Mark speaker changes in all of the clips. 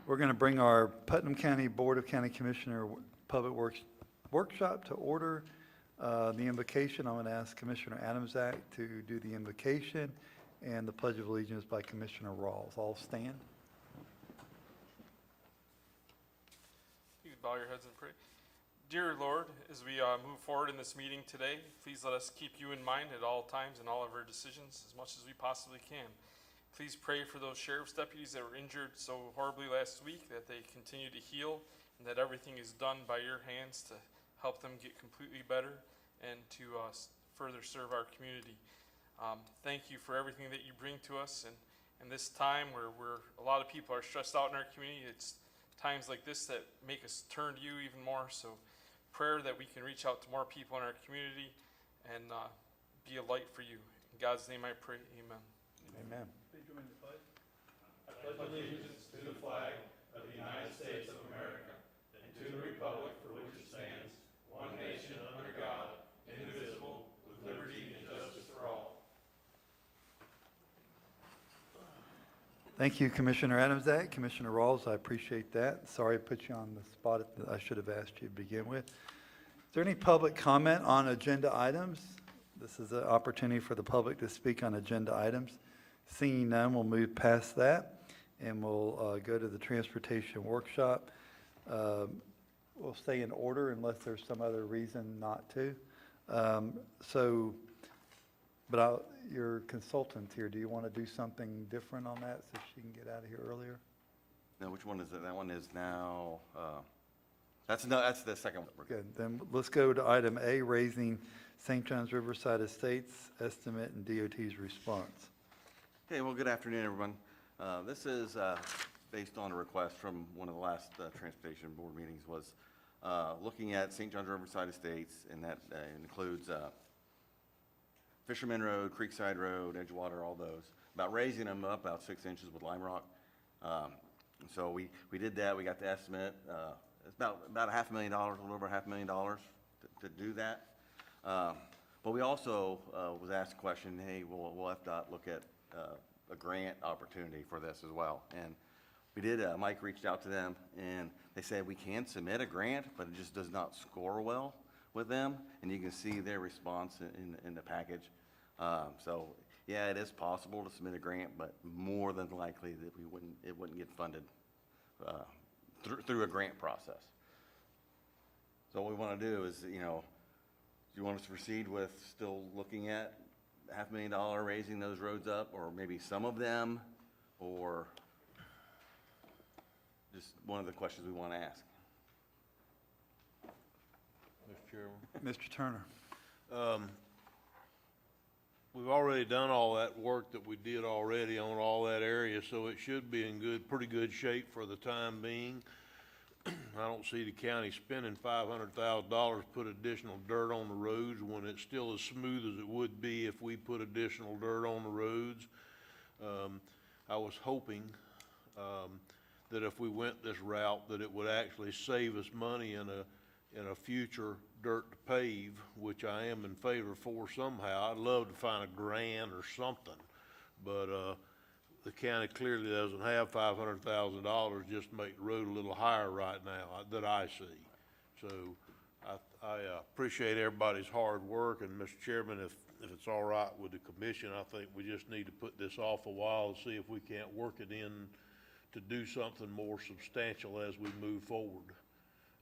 Speaker 1: We're going to bring our Putnam County Board of County Commissioner Public Works Workshop to order. The invocation, I'm going to ask Commissioner Adamczak to do the invocation and the Pledge of Allegiance by Commissioner Rawls. All stand.
Speaker 2: You can bow your heads and pray. Dear Lord, as we move forward in this meeting today, please let us keep you in mind at all times in all of our decisions as much as we possibly can. Please pray for those sheriff's deputies that were injured so horribly last week, that they continue to heal and that everything is done by your hands to help them get completely better and to further serve our community. Thank you for everything that you bring to us, and in this time where a lot of people are stressed out in our community, it's times like this that make us turn to you even more. So prayer that we can reach out to more people in our community and be a light for you. In God's name I pray, amen.
Speaker 1: Amen.
Speaker 3: Please join the pledge. I pledge allegiance to the flag of the United States of America and to the republic for which it stands, one nation under God, indivisible, with liberty and justice for all.
Speaker 1: Thank you, Commissioner Adamczak. Commissioner Rawls, I appreciate that. Sorry I put you on the spot that I should have asked you to begin with. Is there any public comment on agenda items? This is an opportunity for the public to speak on agenda items. Seeing none, we'll move past that and we'll go to the transportation workshop. We'll stay in order unless there's some other reason not to. Your consultant here, do you want to do something different on that so she can get out of here earlier?
Speaker 4: No, which one is it? That one is now, that's the second one.
Speaker 1: Good, then let's go to item A, raising St. John's Riverside Estates estimate and DOT's response.
Speaker 4: Okay, well, good afternoon, everyone. This is based on a request from one of the last Transportation Board meetings, was looking at St. John's Riverside Estates, and that includes Fisherman Road, Creekside Road, Edgewater, all those, about raising them up about 6 inches with lime rock. So we did that. We got the estimate. It's about $500,000, a little over $500,000 to do that. But we also was asked a question, hey, will FDOT look at a grant opportunity for this as well? And we did. Mike reached out to them, and they said we can submit a grant, but it just does not score well with them, and you can see their response in the package. So yeah, it is possible to submit a grant, but more than likely that it wouldn't get funded through a grant process. So what we want to do is, do you want us to proceed with still looking at $500,000 raising those roads up, or maybe some of them, or just one of the questions we want to ask?
Speaker 5: Mr. Chairman.
Speaker 1: Mr. Turner.
Speaker 5: We've already done all that work that we did already on all that area, so it should be in pretty good shape for the time being. I don't see the county spending $500,000 to put additional dirt on the roads when it's still as smooth as it would be if we put additional dirt on the roads. I was hoping that if we went this route that it would actually save us money in a future dirt to pave, which I am in favor for somehow. I'd love to find a grant or something, but the county clearly doesn't have $500,000 just to make the road a little higher right now that I see. So I appreciate everybody's hard work, and Mr. Chairman, if it's all right with the commission, I think we just need to put this off a while and see if we can't work it in to do something more substantial as we move forward,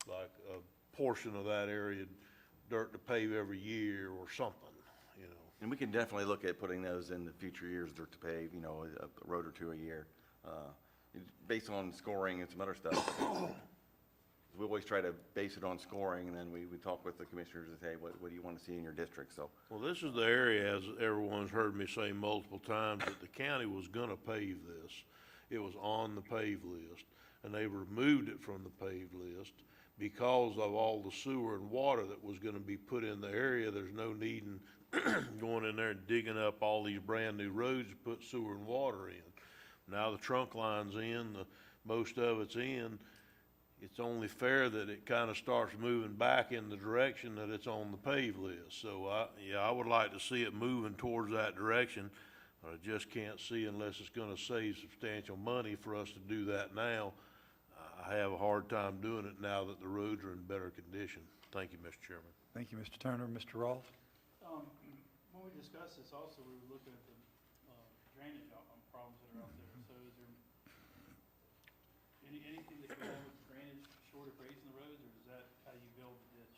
Speaker 5: like a portion of that area dirt to pave every year or something,
Speaker 4: And we can definitely look at putting those in the future years, dirt to pave, a road or two a year, based on scoring and some other stuff. We always try to base it on scoring, and then we talk with the commissioners and say, what do you want to see in your district? So,
Speaker 5: well, this is the area, as everyone's heard me say multiple times, that the county was going to pave this. It was on the pave list, and they removed it from the paved list because of all the sewer and water that was going to be put in the area. There's no need in going in there and digging up all these brand new roads to put sewer and water in. Now the trunk line's in, most of it's in. It's only fair that it kind of starts moving back in the direction that it's on the pave list. So I would like to see it moving towards that direction. I just can't see, unless it's going to save substantial money for us to do that now, I have a hard time doing it now that the roads are in better condition. Thank you, Mr. Chairman.
Speaker 1: Thank you, Mr. Turner. Mr. Rawls?
Speaker 6: When we discussed this also, we were looking at the drainage problems that are out there. So is there anything that goes on with drainage short of raising the roads, or is that how you build the ditch?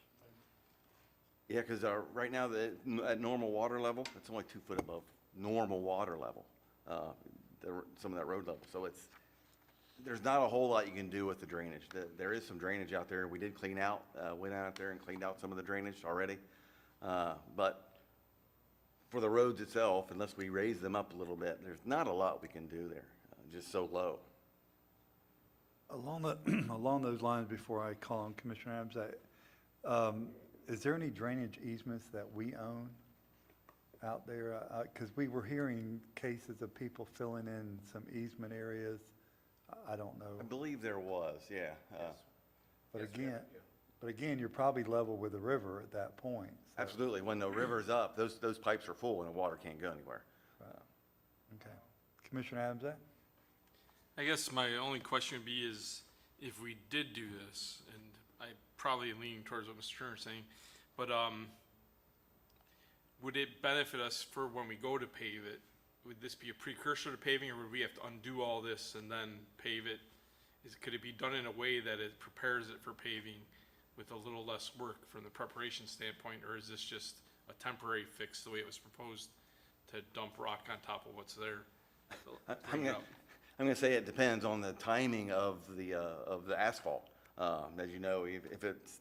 Speaker 4: Yeah, because right now, at normal water level, it's only 2 foot above normal water level, some of that road level. So there's not a whole lot you can do with the drainage. There is some drainage out there. We did clean out, went out there and cleaned out some of the drainage already. But for the roads itself, unless we raise them up a little bit, there's not a lot we can do there, just so low.
Speaker 1: Along those lines, before I call on Commissioner Adams, is there any drainage easements that we own out there? Because we were hearing cases of people filling in some easement areas. I don't know.
Speaker 4: I believe there was, yeah.
Speaker 1: But again, you're probably level with the river at that point. So-
Speaker 4: Absolutely. When the river's up, those pipes are full and the water can't go anywhere.
Speaker 1: Okay. Commissioner Adams?
Speaker 2: I guess my only question would be is, if we did do this, and I probably lean towards what Mr. Turner's saying, but would it benefit us for when we go to pave it? Would this be a precursor to paving, or would we have to undo all this and then pave it? Could it be done in a way that it prepares it for paving with a little less work from the preparation standpoint, or is this just a temporary fix the way it was proposed to dump rock on top of what's there?
Speaker 4: I'm going to say it depends on the timing of the asphalt. As you know, if it's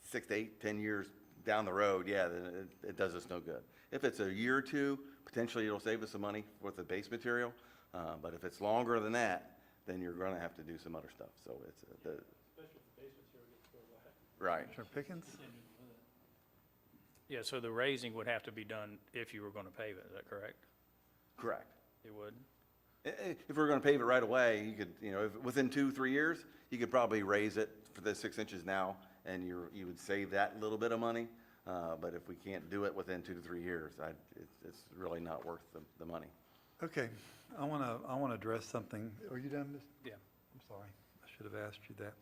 Speaker 4: 6 to 8, 10 years down the road, yeah, then it does us no good. If it's a year or two, potentially it'll save us some money with the base material. But if it's longer than that, then you're going to have to do some other stuff. So it's
Speaker 6: Especially if the base material gets so wet.
Speaker 4: right.
Speaker 1: Commissioner Pickens?
Speaker 7: Yeah, so the raising would have to be done if you were going to pave it, is that correct?
Speaker 4: Correct.
Speaker 7: It would?
Speaker 4: If we're going to pave it right away, you could, within 2-3 years, you could probably raise it for the 6 inches now, and you would save that little bit of money. But if we can't do it within 2 to 3 years, it's really not worth the money.
Speaker 1: Okay, I want to address something. Are you done, Ms.?
Speaker 7: Yeah.
Speaker 1: I'm sorry, I should have asked you that.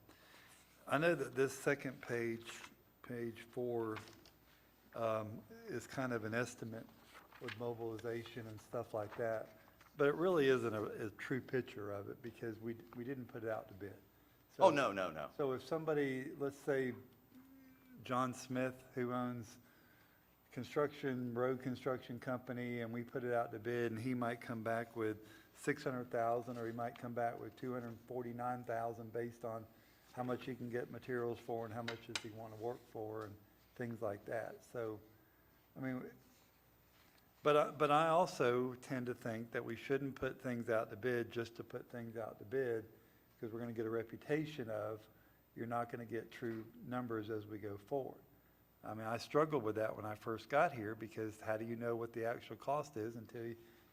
Speaker 1: I know that this second page, page 4, is kind of an estimate with mobilization and stuff like that, but it really isn't a true picture of it because we didn't put it out to bid. So-
Speaker 4: Oh, no.
Speaker 1: So if somebody, let's say John Smith, who owns road construction company, and we put it out to bid, and he might come back with 600,000, or he might come back with 249,000 based on how much he can get materials for and how much does he want to work for and things like that. So, I mean, but I also tend to think that we shouldn't put things out to bid just to put things out to bid, because we're going to get a reputation of you're not going to get true numbers as we go forward. I mean, I struggled with that when I first got here, because how do you know what the actual cost is until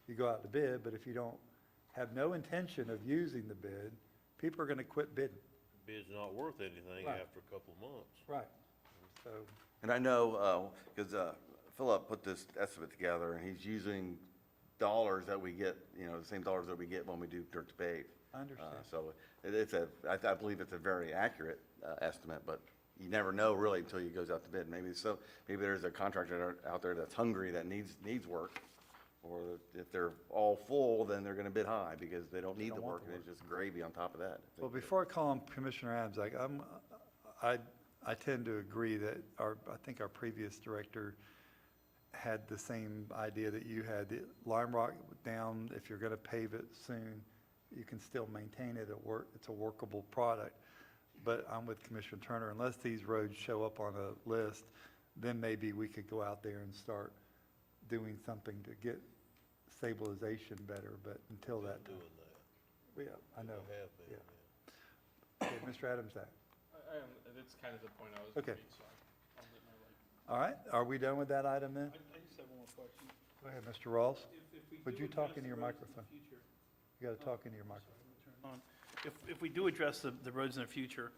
Speaker 1: you go out to bid? But if you don't have no intention of using the bid, people are going to quit bidding.
Speaker 5: Bid's not worth anything
Speaker 1: Right.
Speaker 5: after a couple of months.
Speaker 1: Right. So,
Speaker 4: And I know, because Philip put this estimate together, and he's using dollars that we get, the same dollars that we get when we do dirt to pave.
Speaker 1: I understand.
Speaker 4: So I believe it's a very accurate estimate, but you never know really until it goes out to bid. Maybe there's a contractor out there that's hungry that needs work, or if they're all full, then they're going to bid high because they don't need the work, and it's just gravy on top of that.
Speaker 1: Well, before I call on Commissioner Adams, I tend to agree that I think our previous director had the same idea that you had. The lime rock down, if you're going to pave it soon, you can still maintain it at work. It's a workable product. But I'm with Commissioner Turner. Unless these roads show up on a list, then maybe we could go out there and start doing something to get stabilization better. But until that time,
Speaker 5: Doing that.
Speaker 1: yeah, I know.
Speaker 5: I have been,
Speaker 1: Yeah.
Speaker 5: yeah.
Speaker 1: Okay, Mr. Adams, that.
Speaker 2: That's kind of the point I was
Speaker 1: Okay.
Speaker 2: making, so I'll get my light.
Speaker 1: All right, are we done with that item then?
Speaker 6: I just have one more question.
Speaker 1: Go ahead, Mr. Rawls.
Speaker 6: If we
Speaker 1: Would
Speaker 6: do
Speaker 1: you talk
Speaker 6: address
Speaker 1: into
Speaker 6: the
Speaker 1: your
Speaker 6: roads in the
Speaker 1: microphone?
Speaker 6: future-
Speaker 1: You got to talk into your microphone.
Speaker 6: on. If we do address the roads in the future,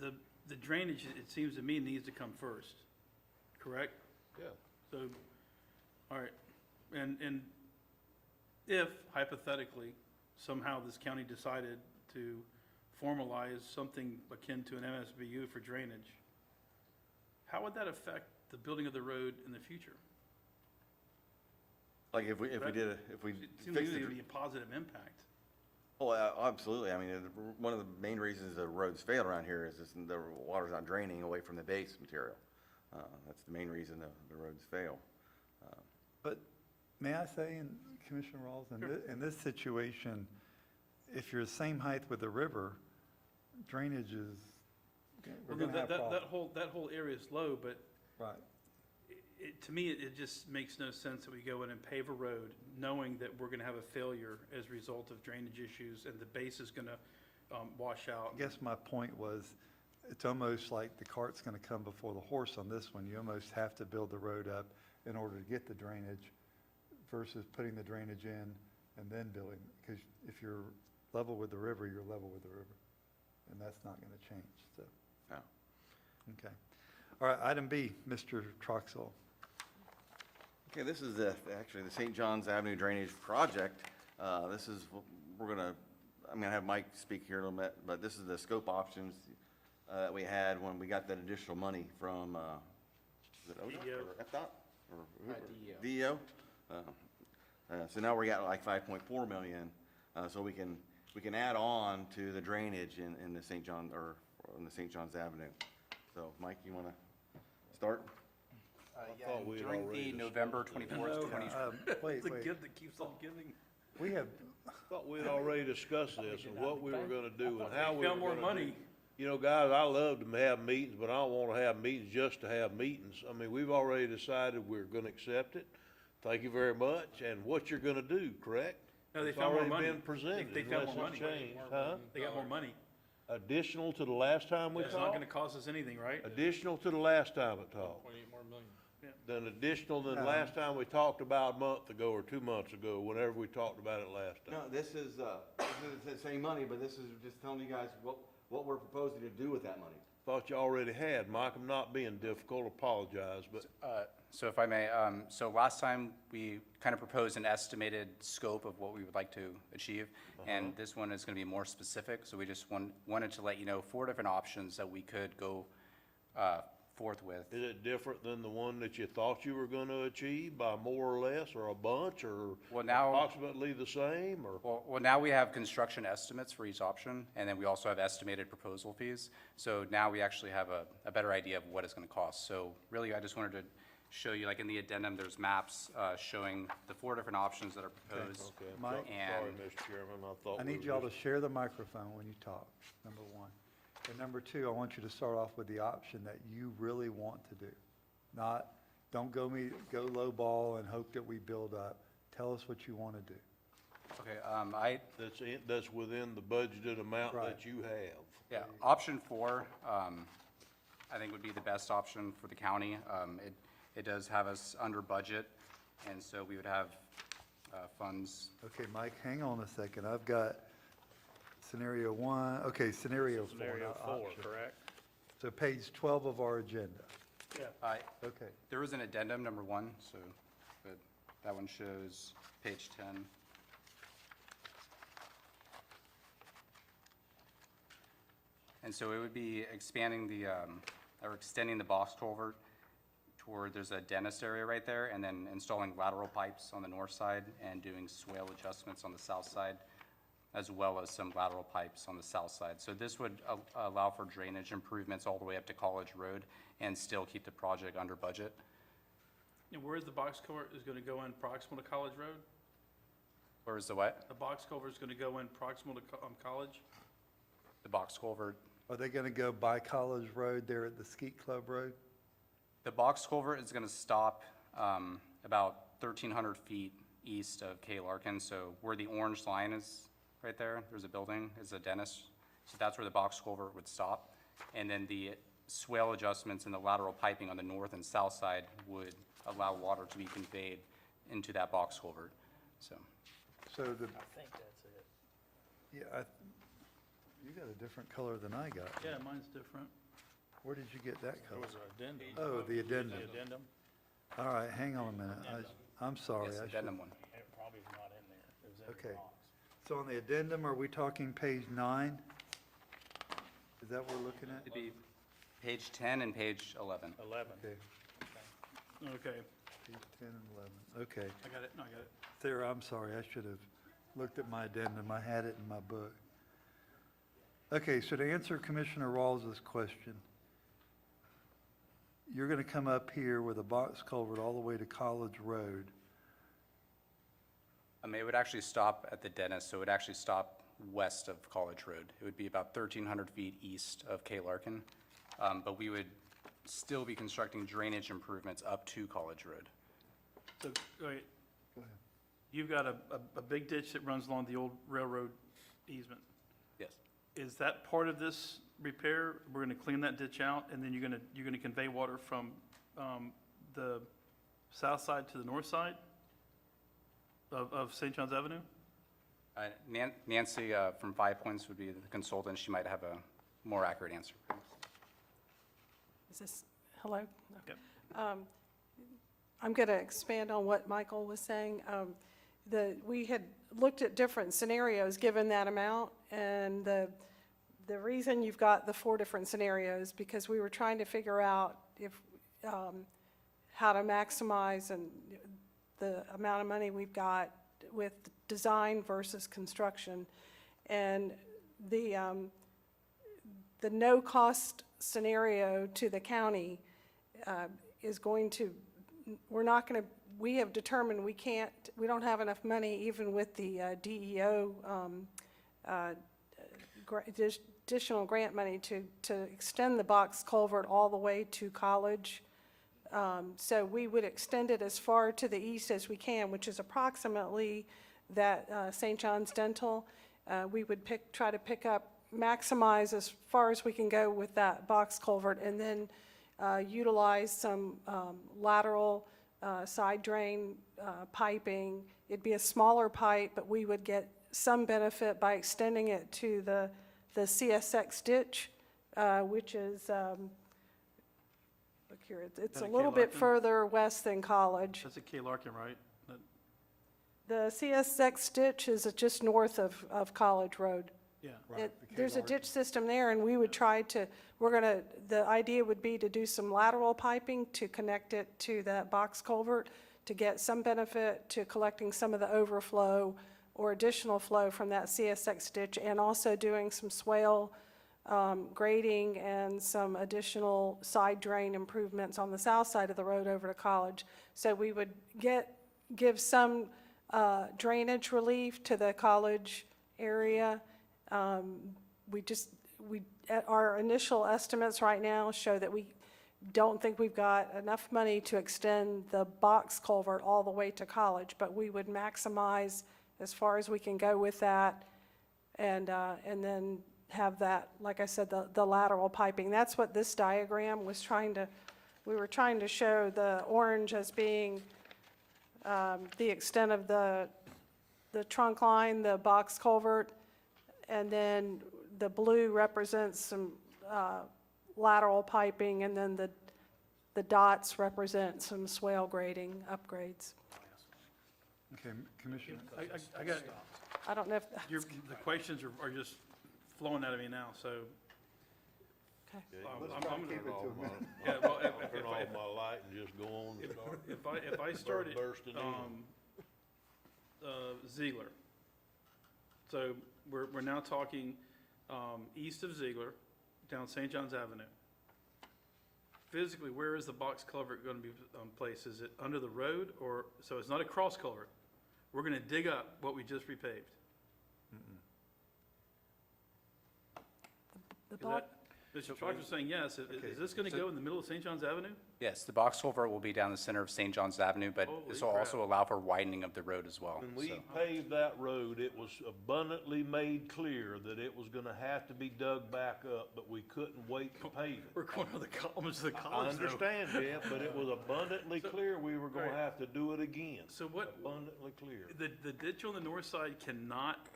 Speaker 6: the drainage, it seems to me, needs to come first, correct?
Speaker 5: Yeah.
Speaker 6: So, all right, and if hypothetically, somehow this county decided to formalize something akin to an MSBU for drainage, how would that affect the building of the road in the future?
Speaker 4: Like if we did, if we
Speaker 6: It seems
Speaker 4: fixed
Speaker 6: to
Speaker 4: it.
Speaker 6: be a positive impact.
Speaker 4: Oh, absolutely. I mean, one of the main reasons the roads fail around here is this, the water's not draining away from the base material. That's the main reason the roads fail.
Speaker 1: But may I say, Commissioner Rawls, in this situation, if you're the same height with the river, drainage is, we're
Speaker 6: Well,
Speaker 1: gonna have problems.
Speaker 6: that whole area is low, but
Speaker 1: Right.
Speaker 6: to me, it just makes no sense that we go in and pave a road knowing that we're gonna have a failure as a result of drainage issues and the base is gonna wash out.
Speaker 1: I guess my point was, it's almost like the cart's gonna come before the horse on this one. You almost have to build the road up in order to get the drainage versus putting the drainage in and then building. Because if you're level with the river, you're level with the river. And that's not gonna change, so.
Speaker 4: No.
Speaker 1: Okay. All right, item B, Mr. Troxel.
Speaker 4: Okay, this is actually the St. John's Avenue Drainage Project. This is, I'm gonna have Mike speak here in a little bit, but this is the scope options that we had when we got that additional money from, is it ODOT
Speaker 6: DEO.
Speaker 4: or FDOT? Or DEO. So now we're at like 5.4 million, so we can add on to the drainage in the St. John, or in the St. John's Avenue. So, Mike, you wanna start?
Speaker 5: thought we had
Speaker 8: During
Speaker 5: already
Speaker 8: the November 24th,
Speaker 1: Wait,
Speaker 6: It's a
Speaker 1: wait.
Speaker 6: gift that keeps on giving.
Speaker 1: We have,
Speaker 5: Thought we'd already discussed this and what we were gonna do and how we were
Speaker 6: Found more
Speaker 5: gonna
Speaker 6: money.
Speaker 5: do. You know, guys, I love to have meetings, but I don't wanna have meetings just to have meetings. I mean, we've already decided we're gonna accept it. Thank you very much. And what you're gonna do, correct?
Speaker 6: No, they
Speaker 5: It's
Speaker 6: found more
Speaker 5: already
Speaker 6: money.
Speaker 5: been presented,
Speaker 6: They found
Speaker 5: unless
Speaker 6: more
Speaker 5: it's
Speaker 6: money.
Speaker 5: changed, huh?
Speaker 6: They got more money.
Speaker 5: Additional to the last time we
Speaker 6: It's not
Speaker 5: talked?
Speaker 6: gonna cost us anything, right?
Speaker 5: Additional to the last time we talked?
Speaker 2: 1.8 more million.
Speaker 5: Then additional than last time we talked about a month ago or 2 months ago, whenever we talked about it last time.
Speaker 4: No, this is the same money, but this is just telling you guys what we're proposing to do with that money.
Speaker 5: Thought you already had. Mike, I'm not being difficult, apologize, but
Speaker 8: So if I may, so last time we kind of proposed an estimated scope of what we would like to achieve. And this one is going to be more specific. So we just wanted to let you know 4 different options that we could go forth with.
Speaker 5: is it different than the one that you thought you were gonna achieve by more or less, or a bunch, or
Speaker 8: Well, now-
Speaker 5: approximately the same, or?
Speaker 8: Well, now we have construction estimates for each option, and then we also have estimated proposal fees. So now we actually have a better idea of what it's going to cost. So really, I just wanted to show you, like in the addendum, there's maps showing the 4 different options that are proposed.
Speaker 5: Okay, I'm
Speaker 1: Mike?
Speaker 5: sorry,
Speaker 8: And-
Speaker 5: Mr. Chairman, I thought.
Speaker 1: I
Speaker 5: we
Speaker 1: need
Speaker 5: were
Speaker 1: y'all to
Speaker 5: just-
Speaker 1: share the microphone when you talk, number one. And number two, I want you to start off with the option that you really want to do. Not, don't go low ball and hope that we build up. Tell us what you want to do.
Speaker 8: Okay,
Speaker 5: That's within the budgeted amount
Speaker 1: Right.
Speaker 5: that you have.
Speaker 8: yeah, option 4, I think would be the best option for the county. It does have us under budget, and so we would have funds.
Speaker 1: Okay, Mike, hang on a second. I've got scenario 1, okay, scenario 4.
Speaker 7: Scenario
Speaker 1: not
Speaker 7: 4,
Speaker 1: option.
Speaker 7: correct?
Speaker 1: So page 12 of our agenda. Okay.
Speaker 8: There was an addendum, number 1, so, but that one shows page 10. And so it would be expanding or extending the box culvert toward, there's a dentist area right there, and then installing lateral pipes on the north side and doing swale adjustments on the south side, as well as some lateral pipes on the south side. So this would allow for drainage improvements all the way up to College Road and still keep the project under budget.
Speaker 6: And where's the box culvert is gonna go in proximal to College Road?
Speaker 8: Or is the what?
Speaker 6: The box culvert is gonna go in proximal to College?
Speaker 8: The box culvert.
Speaker 1: Are they going to go by College Road there at the Skeet Club Road?
Speaker 8: The box culvert is going to stop about 1,300 feet east of K. Larkin. So where the orange line is, right there, there's a building, is a dentist. So that's where the box culvert would stop. And then the swale adjustments and the lateral piping on the north and south side would allow water to be conveyed into that box culvert. So
Speaker 1: So the,
Speaker 7: I think that's it.
Speaker 1: yeah, you got a different color than I got.
Speaker 6: Yeah, mine's different.
Speaker 1: Where did you get that
Speaker 7: There
Speaker 1: color?
Speaker 7: was an addendum.
Speaker 1: Oh, the addendum.
Speaker 7: The addendum?
Speaker 1: All right, hang on a minute. I'm sorry.
Speaker 8: yes,
Speaker 1: I should-
Speaker 8: addendum 1.
Speaker 7: It probably is not in there. It was in the
Speaker 1: Okay.
Speaker 7: box.
Speaker 1: So on the addendum, are we talking page 9? Is that what we're looking at?
Speaker 8: It'd be page 10 and page 11.
Speaker 7: 11.
Speaker 1: Okay,
Speaker 6: Okay,
Speaker 1: page 10 and 11, okay.
Speaker 6: I got it, no, I got it.
Speaker 1: Sarah, I'm sorry, I should have looked at my addendum, I had it in my book. Okay, so to answer Commissioner Rawls's question, you're gonna come up here with a box culvert all the way to College Road.
Speaker 8: It would actually stop at the dentist, so it would actually stop west of College Road. It would be about 1,300 feet east of K. Larkin, but we would still be constructing drainage improvements up to College Road.
Speaker 6: So, all right,
Speaker 1: Go ahead.
Speaker 6: you've got a big ditch that runs along the old railroad easement.
Speaker 8: Yes.
Speaker 6: Is that part of this repair? We're gonna clean that ditch out, and then you're gonna convey water from, the south side to the north side of St. John's Avenue?
Speaker 8: Nancy from Five Points would be the consultant. She might have a more accurate answer.
Speaker 9: Is this, hello?
Speaker 6: Okay.
Speaker 9: I'm going to expand on what Michael was saying. We had looked at different scenarios given that amount, and the reason you've got the 4 different scenarios, because we were trying to figure out if, how to maximize and the amount of money we've got with design versus construction. And the no-cost scenario to the county is going to, we have determined we don't have enough money even with the DEO additional grant money to extend the box culvert all the way to College. So we would extend it as far to the east as we can, which is approximately that St. John's Dental. We would try to maximize as far as we can go with that box culvert, and then utilize some lateral side drain piping. It'd be a smaller pipe, but we would get some benefit by extending it to the CSX ditch, which is, look here, it's
Speaker 6: That
Speaker 9: a
Speaker 6: a
Speaker 9: little
Speaker 6: K.
Speaker 9: bit
Speaker 6: Larkin?
Speaker 9: further west than College.
Speaker 6: That's at K. Larkin, right?
Speaker 9: The CSX ditch is just north of College Road.
Speaker 6: Yeah.
Speaker 9: There's a ditch system there, and we would try to, the idea would be to do some lateral piping to connect it to that box culvert to get some benefit to collecting some of the overflow or additional flow from that CSX ditch, and also doing some swale grading and some additional side drain improvements on the south side of the road over to College. So we would give some drainage relief to the College area. Our initial estimates right now show that we don't think we've got enough money to extend the box culvert all the way to College, but we would maximize as far as we can go with that, and then have that, like I said, the lateral piping. That's what this diagram was we were trying to show the orange as being the extent of the trunk line, the box culvert, and then the blue represents some lateral piping, and then the dots represent some swale grading upgrades.
Speaker 1: Okay, Commissioner,
Speaker 6: I got,
Speaker 9: I don't know if,
Speaker 6: the questions are just flowing out of me now, so.
Speaker 9: okay.
Speaker 6: I'm
Speaker 1: try to
Speaker 6: gonna-
Speaker 1: keep it to a minute.
Speaker 6: Yeah, well,
Speaker 5: Turn off my light and just go on.
Speaker 6: if I started,
Speaker 5: Bursting in.
Speaker 6: Ziegler. So we're now talking, east of Ziegler, down St. John's Avenue. Physically, where is the box culvert gonna be placed? Is it under the road, or, so it's not a cross culvert? We're gonna dig up what we just repaved.
Speaker 9: The
Speaker 6: Is
Speaker 9: box,
Speaker 6: that, Mr. Proctor's saying yes. Is this gonna go in the middle of St. John's Avenue?
Speaker 8: Yes, the box culvert will be down the center of St. John's Avenue, but this will
Speaker 6: Holy
Speaker 8: also allow for widening of the road as well.
Speaker 5: When we
Speaker 8: So-
Speaker 5: paved that road, it was abundantly made clear that it was gonna have to be dug back up, but we couldn't wait to pave it.
Speaker 6: We're going to the almost to the
Speaker 5: I
Speaker 6: college though.
Speaker 5: understand, Jeff, but it was abundantly clear we were gonna
Speaker 6: Right.
Speaker 5: have to do it again.
Speaker 6: So what,
Speaker 5: Abundantly clear.
Speaker 6: the ditch on the north side cannot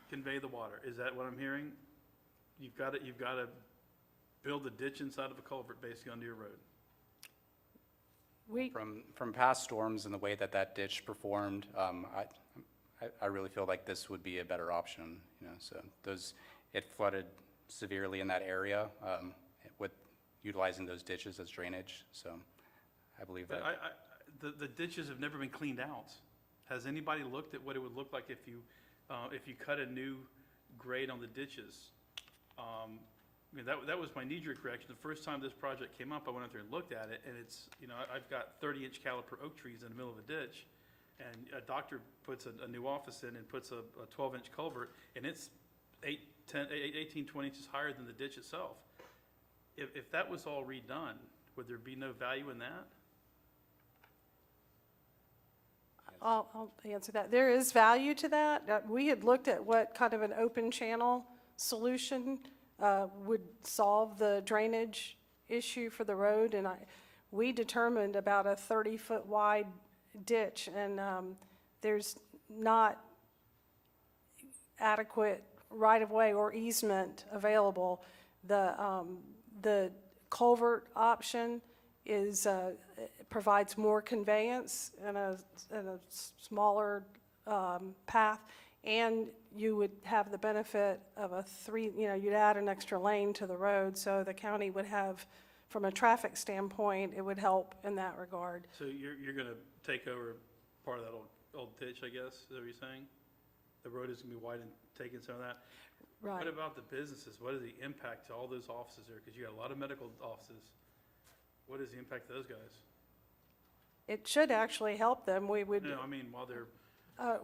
Speaker 6: convey the water, is that what I'm hearing? You've gotta build a ditch inside of a culvert basically under your road.
Speaker 9: we,
Speaker 8: From past storms and the way that ditch performed, I I really feel like this would be a better option, you know, so it flooded severely in that area, with utilizing those ditches as drainage, so I believe
Speaker 6: But
Speaker 8: that.
Speaker 6: the ditches have never been cleaned out. Has anybody looked at what it would look like if you cut a new grade on the ditches? I mean, that was my knee-jerk reaction. The first time this project came up, I went out there and looked at it, and it's, you know, I've got 30-inch caliper oak trees in the middle of a ditch, and a doctor puts a new office in and puts a 12-inch culvert, and it's 18, 20 inches higher than the ditch itself. If that was all redone, would there be no value in that?
Speaker 9: I'll answer that. There is value to that. We had looked at what kind of an open channel solution would solve the drainage issue for the road, and we determined about a 30-foot wide ditch, and there's not adequate right-of-way or easement available. The culvert option is, provides more conveyance in a smaller path, and you would have the benefit of you'd add an extra lane to the road, so the county would have, from a traffic standpoint, it would help in that regard.
Speaker 6: So you're gonna take over part of that old ditch, I guess, is that what you're saying? The road is gonna be widened, taking some of that?
Speaker 9: Right.
Speaker 6: What about the businesses? What is the impact to all those offices there? Because you got a lot of medical offices. What is the impact to those guys?
Speaker 9: It should actually help them. We would,
Speaker 6: No, I mean, while they're,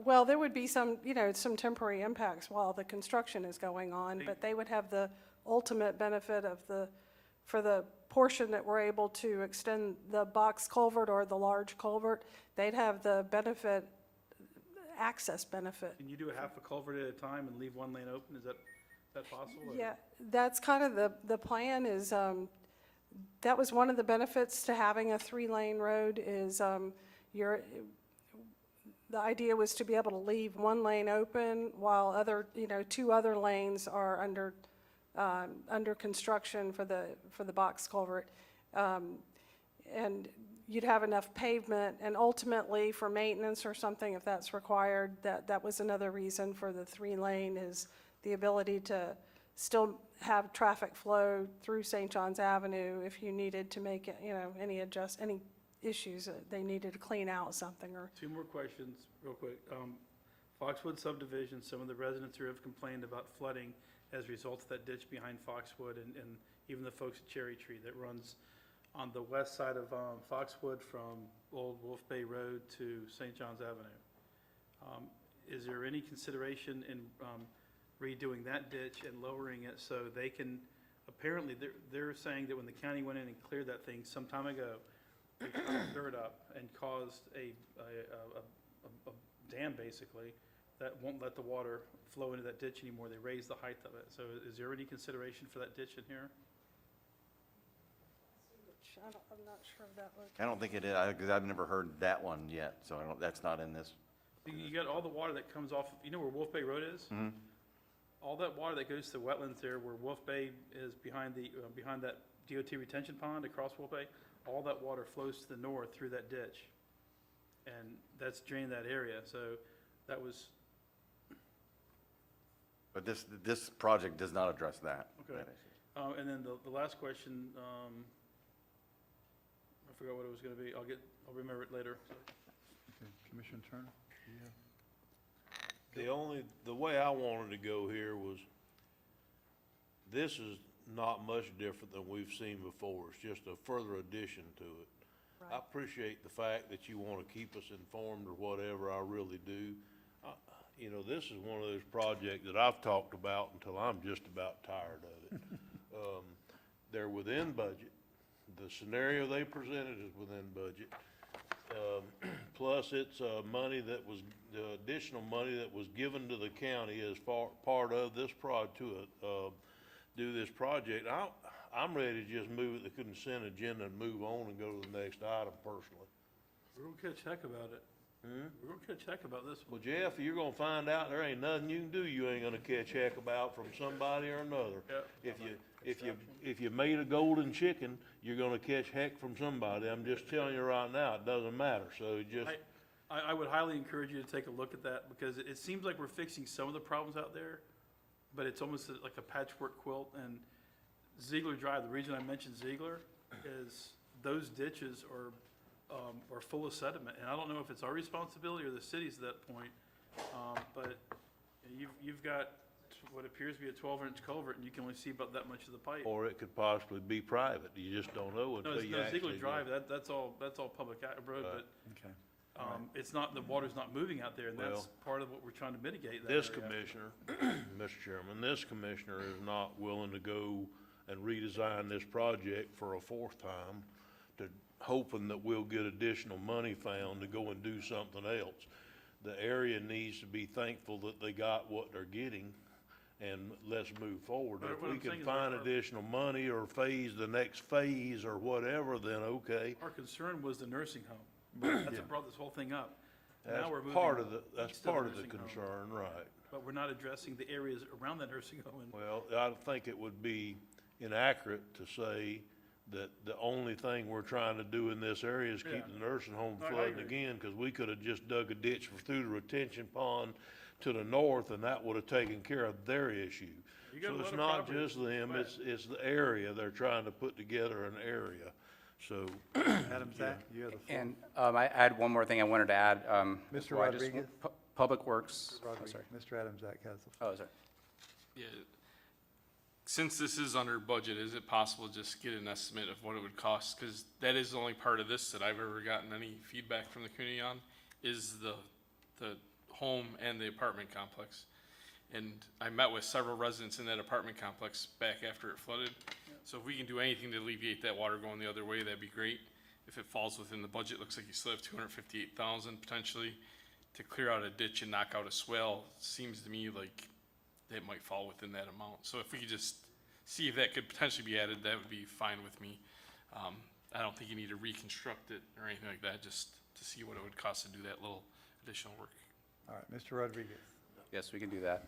Speaker 9: well, there would be some temporary impacts while the construction is going on, but they would have the ultimate benefit of for the portion that we're able to extend the box culvert or the large culvert, they'd have the benefit, access benefit.
Speaker 6: can you do a half a culvert at a time and leave one lane open? Is that possible? or-
Speaker 9: Yeah, that's kind of the plan is, that was one of the benefits to having a 3-lane road is the idea was to be able to leave one lane open while 2 other lanes are under construction for the box culvert. And you'd have enough pavement, and ultimately for maintenance or something, if that's required, that was another reason for the 3-lane is the ability to still have traffic flow through St. John's Avenue if you needed to make it, any issues that they needed to clean out something or.
Speaker 6: 2 more questions, real quick. Foxwood subdivision, some of the residents here have complained about flooding as a result of that ditch behind Foxwood, and even the folks at Cherry Tree that runs on the west side of Foxwood from Old Wolf Bay Road to St. John's Avenue. Is there any consideration in redoing that ditch and lowering it so they can, apparently they're saying that when the county went in and cleared that thing some time ago, they piled dirt up and caused a dam basically that won't let the water flow into that ditch anymore. They raised the height of it. So is there any consideration for that ditch in here?
Speaker 9: I'm not sure of that one.
Speaker 4: I don't think it is, because I've never heard that one yet, so that's not in this.
Speaker 6: You got all the water that comes off, you know where Wolf Bay Road is?
Speaker 4: Mhm.
Speaker 6: All that water that goes to the wetlands there where Wolf Bay is behind that DOT retention pond across Wolf Bay, all that water flows to the north through that ditch. And that's drained that area, so that was,
Speaker 4: But this project does not address that.
Speaker 6: okay. And then the last question, I forgot what it was gonna be. I'll remember it later.
Speaker 1: Okay, Commissioner Turner?
Speaker 5: The way I wanted to go here was, this is not much different than we've seen before. It's just a further addition to it. I
Speaker 9: Right.
Speaker 5: appreciate the fact that you want to keep us informed or whatever, I really do. This is one of those projects that I've talked about until I'm just about tired of it. They're within budget. The scenario they presented is within budget. Plus, it's money that was, the additional money that was given to the county as part of this do this project. I'm ready to just move it to the consent agenda and move on and go to the next item personally.
Speaker 6: We're gonna catch heck about it. We're gonna catch heck about this
Speaker 5: Well,
Speaker 6: one.
Speaker 5: Jeff, you're gonna find out there ain't nothing you can do you ain't gonna catch heck about from somebody or another.
Speaker 6: Yep.
Speaker 5: If you made a golden chicken, you're gonna catch heck from somebody. I'm just telling you right now, it doesn't matter. So just,
Speaker 6: I would highly encourage you to take a look at that, because it seems like we're fixing some of the problems out there, but it's almost like a patchwork quilt. And Ziegler Drive, the reason I mentioned Ziegler is those ditches are full of sediment. And I don't know if it's our responsibility or the city's at that point, but you've got what appears to be a 12-inch culvert, and you can only see about that much of the pipe.
Speaker 5: Or it could possibly be private. You just don't know
Speaker 6: No,
Speaker 5: until you
Speaker 6: no,
Speaker 5: actually.
Speaker 6: Ziegler Drive, that's all public road,
Speaker 5: Right.
Speaker 6: but
Speaker 1: Okay.
Speaker 6: it's not, the water's not moving out there, and that's
Speaker 5: Well,
Speaker 6: part of what we're trying to mitigate that
Speaker 5: This
Speaker 6: area.
Speaker 5: commissioner, Mr. Chairman, this commissioner is not willing to go and redesign this project for a fourth time, hoping that we'll get additional money found to go and do something else. The area needs to be thankful that they got what they're getting, and let's move forward.
Speaker 6: But
Speaker 5: If
Speaker 6: what
Speaker 5: we
Speaker 6: I'm
Speaker 5: can
Speaker 6: saying is
Speaker 5: find
Speaker 6: our-
Speaker 5: additional money or the next phase or whatever, then okay.
Speaker 6: Our concern was the nursing home. That's what brought this whole thing up. Now we're
Speaker 5: That's
Speaker 6: moving
Speaker 5: part of that's
Speaker 6: east
Speaker 5: part of the
Speaker 6: nursing home,
Speaker 5: concern, right.
Speaker 6: but we're not addressing the areas around the nursing home. And
Speaker 5: Well, I think it would be inaccurate to say that the only thing we're trying to do in this area is keep
Speaker 6: Yeah.
Speaker 5: the nursing home
Speaker 6: I
Speaker 5: flooding
Speaker 6: agree.
Speaker 5: again, because we could have just dug a ditch through the retention pond to the north, and that would have taken care of their issue.
Speaker 6: You got a
Speaker 5: So
Speaker 6: lot
Speaker 5: it's
Speaker 6: of
Speaker 5: not
Speaker 6: property
Speaker 5: just them,
Speaker 6: that's
Speaker 5: it's the area. They're trying to put together an area, so.
Speaker 1: Madam Zach, you have the floor.
Speaker 8: And I had one more thing I wanted to add.
Speaker 1: Mr.
Speaker 8: before I just-
Speaker 1: Rodriguez?
Speaker 8: Public Works, oh,
Speaker 1: Rodriguez,
Speaker 8: sorry.
Speaker 1: Mr. Adams Zach has the floor.
Speaker 8: Oh, sorry.
Speaker 2: Yeah, since this is under budget, is it possible to just get an estimate of what it would cost? Because that is the only part of this that I've ever gotten any feedback from the community on, is the home and the apartment complex. And I met with several residents in that apartment complex back after it flooded. So if we can do anything to alleviate that water going the other way, that'd be great. If it falls within the budget, looks like you still have $258,000 potentially to clear out a ditch and knock out a swell. Seems to me like it might fall within that amount. So if we could just see if that could potentially be added, that would be fine with me. I don't think you need to reconstruct it or anything like that, just to see what it would cost to do that little additional work.
Speaker 1: All right, Mr. Rodriguez.
Speaker 8: Yes, we can do that.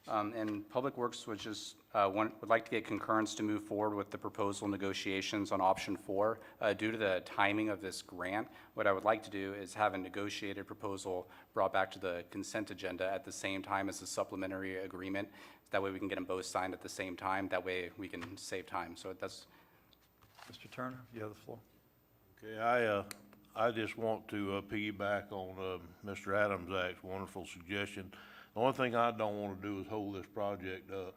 Speaker 8: And Public Works would just, would like to get concurrence to move forward with the proposal negotiations on option 4. Due to the timing of this grant, what I would like to do is have a negotiated proposal brought back to the consent agenda at the same time as the supplementary agreement. That way we can get them both signed at the same time. That way we can save time. So that's,
Speaker 1: Mr. Turner, you have the floor.
Speaker 5: Okay, I just want to piggyback on Mr. Adams' wonderful suggestion. The only thing I don't want to do is hold this project up.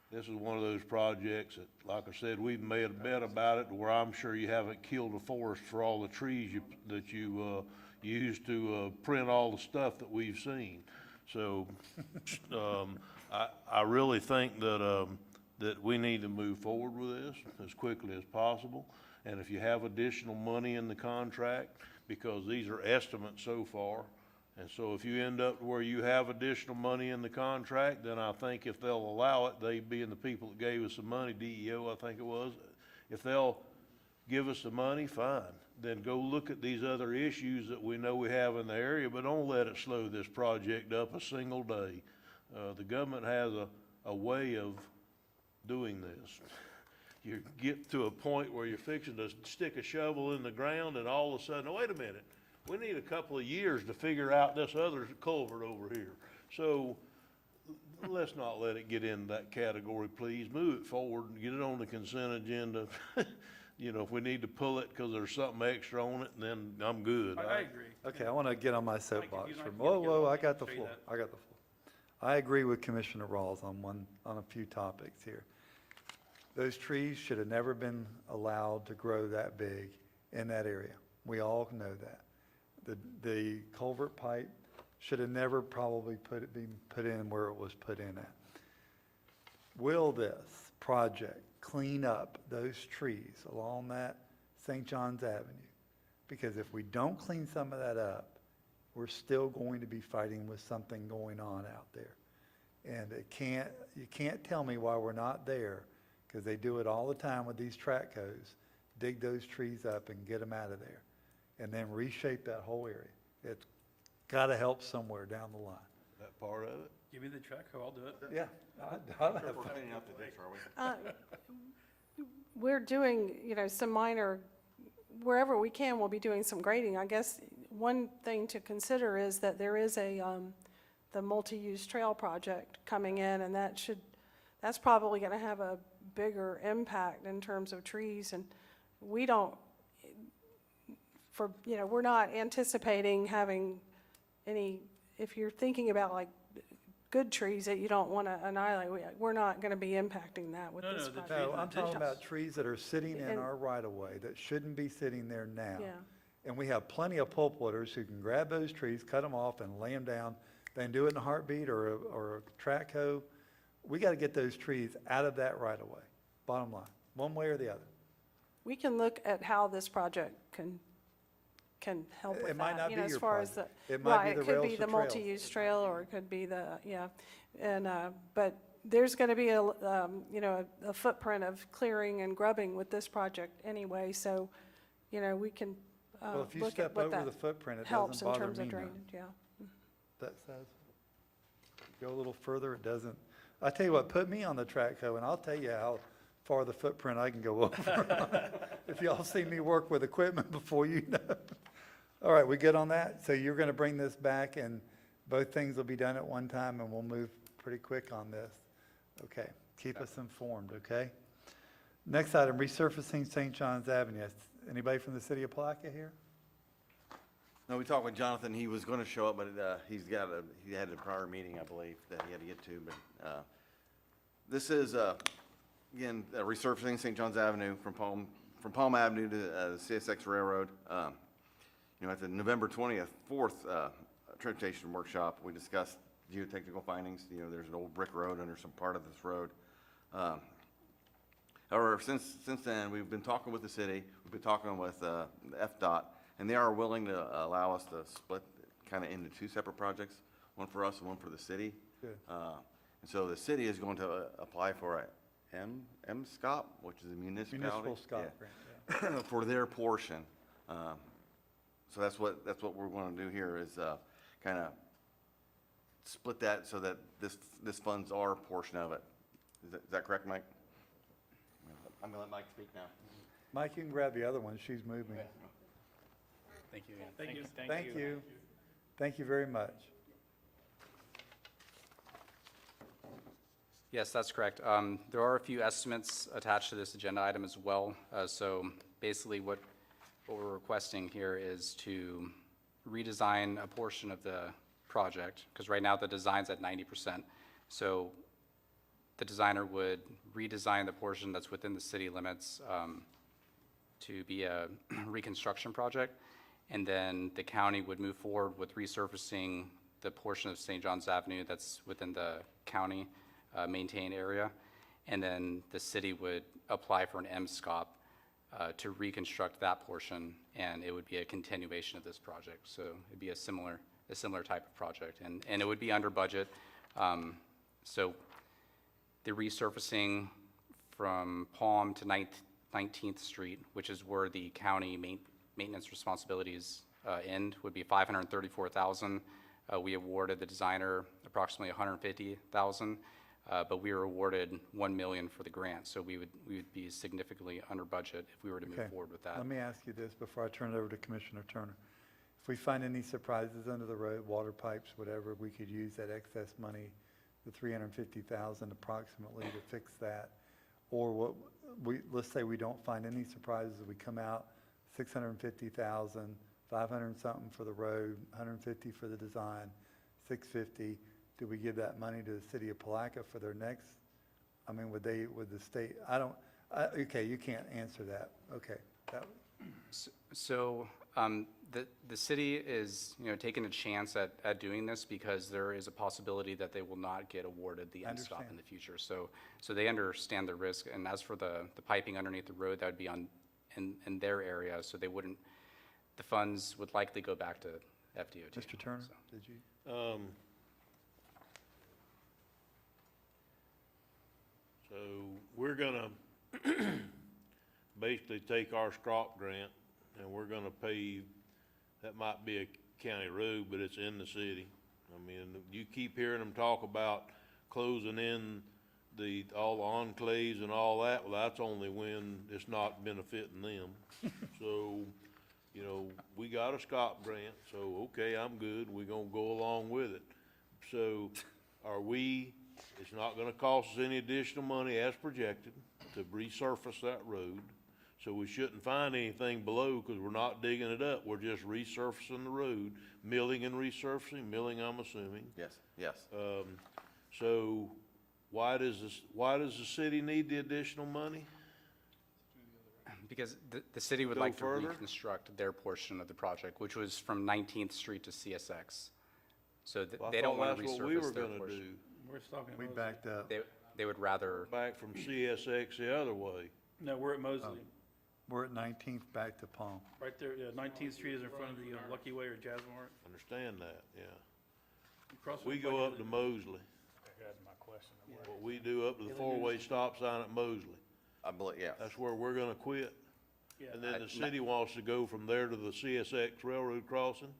Speaker 5: This is one of those projects that, like I said, we've made a bet about it where I'm sure you haven't killed a forest for all the trees that you used to print all the stuff that we've seen. So I really think that we need to move forward with this as quickly as possible. And if you have additional money in the contract, because these are estimates so far, and so if you end up where you have additional money in the contract, then I think if they'll allow it, they being the people that gave us the money, DEO I think it was, if they'll give us the money, fine. Then go look at these other issues that we know we have in the area, but don't let it slow this project up a single day. The government has a way of doing this. You get to a point where you're fixing to stick a shovel in the ground and all of a sudden, oh, wait a minute, we need a couple of years to figure out this other culvert over here. So let's not let it get into that category, please. Move it forward and get it on the consent agenda. You know, if we need to pull it because there's something extra on it, then I'm good.
Speaker 6: I agree.
Speaker 1: Okay, I want to get on my soapbox
Speaker 6: you
Speaker 1: for,
Speaker 6: might
Speaker 1: whoa,
Speaker 6: get
Speaker 1: whoa,
Speaker 6: on
Speaker 1: I
Speaker 6: and
Speaker 1: got the
Speaker 6: show you
Speaker 1: floor.
Speaker 6: that.
Speaker 1: I got the floor. I agree with Commissioner Rawls on a few topics here. Those trees should have never been allowed to grow that big in that area. We all know that. The culvert pipe should have never probably been put in where it was put in at. Will this project clean up those trees along that St. John's Avenue? Because if we don't clean some of that up, we're still going to be fighting with something going on out there. And you can't tell me why we're not there, because they do it all the time with these track hoes, dig those trees up and get them out of there, and then reshape that whole area. It's got to help somewhere down the line.
Speaker 5: That part of it?
Speaker 6: Give me the track, I'll do it.
Speaker 1: Yeah. I'll have
Speaker 4: We're
Speaker 1: fun.
Speaker 4: cleaning up the ditch, are we?
Speaker 9: We're doing, some minor, wherever we can, we'll be doing some grading. I guess one thing to consider is that there is the multi-use trail project coming in, and that's probably gonna have a bigger impact in terms of trees, and we don't, we're not anticipating having any, if you're thinking about like good trees that you don't want to annihilate, we're not going to be impacting that with
Speaker 6: No,
Speaker 9: this
Speaker 6: no, the
Speaker 9: project.
Speaker 1: No, I'm talking about trees that are sitting in
Speaker 9: And-
Speaker 1: our right-of-way that shouldn't be sitting there now.
Speaker 9: Yeah.
Speaker 1: And we have plenty of pole loaders who can grab those trees, cut them off, and lay them down. They can do it in a heartbeat or a track hoe. We got to get those trees out of that right-of-way, bottom line, one way or the other.
Speaker 9: We can look at how this project can help with that.
Speaker 1: It might not be
Speaker 9: as
Speaker 1: your
Speaker 9: far as
Speaker 1: project.
Speaker 9: the-
Speaker 1: It might be
Speaker 9: right,
Speaker 1: the
Speaker 9: it could
Speaker 1: rails
Speaker 9: be
Speaker 1: to
Speaker 9: the
Speaker 1: trails.
Speaker 9: multi-use trail, or it could be the, yeah. And, but there's going to be a footprint of clearing and grubbing with this project anyway, so, we can
Speaker 1: Well, if you
Speaker 9: look at
Speaker 1: step
Speaker 9: what
Speaker 1: over the
Speaker 9: that
Speaker 1: footprint, it
Speaker 9: helps
Speaker 1: doesn't
Speaker 9: in
Speaker 1: bother
Speaker 9: terms
Speaker 1: me
Speaker 9: of
Speaker 1: none.
Speaker 9: drainage, yeah.
Speaker 1: That says, go a little further, it doesn't. I tell you what, put me on the track hoe, and I'll tell you how far the footprint I can go over. If y'all see me work with equipment before you know. All right, we good on that? So you're gonna bring this back, and both things will be done at one time, and we'll move pretty quick on this. Okay, keep us informed, okay? Next item, resurfacing St. John's Avenue. Anybody from the city of Palaca here?
Speaker 4: No, we talked with Jonathan, he was gonna show up, but, he had a prior meeting, I believe, that he had to get to, but, this is, again, resurfacing St. John's Avenue from Palm Avenue to, the CSX Railroad. At the November 4th, transportation workshop, we discussed geotechnical findings. There's an old brick road under some part of this road. However, since then, we've been talking with the city, we've been talking with, the FDOT, and they are willing to allow us to split kind of into two separate projects, one for us and one for the city.
Speaker 1: Good.
Speaker 4: And so the city is going to apply for a MSCOP, which is a municipality.
Speaker 1: Municipal Scott
Speaker 4: Yeah.
Speaker 1: grant, yeah.
Speaker 4: For their portion. So that's what we're going to do here is kind of split that so that this funds our portion of it. Is that correct, Mike? I'm going to let Mike speak now.
Speaker 1: Mike, you can grab the other one, she's moving.
Speaker 7: Thank you.
Speaker 6: Thank you.
Speaker 1: Thank you. Thank you very much.
Speaker 8: Yes, that's correct. There are a few estimates attached to this agenda item as well. So basically what we're requesting here is to redesign a portion of the project, because right now the design's at 90%. So the designer would redesign the portion that's within the city limits to be a reconstruction project. And then the county would move forward with resurfacing the portion of St. John's Avenue that's within the county maintained area. And then the city would apply for an MSCOP to reconstruct that portion, and it would be a continuation of this project. So it'd be a similar type of project, and it would be under budget. So the resurfacing from Palm to 19th Street, which is where the county maintenance responsibilities end, would be $534,000. We awarded the designer approximately $150,000. But we were awarded $1 million for the grant, so we would be significantly under budget if we were to move
Speaker 1: Okay.
Speaker 8: forward with that.
Speaker 1: Let me ask you this before I turn it over to Commissioner Turner. If we find any surprises under the road, water pipes, whatever, we could use that excess money, the $350,000 approximately, to fix that. Or let's say we don't find any surprises, we come out $650,000, 500 and something for the road, 150 for the design, 650. Do we give that money to the city of Palaca for their next, would the state, okay, you can't answer that, okay.
Speaker 8: So the city is, taking a chance at doing this because there is a possibility that they will not get awarded the
Speaker 1: I
Speaker 8: MSTOP
Speaker 1: understand.
Speaker 8: in the future. So they understand the risk, and as for the piping underneath the road, that would be in their area, so they wouldn't, the funds would likely go back to FDOT.
Speaker 1: Mr. Turner,
Speaker 8: so.
Speaker 1: did you?
Speaker 5: So we're gonna basically take our SCROP grant and we're gonna pave, that might be a county road, but it's in the city. You keep hearing them talk about closing in all the enclaves and all that. Well, that's only when it's not benefiting them. So, you know, we got a SCOP grant, so, okay, I'm good, we're gonna go along with it. So, it's not gonna cost us any additional money as projected to resurface that road. So we shouldn't find anything below, because we're not digging it up, we're just resurfacing the road, milling and resurfacing, milling, I'm assuming.
Speaker 4: Yes, yes.
Speaker 5: So, why does the city need the additional money?
Speaker 8: Because the city would
Speaker 5: Go
Speaker 8: like to
Speaker 5: further?
Speaker 8: reconstruct their portion of the project, which was from 19th Street to CSX. So
Speaker 5: Well, I
Speaker 8: they don't
Speaker 5: thought
Speaker 8: want to
Speaker 5: that's what we were
Speaker 8: resurface their
Speaker 5: gonna
Speaker 8: portion.
Speaker 5: do.
Speaker 6: We're talking
Speaker 1: We
Speaker 6: Mosley.
Speaker 1: backed up.
Speaker 8: They would rather,
Speaker 5: Back from CSX the other way.
Speaker 6: No, we're at Mosley.
Speaker 1: We're at 19th back to Palm.
Speaker 6: Right there, yeah, 19th Street is in front of the Lucky Way or Jazz Mart.
Speaker 5: Understand that, yeah.
Speaker 6: Across
Speaker 5: We
Speaker 6: from
Speaker 5: go
Speaker 6: Lucky
Speaker 5: up to
Speaker 6: Way.
Speaker 5: Mosley,
Speaker 7: That's my question.
Speaker 5: what we do up to the four-way stop sign at Mosley.
Speaker 4: I believe, yes.
Speaker 5: That's where we're gonna quit.
Speaker 6: Yeah.
Speaker 5: And then the city wants to go from there to the CSX railroad crossing.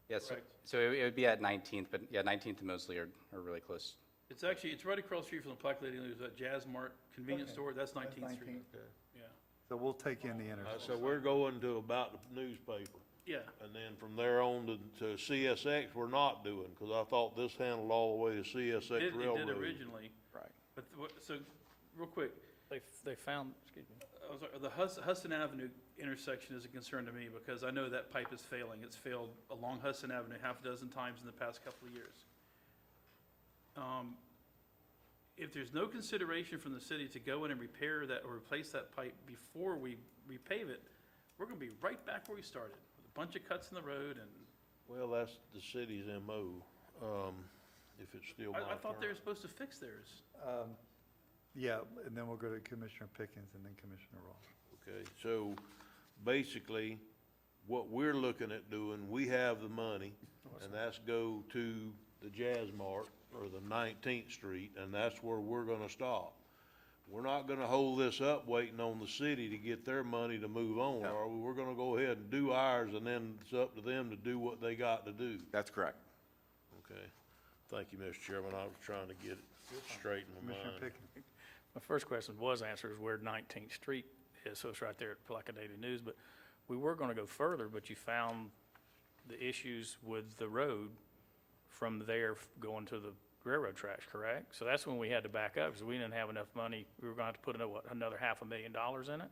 Speaker 8: yes,
Speaker 6: Correct.
Speaker 8: so it would be at 19th, but yeah, 19th and Mosley are really close.
Speaker 6: It's actually, it's right across the street from the Plaque Lady, there's that Jazz Mart convenience
Speaker 1: Okay.
Speaker 6: store, that's
Speaker 1: That's
Speaker 6: 19th Street. Yeah,
Speaker 1: So we'll take in the intersection.
Speaker 5: So we're going to about the newspaper.
Speaker 6: yeah,
Speaker 5: And then from there on to CSX, we're not doing, because I thought this handled all the way to
Speaker 6: it
Speaker 5: CSX
Speaker 6: did
Speaker 5: Railroad.
Speaker 6: originally,
Speaker 4: Right.
Speaker 6: but, so, real quick,
Speaker 7: They found, excuse me.
Speaker 6: I was, the Hudson Avenue intersection is a concern to me, because I know that pipe is failing. It's failed along Hudson Avenue half a dozen times in the past couple of years. If there's no consideration from the city to go in and repair that or replace that pipe before we repave it, we're gonna be right back where we started, with a bunch of cuts in the road, and
Speaker 5: Well, that's the city's MO, if it's still my
Speaker 6: I thought they were
Speaker 5: term.
Speaker 6: supposed to fix theirs.
Speaker 1: Yeah, and then we'll go to Commissioner Pickens and then Commissioner Ross.
Speaker 5: Okay, so basically, what we're looking at doing, we have the money, and that's go to the Jazz Mart or the 19th Street, and that's where we're gonna stop. We're not gonna hold this up waiting on the city to get their money to move on,
Speaker 4: No.
Speaker 5: are we? We're gonna go ahead and do ours, and then it's up to them to do what they got to do.
Speaker 4: That's correct.
Speaker 5: Okay, thank you, Mr. Chairman, I was trying to get it straight in my
Speaker 1: Commissioner
Speaker 5: mind.
Speaker 1: Pickens.
Speaker 7: My first question was answered, is where 19th Street is, so it's right there at Palaca Daily News, but we were gonna go further, but you found the issues with the road from there going to the railroad tracks, correct? So that's when we had to back up, because we didn't have enough money, we were gonna have to put another $500,000 in it?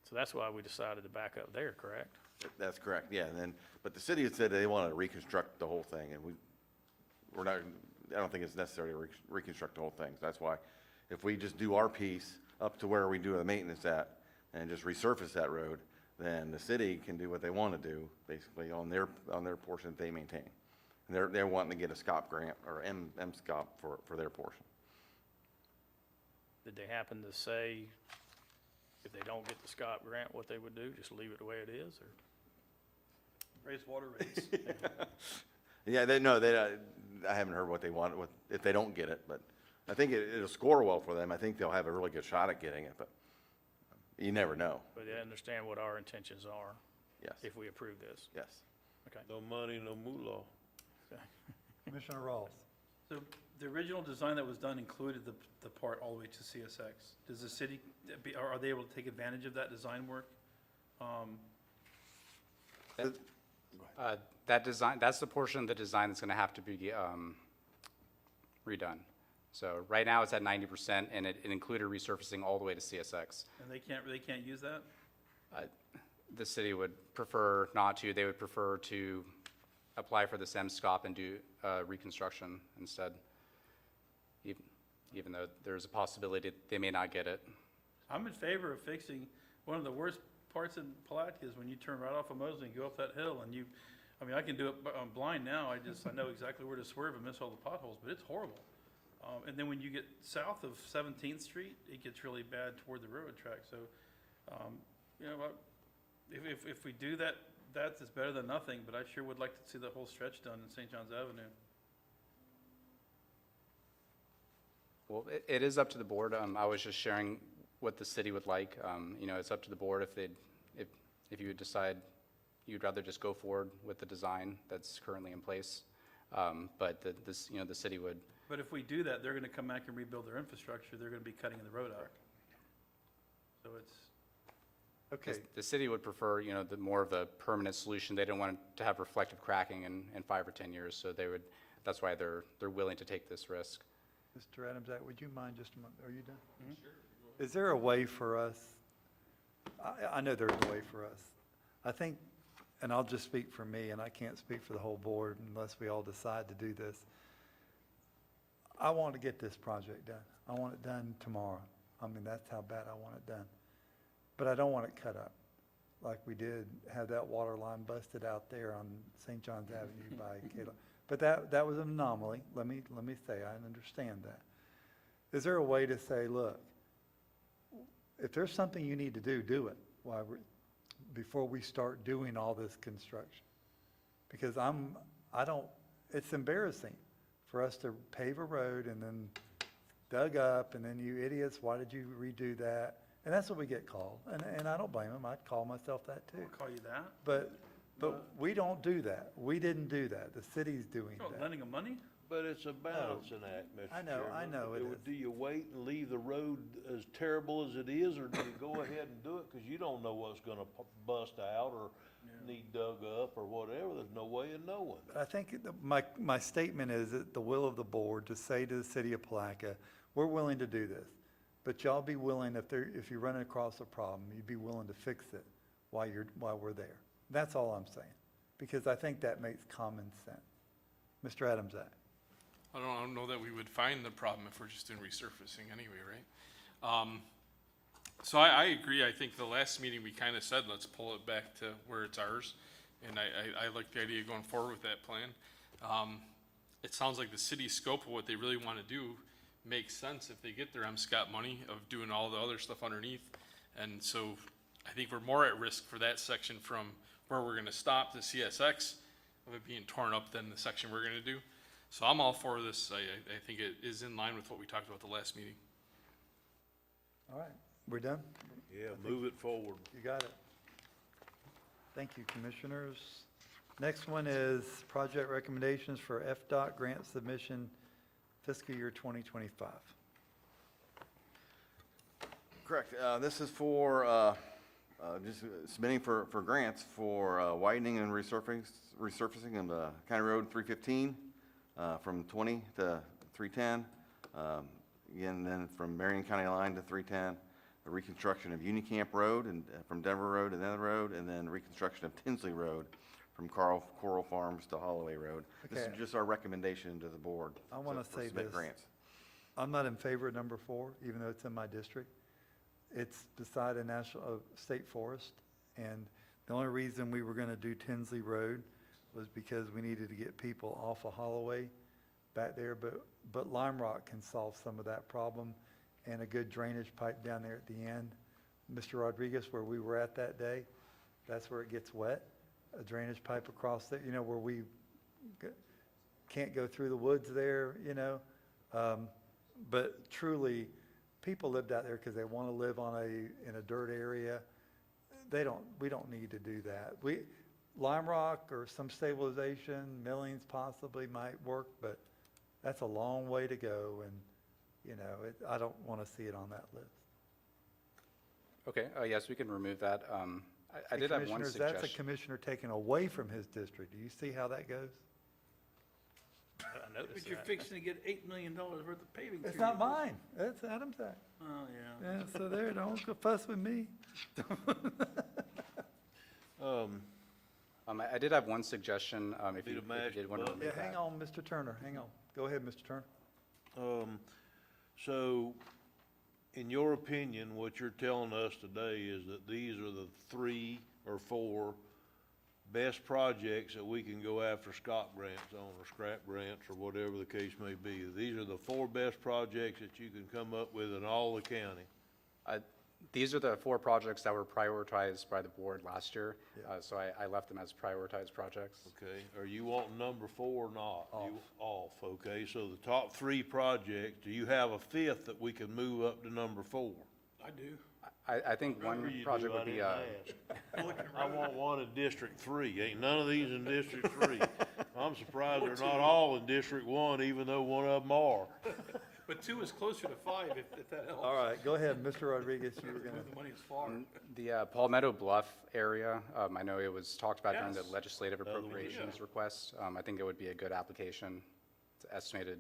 Speaker 7: So that's why we decided to back up there, correct?
Speaker 4: That's correct, yeah, and then, but the city had said they wanted to reconstruct the whole thing, and we're not, I don't think it's necessary to reconstruct the whole thing. So that's why, if we just do our piece up to where we do the maintenance at, and just resurface that road, then the city can do what they want to do, basically, on their portion that they maintain. And they're wanting to get a SCOP grant, or MSCOP for their portion.
Speaker 7: Did they happen to say, if they don't get the Scott grant, what they would do, just leave it the way it is, or?
Speaker 6: Raise water rates.
Speaker 4: Yeah, I haven't heard what they want, if they don't get it, but I think it'll score well for them. I think they'll have a really good shot at getting it, but you never know.
Speaker 7: But they understand what our intentions are
Speaker 4: Yes,
Speaker 7: if we approve this.
Speaker 4: yes.
Speaker 7: Okay.
Speaker 5: No money, no moolah.
Speaker 1: Commissioner Ross.
Speaker 6: So the original design that was done included the part all the way to CSX. Does the city, are they able to take advantage of that design work?
Speaker 8: That design, that's the portion of the design that's gonna have to be redone. So right now it's at 90%, and it included resurfacing all the way to CSX.
Speaker 6: And they can't use that?
Speaker 8: The city would prefer not to. They would prefer to apply for this MSCOP and do reconstruction instead, even though there's a possibility they may not get it.
Speaker 6: I'm in favor of fixing, one of the worst parts in Palatka is when you turn right off of Mosley and go up that hill, and I can do it, I'm blind now, I know exactly where to swerve and miss all the potholes, but it's horrible. And then when you get south of 17th Street, it gets really bad toward the railroad track, so, you know what? If we do that, that's better than nothing, but I sure would like to see the whole stretch done in St. John's Avenue.
Speaker 8: Well, it is up to the board. I was just sharing what the city would like. It's up to the board if you would decide you'd rather just go forward with the design that's currently in place. But the city would.
Speaker 6: But if we do that, they're gonna come back and rebuild their infrastructure, they're gonna be cutting the road out. So
Speaker 1: Okay,
Speaker 8: The city would prefer, you know, the more of the permanent solution. They don't want to have reflective cracking in 5 or 10 years, so that's why they're willing to take this risk.
Speaker 1: Mr. Adams, would you mind just a moment? Are you done? Sure. Is there a way for us, I know there's a way for us. I think, and I'll just speak for me, and I can't speak for the whole board unless we all decide to do this. I want to get this project done. I want it done tomorrow. I mean, that's how bad I want it done. But I don't want it cut up like we did have that water line busted out there on St. John's Avenue by Kayla. But that was an anomaly. Let me say, I understand that. Is there a way to say, look, if there's something you need to do, do it before we start doing all this construction? Because it's embarrassing for us to pave a road and then dug up, and then you idiots, why did you redo that? And that's what we get called, and I don't blame them. I'd call myself that too.
Speaker 6: I'll call you that.
Speaker 1: But we don't do that. We didn't do that. The city's doing
Speaker 6: Oh,
Speaker 1: that.
Speaker 6: lending them money?
Speaker 5: But it's a balancing act, Mr.
Speaker 1: I know
Speaker 5: Chairman.
Speaker 1: it is.
Speaker 5: Do you wait and leave the road as terrible as it is, or do you go ahead and do it? Because you don't know what's gonna bust out or need dug up or whatever. There's no way of knowing.
Speaker 1: I think my statement is at the will of the board to say to the city of Palaca, we're willing to do this. But y'all be willing, if you're running across a problem, you'd be willing to fix it while we're there. That's all I'm saying, because I think that makes common sense. Mr. Adams,
Speaker 2: I don't know that we would find the problem if we're just doing resurfacing anyway, right? So I agree. I think the last meeting we kind of said, let's pull it back to where it's ours. And I like the idea of going forward with that plan. It sounds like the city's scope of what they really want to do makes sense if they get their MSCOT money of doing all the other stuff underneath. And so I think we're more at risk for that section from where we're going to stop the CSX of it being torn up than the section we're going to do. So I'm all for this. I think it is in line with what we talked about the last meeting.
Speaker 1: all right, we're done?
Speaker 5: Yeah, move it forward.
Speaker 1: You got it. Thank you, commissioners. Next one is project recommendations for FDOT grant submission fiscal year 2025.
Speaker 4: Correct. This is for just submitting for grants for widening and resurfacing of County Road 315 from 20 to 310. Again, then from Marion County line to 310. The reconstruction of Unicamp Road and from Denver Road to Nether Road, and then reconstruction of Tinsley Road from Coral Farms to Holloway Road. This is
Speaker 1: Okay.
Speaker 4: just our recommendation to the board.
Speaker 1: I want to
Speaker 4: for
Speaker 1: say
Speaker 4: submit
Speaker 1: this.
Speaker 4: grants.
Speaker 1: I'm not in favor of number 4, even though it's in my district. It's beside a state forest, and the only reason we were going to do Tinsley Road was because we needed to get people off of Holloway back there, but Lime Rock can solve some of that problem, and a good drainage pipe down there at the end. Mr. Rodriguez, where we were at that day, that's where it gets wet. A drainage pipe across there, where we can't go through the woods there, But truly, people lived out there because they want to live in a dirt area. We don't need to do that. Lime Rock or some stabilization, millings possibly might work, but that's a long way to go, and, I don't want to see it on that list.
Speaker 8: Okay, yes, we can remove that. I
Speaker 1: Hey,
Speaker 8: did have one
Speaker 1: commissioners,
Speaker 8: suggestion.
Speaker 1: that's a commissioner taken away from his district. Do you see how that goes?
Speaker 7: I noticed
Speaker 6: But you're
Speaker 7: that.
Speaker 6: fixing to get $8 million worth of paving.
Speaker 1: It's
Speaker 6: through
Speaker 1: not
Speaker 6: your-
Speaker 1: mine. That's Adam's act.
Speaker 6: Oh, yeah.
Speaker 1: Yeah, so there, don't go fuss with me.
Speaker 8: I did have one suggestion, if
Speaker 5: Need
Speaker 8: you
Speaker 5: a match
Speaker 8: did want to
Speaker 5: button.
Speaker 1: Yeah,
Speaker 8: remove that.
Speaker 1: hang on, Mr. Turner, hang on. Go ahead, Mr. Turner.
Speaker 5: So, in your opinion, what you're telling us today is that these are the 3 or 4 best projects that we can go after Scott grants on, or scrap grants, or whatever the case may be. These are the 4 best projects that you can come up with in all the county.
Speaker 8: These are the 4 projects that were prioritized by the board last year, so I left them as prioritized projects.
Speaker 5: Okay, are you wanting number 4 or not? Off, okay, so the top 3 projects, do you have a 5th that we can move up to number 4?
Speaker 6: I do.
Speaker 8: I think
Speaker 5: Remember
Speaker 8: one
Speaker 5: you
Speaker 8: project
Speaker 5: do,
Speaker 8: would
Speaker 5: I
Speaker 8: be,
Speaker 5: didn't ask. I want one in District 3, ain't none of these in District 3. I'm surprised they're not all in District 1, even though one of them are.
Speaker 6: But 2 is closer to 5 if that helps.
Speaker 1: All right, go ahead, Mr. Rodriguez, you were gonna,
Speaker 6: Move the money as far.
Speaker 8: The Palmetto Bluff area, I know it was talked about during the
Speaker 6: Yes.
Speaker 8: legislative
Speaker 5: Other one,
Speaker 8: appropriations
Speaker 5: yeah.
Speaker 8: request. I think it would be a good application. It's estimated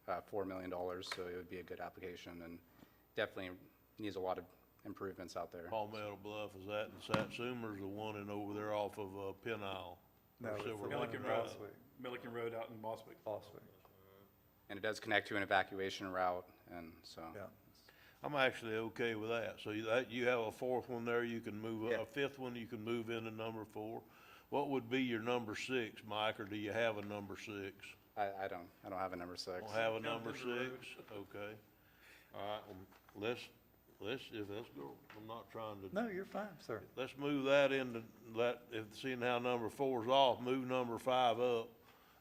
Speaker 8: $4 million, so it would be a good application and definitely needs a lot of improvements out there.
Speaker 5: Palmetto Bluff, is that in Satsuma, or is the one in over there off of, Pin Isle?
Speaker 1: no,
Speaker 5: Or
Speaker 1: it's the
Speaker 5: Silver
Speaker 1: one
Speaker 5: Lake
Speaker 1: in
Speaker 6: Milliken Road.
Speaker 1: Boswick.
Speaker 6: Milliken Road out in Boswick.
Speaker 1: Boswick,
Speaker 8: And it does connect to an evacuation route, and so.
Speaker 1: yeah.
Speaker 5: I'm actually okay with that. So you have a fourth one there, you can move,
Speaker 8: Yeah.
Speaker 5: a fifth one, you can move into number 4. What would be your number 6, Mike, or do you have a number 6?
Speaker 8: I don't have a number 6.
Speaker 5: Don't have a number 6? Okay. All right, let's go. I'm not trying to.
Speaker 1: No, you're fine, sir.
Speaker 5: Let's move that into, seeing how number 4 is off, move number 5 up,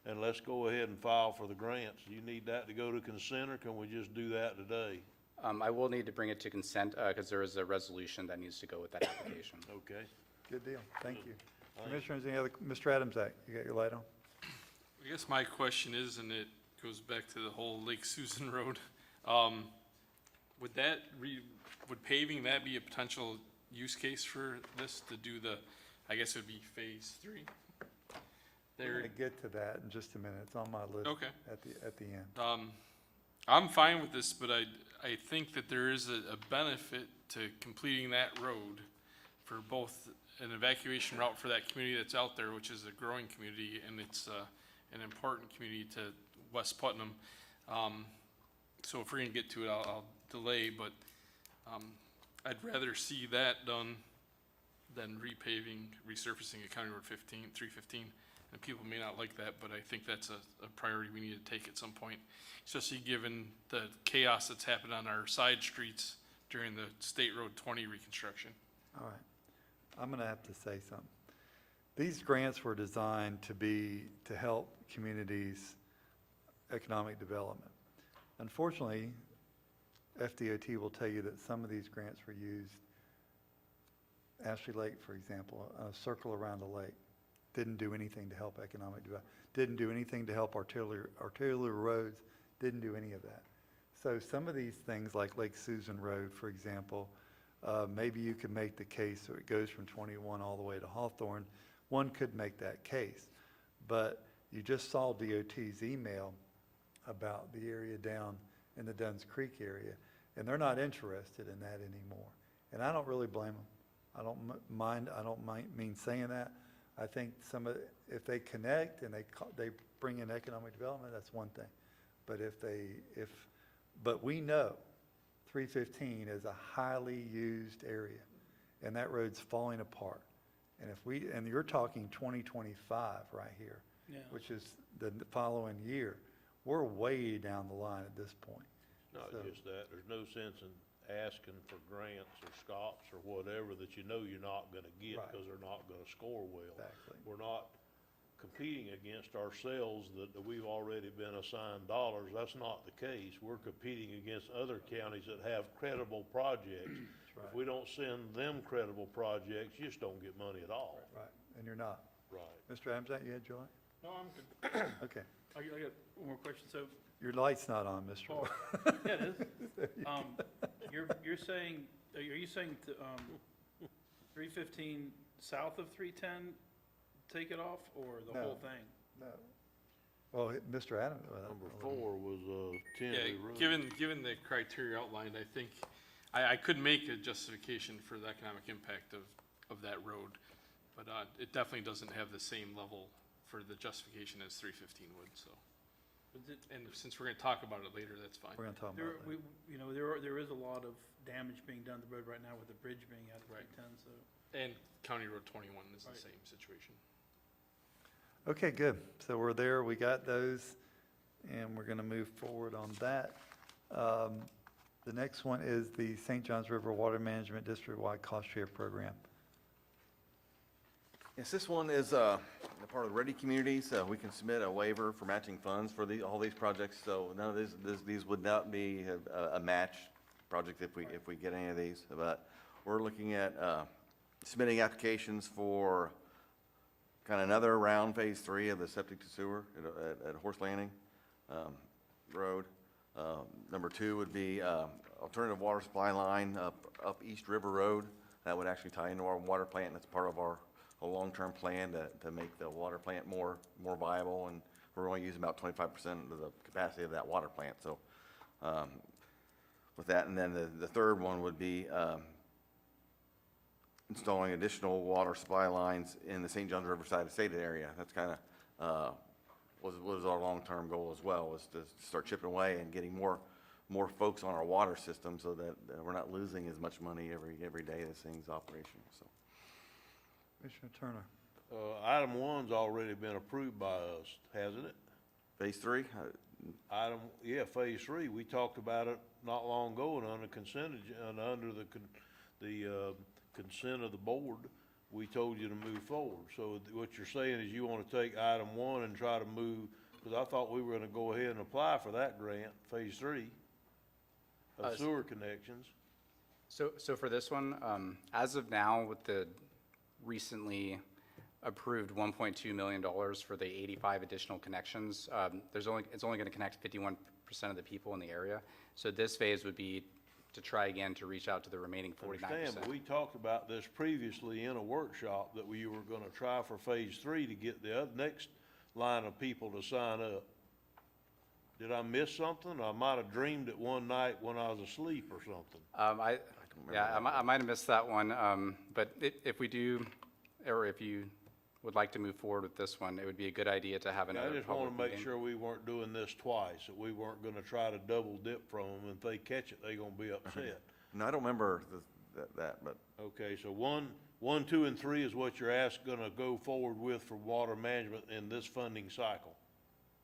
Speaker 5: and let's go ahead and file for the grants. You need that to go to consent, or can we just do that today?
Speaker 8: I will need to bring it to consent, because there is a resolution that needs to go with that application.
Speaker 5: Okay.
Speaker 1: Good deal, thank you. Commissioners, any other, Mr. Adams, you got your light on?
Speaker 2: I guess my question is, and it goes back to the whole Lake Susan Road, would paving that be a potential use case for this to do the, I guess it would be phase 3?
Speaker 1: We're
Speaker 2: There,
Speaker 1: gonna get to that in just a minute, it's on my list
Speaker 2: Okay.
Speaker 1: at the end.
Speaker 2: I'm fine with this, but I think that there is a benefit to completing that road for both an evacuation route for that community that's out there, which is a growing community, and it's an important community to West Putnam. So if we're gonna get to it, I'll delay, but I'd rather see that done than repaving, resurfacing a County Road 315. And people may not like that, but I think that's a priority we need to take at some point, especially given the chaos that's happened on our side streets during the State Road 20 reconstruction.
Speaker 1: All right, I'm gonna have to say something. These grants were designed to help communities' economic development. Unfortunately, FDOT will tell you that some of these grants were used, Ashley Lake, for example, a circle around a lake, didn't do anything to help economic development, didn't do anything to help arterial roads, didn't do any of that. So some of these things like Lake Susan Road, for example, maybe you could make the case so it goes from 21 all the way to Hawthorne. One could make that case, but you just saw DOT's email about the area down in the Dunn's Creek area, and they're not interested in that anymore. And I don't really blame them. I don't mean saying that. I think if they connect and they bring in economic development, that's one thing. But but we know 315 is a highly used area, and that road's falling apart. And you're talking 2025 right here,
Speaker 6: Yeah.
Speaker 1: which is the following year. We're way down the line at this point.
Speaker 5: Not
Speaker 1: So-
Speaker 5: just that, there's no sense in asking for grants or SCOPs or whatever that you know you're not gonna get,
Speaker 1: Right.
Speaker 5: because they're not gonna score well.
Speaker 1: Exactly.
Speaker 5: We're not competing against ourselves that we've already been assigned dollars. That's not the case. We're competing against other counties that have credible projects.
Speaker 1: right.
Speaker 5: If we don't send them credible projects, you just don't get money at all.
Speaker 1: Right, and you're not.
Speaker 5: Right.
Speaker 1: Mr. Adams, you had your light?
Speaker 6: No, I'm good.
Speaker 1: Okay.
Speaker 6: I got one more question. So,
Speaker 1: Your light's not on, Mr.
Speaker 6: oh,
Speaker 1: Roy.
Speaker 6: yeah, it is. You're saying, are you saying 315 south of 310, take it off, or the
Speaker 1: No.
Speaker 6: whole thing?
Speaker 1: No. Well, Mr. Adams.
Speaker 5: Number 4 was,
Speaker 2: Yeah,
Speaker 5: Kennedy Road.
Speaker 2: given the criteria outlined, I think, I could make a justification for the economic impact of that road, but it definitely doesn't have the same level for the justification as 315 would, so. And since we're gonna talk about it later, that's fine.
Speaker 1: We're gonna talk
Speaker 6: There,
Speaker 1: about that.
Speaker 6: there is a lot of damage being done to the road right now with the bridge being out of
Speaker 2: Right.
Speaker 6: 310, so.
Speaker 2: And County Road 21 is the
Speaker 6: Right.
Speaker 2: same situation.
Speaker 1: Okay, good. So we're there, we got those, and we're gonna move forward on that. The next one is the St. Johns River Water Management District-wide cost share program.
Speaker 4: Yes, this one is a part of the Ready Communities. We can submit a waiver for matching funds for all these projects, so none of these would not be a match project if we get any of these. But we're looking at submitting applications for kind of another round, phase 3 of the septic to sewer at Horse Landing Road. Number 2 would be alternative water supply line up East River Road. That would actually tie into our water plant, and that's part of our a long-term plan to make the water plant more viable, and we're only using about 25% of the capacity of that water plant. So with that, and then the third one would be installing additional water supply lines in the St. Johns Riverside Estate area. That's kind of was our long-term goal as well, was to start chipping away and getting more folks on our water system so that we're not losing as much money every day this thing's operational. So,
Speaker 1: Commissioner Turner.
Speaker 5: Item 1's already been approved by us, hasn't it?
Speaker 4: Phase 3,
Speaker 5: Phase 3, we talked about it not long ago, and under consent, under the consent of the board, we told you to move forward. So what you're saying is you want to take item 1 and try to move, because I thought we were going to go ahead and apply for that grant, Phase 3 of sewer connections.
Speaker 8: So for this one, as of now, with the recently approved $1.2 million for the 85 additional connections, it's only going to connect 51% of the people in the area. So this phase would be to try again to reach out to the remaining 49%.
Speaker 5: Understand, but we talked about this previously in a workshop, that we were going to try for Phase 3 to get the next line of people to sign up. Did I miss something? I might have dreamed it one night when I was asleep or something.
Speaker 8: I might have missed that one, but if we do, or if you would like to move forward with this one, it would be a good idea to have another
Speaker 5: I just
Speaker 8: public
Speaker 5: want to make
Speaker 8: meeting.
Speaker 5: sure we weren't doing this twice, that we weren't going to try to double dip from them. If they catch it, they're going to be upset.
Speaker 4: no, I don't remember that, but
Speaker 5: Okay, so 1, 2, and 3 is what you're going to go forward with for water management in this funding cycle.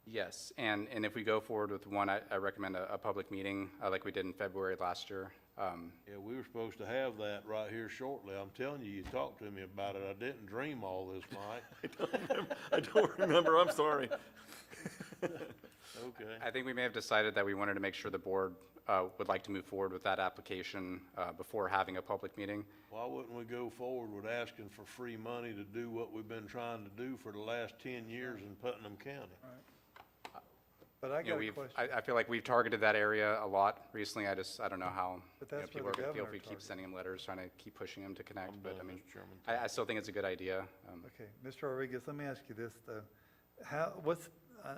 Speaker 8: Yes, and if we go forward with one, I recommend a public meeting, like we did in February last year.
Speaker 5: Yeah, we were supposed to have that right here shortly. I'm telling you, you talked to me about it. I didn't dream all this, Mike.
Speaker 4: I don't remember. I'm sorry.
Speaker 5: Okay.
Speaker 8: I think we may have decided that we wanted to make sure the board would like to move forward with that application before having a public meeting.
Speaker 5: Why wouldn't we go forward with asking for free money to do what we've been trying to do for the last 10 years in Putnam County?
Speaker 1: But I
Speaker 8: You know,
Speaker 1: got a question.
Speaker 8: I feel like we've targeted that area a lot recently. I don't know how
Speaker 1: But
Speaker 8: you know,
Speaker 1: that's
Speaker 8: people
Speaker 1: where
Speaker 8: are
Speaker 1: the
Speaker 8: going to feel if
Speaker 1: governor
Speaker 8: we keep
Speaker 1: targeted.
Speaker 8: sending them letters, trying to keep pushing them to connect.
Speaker 5: I'm
Speaker 8: But
Speaker 5: done,
Speaker 8: I mean,
Speaker 5: Mr. Chairman.
Speaker 8: I still think it's a good idea.
Speaker 1: Okay, Mr. Rodriguez, let me ask you this, though.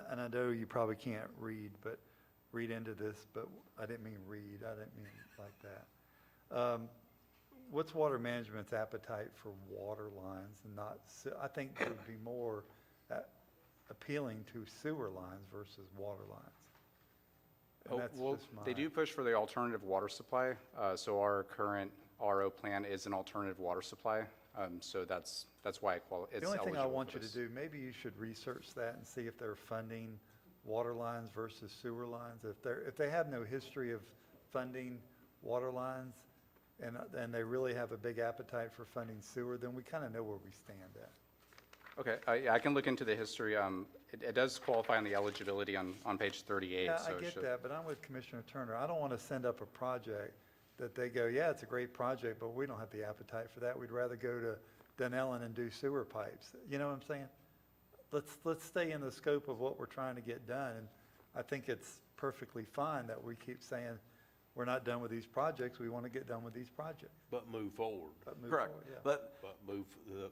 Speaker 1: And I know you probably can't read into this, but I didn't mean read, I didn't mean like that. What's water management's appetite for water lines and not, I think it would be more appealing to sewer lines versus water lines. And that's
Speaker 8: Well,
Speaker 1: just
Speaker 8: they
Speaker 1: my-
Speaker 8: do push for the alternative water supply. So our current RO plan is an alternative water supply. So that's why it's eligible.
Speaker 1: The only thing I want
Speaker 8: for
Speaker 1: you to
Speaker 8: this.
Speaker 1: do, maybe you should research that and see if they're funding water lines versus sewer lines. If they have no history of funding water lines and they really have a big appetite for funding sewer, then we kind of know where we stand at.
Speaker 8: Okay, yeah, I can look into the history. It does qualify on the eligibility on page 38.
Speaker 1: Yeah,
Speaker 8: so
Speaker 1: I
Speaker 8: it
Speaker 1: get
Speaker 8: should-
Speaker 1: that, but I'm with Commissioner Turner. I don't want to send up a project that they go, yeah, it's a great project, but we don't have the appetite for that. We'd rather go to Dunellen and do sewer pipes. You know what I'm saying? Let's stay in the scope of what we're trying to get done. And I think it's perfectly fine that we keep saying, we're not done with these projects. We want to get done with these projects.
Speaker 5: But move forward.
Speaker 1: But move
Speaker 4: Correct.
Speaker 1: forward, yeah.
Speaker 4: But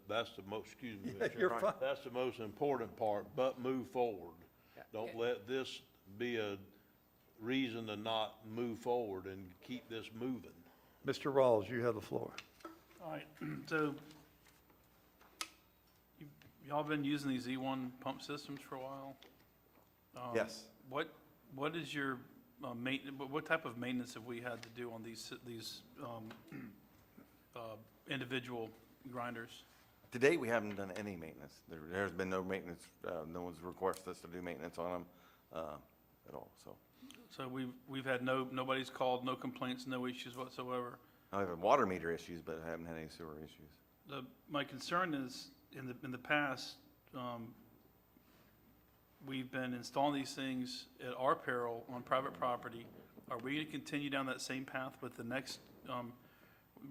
Speaker 5: That's the most, excuse me.
Speaker 1: Yeah,
Speaker 5: Mr.
Speaker 1: you're
Speaker 5: Chairman.
Speaker 1: fine.
Speaker 5: That's the most important part, but move forward.
Speaker 8: Yeah.
Speaker 5: Don't let this be a reason to not move forward and keep this moving.
Speaker 1: Mr. Rawls, you have the floor.
Speaker 6: All right, so y'all been using these E1 pump systems for a while?
Speaker 4: yes,
Speaker 6: What is your what type of maintenance have we had to do on these individual grinders?
Speaker 4: to date, we haven't done any maintenance. There's been no maintenance, no one's requested us to do maintenance on them at all, so.
Speaker 6: So we've had nobody's called, no complaints, no issues whatsoever.
Speaker 4: I have water meter issues, but I haven't had any sewer issues.
Speaker 6: My concern is, in the past, we've been installing these things at our peril on private property. Are we going to continue down that same path with the next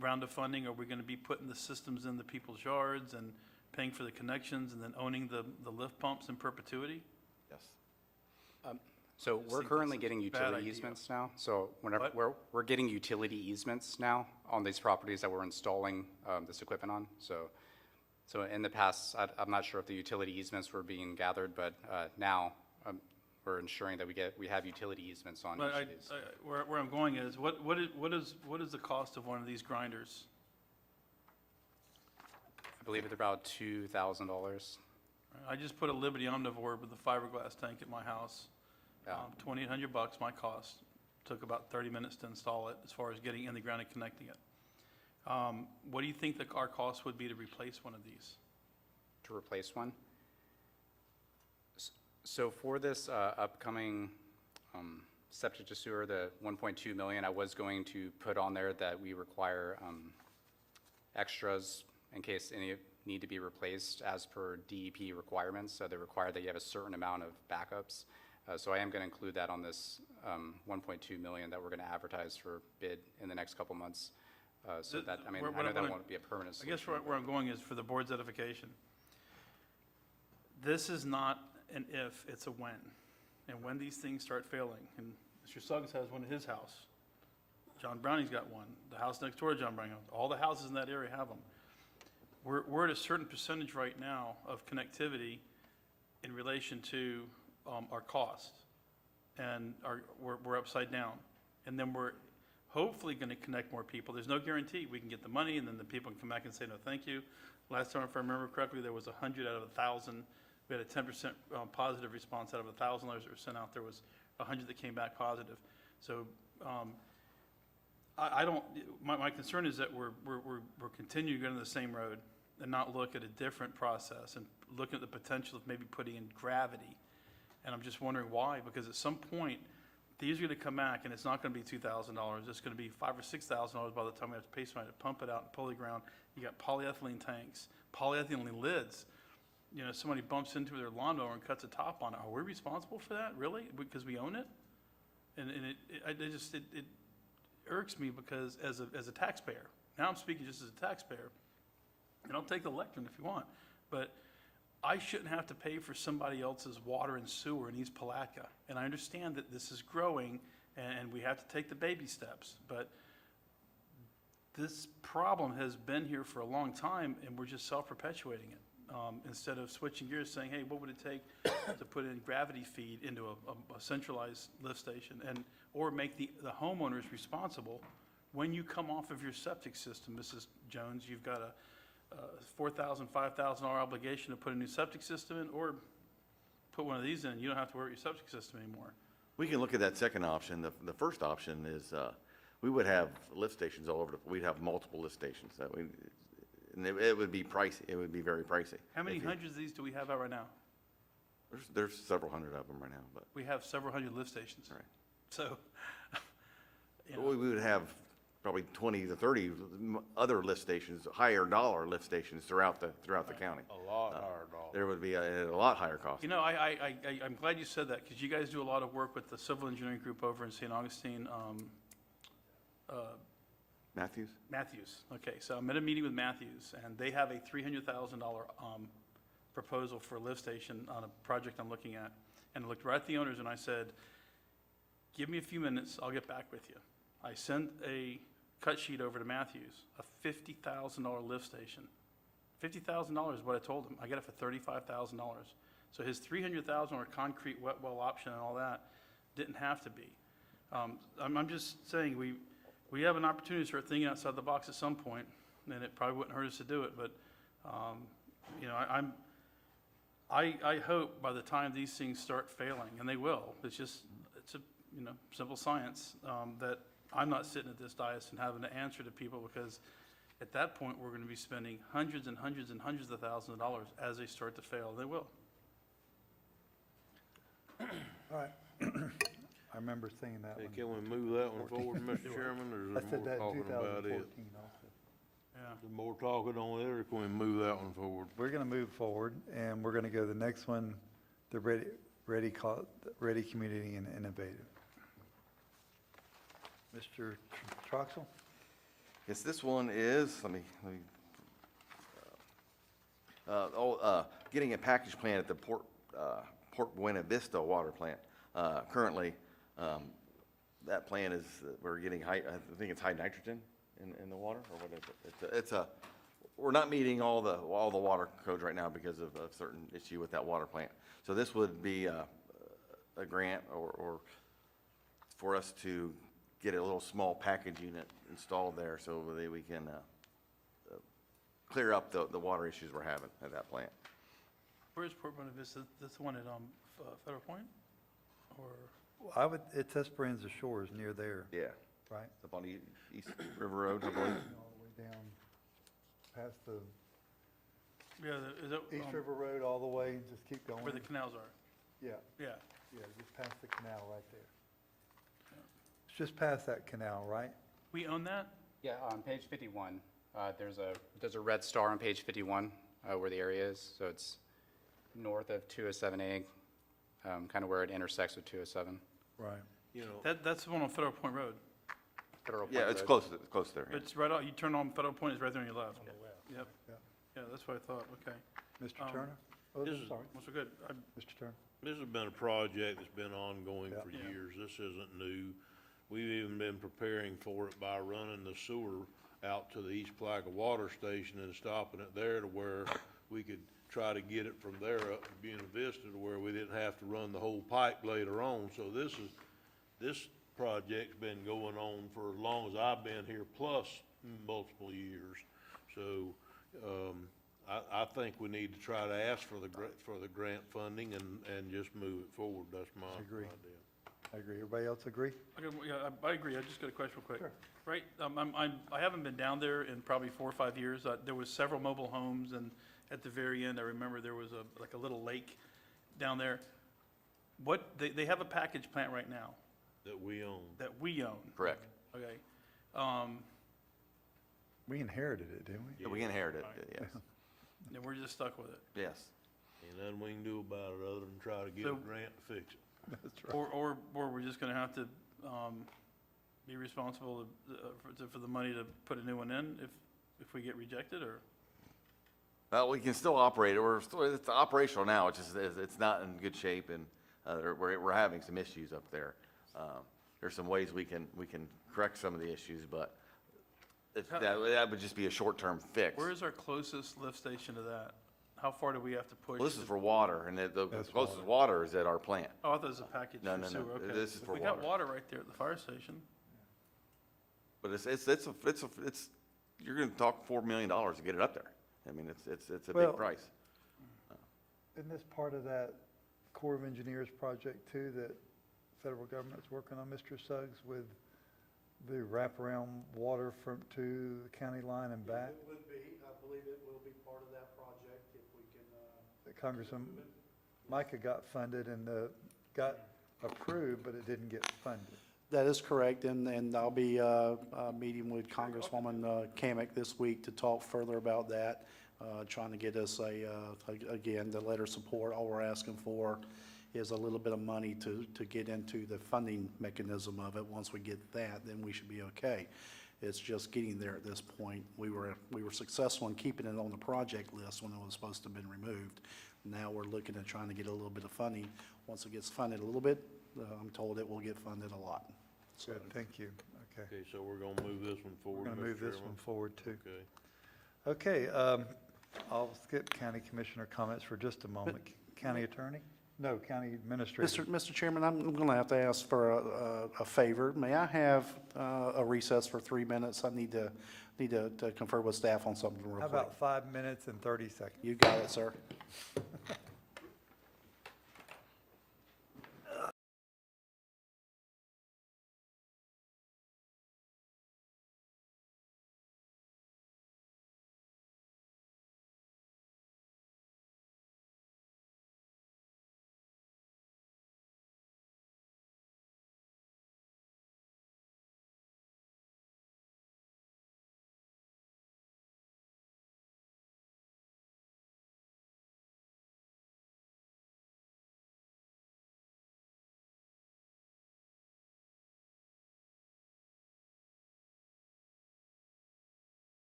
Speaker 6: round of funding? Are we going to be putting the systems in the people's yards and paying for the connections and then owning the lift pumps in perpetuity?
Speaker 4: Yes.
Speaker 8: So
Speaker 6: just
Speaker 8: we're
Speaker 6: think
Speaker 8: currently
Speaker 6: that's a
Speaker 8: getting
Speaker 6: bad
Speaker 8: utility
Speaker 6: idea.
Speaker 8: easements now. So whenever,
Speaker 6: What?
Speaker 8: we're getting utility easements now on these properties that we're installing this equipment on. So in the past, I'm not sure if the utility easements were being gathered, but now we're ensuring that we have utility easements on
Speaker 6: But
Speaker 8: each of these.
Speaker 6: where I'm going is, what is the cost of one of these grinders?
Speaker 8: I believe it's about $2,000.
Speaker 6: I just put a Liberty Omnivore with a fiberglass tank at my house.
Speaker 8: Yeah.
Speaker 6: $2,800 my cost. Took about 30 minutes to install it, as far as getting in the ground and connecting it. What do you think that our cost would be to replace one of these?
Speaker 8: To replace one. So for this upcoming septic to sewer, the 1.2 million, I was going to put on there that we require extras in case any need to be replaced as per DEP requirements. So they require that you have a certain amount of backups. So I am going to include that on this 1.2 million that we're going to advertise for bid in the next couple months. So that, I mean, I know that won't be a permanent
Speaker 6: I guess
Speaker 8: solution.
Speaker 6: where I'm going is for the board's edification. This is not an if, it's a when. And when these things start failing, and Mr. Suggs has one at his house. John Browning's got one. The house next door to John Browning, all the houses in that area have them. We're at a certain percentage right now of connectivity in relation to our cost. And we're upside down. And then we're hopefully going to connect more people. There's no guarantee. We can get the money, and then the people can come back and say, no, thank you. Last time, if I remember correctly, there was 100 out of 1,000. We had a 10% positive response out of 1,000 letters that were sent out. There was 100 that came back positive. So I don't, my concern is that we're continuing to go down the same road and not look at a different process and look at the potential of maybe putting in gravity. And I'm just wondering why, because at some point, these are going to come back, and it's not going to be $2,000. It's going to be $5,000 or $6,000 by the time we have to pay somebody to pump it out and pull the ground. You got polyethylene tanks, polyethylene lids. You know, somebody bumps into their lawnmower and cuts a top on it. Are we responsible for that, really? Because we own it? And it irks me because as a taxpayer, now I'm speaking just as a taxpayer, and I'll take the lectern if you want, but I shouldn't have to pay for somebody else's water and sewer in East Palatka. And I understand that this is growing and we have to take the baby steps, but this problem has been here for a long time and we're just self-perpetuating it. Instead of switching gears saying, hey, what would it take to put in gravity feed into a centralized lift station, and or make the homeowners responsible when you come off of your septic system. Mrs. Jones, you've got a $4,000, $5,000 obligation to put a new septic system in, or put one of these in. You don't have to worry about your septic system anymore.
Speaker 4: We can look at that second option. The first option is, we would have lift stations all over we'd have multiple lift stations that we, and it would be pricey. It would be very pricey.
Speaker 6: How many
Speaker 4: If you-
Speaker 6: hundreds of these do we have out right now?
Speaker 4: There's several hundred of them right now, but
Speaker 6: We have several hundred lift stations.
Speaker 4: Right.
Speaker 6: So, you know,
Speaker 4: we would have probably 20 to 30 other lift stations, higher dollar lift stations throughout the county.
Speaker 5: A lot higher dollar.
Speaker 4: There would be a lot higher cost.
Speaker 6: you know, I'm glad you said that, because you guys do a lot of work with the civil engineering group over in St. Augustine,
Speaker 4: Matthews?
Speaker 6: Okay, so I'm at a meeting with Matthews, and they have a $300,000 proposal for a lift station on a project I'm looking at. And I looked right at the owners and I said, give me a few minutes, I'll get back with you. I sent a cut sheet over to Matthews, a $50,000 lift station. $50,000 is what I told him. I got it for $35,000. So his $300,000 concrete wet well option and all that didn't have to be. I'm just saying, we have an opportunity to start thinking outside the box at some point, and it probably wouldn't hurt us to do it, but, you know, I hope by the time these things start failing, and they will, it's a, you know, simple science, that I'm not sitting at this dais and having to answer to people, because at that point, we're gonna be spending hundreds and hundreds and hundreds of thousands of dollars as they start to fail. They will.
Speaker 1: All right. I remember seeing that
Speaker 5: Hey,
Speaker 1: one.
Speaker 5: can we move that one forward, Mr. Chairman, or
Speaker 1: I
Speaker 5: is
Speaker 1: said
Speaker 5: there
Speaker 1: that
Speaker 5: more
Speaker 1: in
Speaker 5: talking about
Speaker 1: 2014
Speaker 5: it?
Speaker 1: also.
Speaker 6: Yeah.
Speaker 5: Is there more talking on it, or can we move that one forward?
Speaker 1: We're going to move forward, and we're going to go to the next one, the ready community and innovative. Mr. Troxel?
Speaker 4: Yes, this one is, getting a package plant at the Port Buena Vista water plant. Currently, that plant is, we're getting high, I think it's high nitrogen in the water, or what is it? We're not meeting all the water codes right now because of a certain issue with that water plant. So this would be a grant or for us to get a little small package unit installed there so that we can clear up the water issues we're having at that plant.
Speaker 6: Where's Port Buena Vista? This one at, Federal Point? Or,
Speaker 1: It's Esperanza Shores near there,
Speaker 4: Yeah,
Speaker 1: right?
Speaker 4: up on the East River Road, I believe.
Speaker 1: All the way down past the
Speaker 6: yeah, is that,
Speaker 1: East River Road all the way and just keep going.
Speaker 6: where the canals are?
Speaker 1: Yeah,
Speaker 6: Yeah.
Speaker 1: yeah, just past the canal right there. It's just past that canal, right?
Speaker 6: We own that?
Speaker 8: Yeah, on page 51, there's a red star on page 51 where the area is. So it's north of 207A, kind of where it intersects with 207.
Speaker 1: Right.
Speaker 5: You know,
Speaker 6: That's the one on Federal Point Road.
Speaker 8: Federal
Speaker 4: Yeah,
Speaker 8: Point
Speaker 4: it's
Speaker 8: Road.
Speaker 4: close there. yeah.
Speaker 6: It's right out, you turn on Federal Point, it's right there on your left.
Speaker 7: On the left.
Speaker 6: Yep.
Speaker 1: Yeah.
Speaker 6: Yeah, that's what I thought, okay.
Speaker 1: Mr.
Speaker 6: Um,
Speaker 1: Turner? Oh,
Speaker 5: this is-
Speaker 1: sorry,
Speaker 6: Well, so good.
Speaker 1: Mr. Turner.
Speaker 5: this has been a project that's been ongoing
Speaker 1: Yeah.
Speaker 5: for
Speaker 6: Yeah.
Speaker 5: years. This isn't new. We've even been preparing for it by running the sewer out to the East Plaga Water Station and stopping it there to where we could try to get it from there up to Buena Vista to where we didn't have to run the whole pipe later on. So this project's been going on for as long as I've been here, plus multiple years. So, I think we need to try to ask for the grant funding and just move it forward. That's my
Speaker 1: I agree.
Speaker 5: idea.
Speaker 1: I agree. Everybody else agree?
Speaker 6: Okay, well, yeah, I agree. I just got a question real quick.
Speaker 1: Sure.
Speaker 6: Right, I haven't been down there in probably 4 or 5 years. There was several mobile homes, and at the very end, I remember there was like a little lake down there. They have a package plant right now
Speaker 5: That we own.
Speaker 6: that we own.
Speaker 4: Correct.
Speaker 6: Okay.
Speaker 1: We inherited it, didn't we?
Speaker 4: Yeah, we inherited it, yes.
Speaker 6: And we're just stuck with it.
Speaker 4: Yes.
Speaker 5: Ain't nothing we can do about it other than try to get a
Speaker 6: So-
Speaker 5: grant to fix it.
Speaker 1: That's right.
Speaker 6: Or we're just gonna have to, be responsible for the money to put a new one in if we get rejected, or?
Speaker 4: Well, we can still operate it. It's operational now. It's not in good shape, and we're having some issues up there. There's some ways we can correct some of the issues, but that would just be a short-term fix.
Speaker 6: Where is our closest lift station to that? How far do we have to push?
Speaker 4: Well, this is for water, and the
Speaker 1: That's
Speaker 4: closest water is at our plant.
Speaker 6: Oh, I thought it was a package
Speaker 4: No,
Speaker 6: for
Speaker 4: no, no.
Speaker 6: sewer, okay.
Speaker 4: This is for
Speaker 6: We got
Speaker 4: water.
Speaker 6: water right there at the fire station.
Speaker 4: But you're gonna talk $4 million to get it up there. I mean, it's a
Speaker 1: Well-
Speaker 4: big price.
Speaker 1: Isn't this part of that Corps of Engineers project too, that federal government's working on, Mr. Suggs, with the wraparound water to the county line and back?
Speaker 10: It would be, I believe it will be part of that project if we can,
Speaker 1: That Congressman Micah got funded and got approved, but it didn't get funded.
Speaker 10: That is correct, and I'll be meeting with Congresswoman Kamick this week to talk further about that, trying to get us again, the letter of support. All we're asking for is a little bit of money to get into the funding mechanism of it. Once we get that, then we should be okay. It's just getting there at this point. We were successful in keeping it on the project list when it was supposed to have been removed. Now we're looking at trying to get a little bit of funding. Once it gets funded a little bit, I'm told it will get funded a lot. So,
Speaker 1: Good, thank you. Okay.
Speaker 5: Okay, so we're gonna move this one
Speaker 1: We're
Speaker 5: forward,
Speaker 1: going to
Speaker 5: Mr.
Speaker 1: move this
Speaker 5: Chairman?
Speaker 1: one forward too.
Speaker 5: Okay.
Speaker 1: Okay, I'll skip county commissioner comments for just a moment. County attorney? No, county administrator.
Speaker 10: Mr. Chairman, I'm going to have to ask for a favor. May I have a recess for 3 minutes? I need to confer with staff on something real
Speaker 1: How
Speaker 10: quick.
Speaker 1: about 5 minutes and 30 seconds?
Speaker 10: You got it, sir.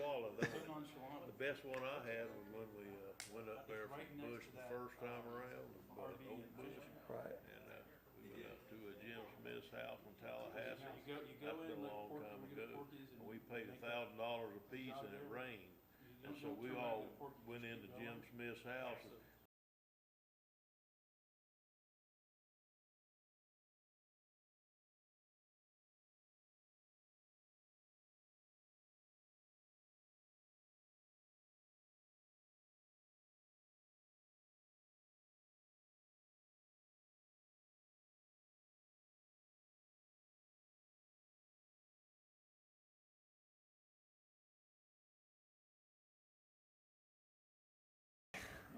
Speaker 5: swallow. The best one I had was when we, went up there from Bush the first time around, but Old Bush.
Speaker 1: Right.
Speaker 5: And, we went up to a Jim Smith's house in Tallahassee. That's been a long time ago. And we paid $1,000 a piece and it rained. And so we all went into Jim Smith's house and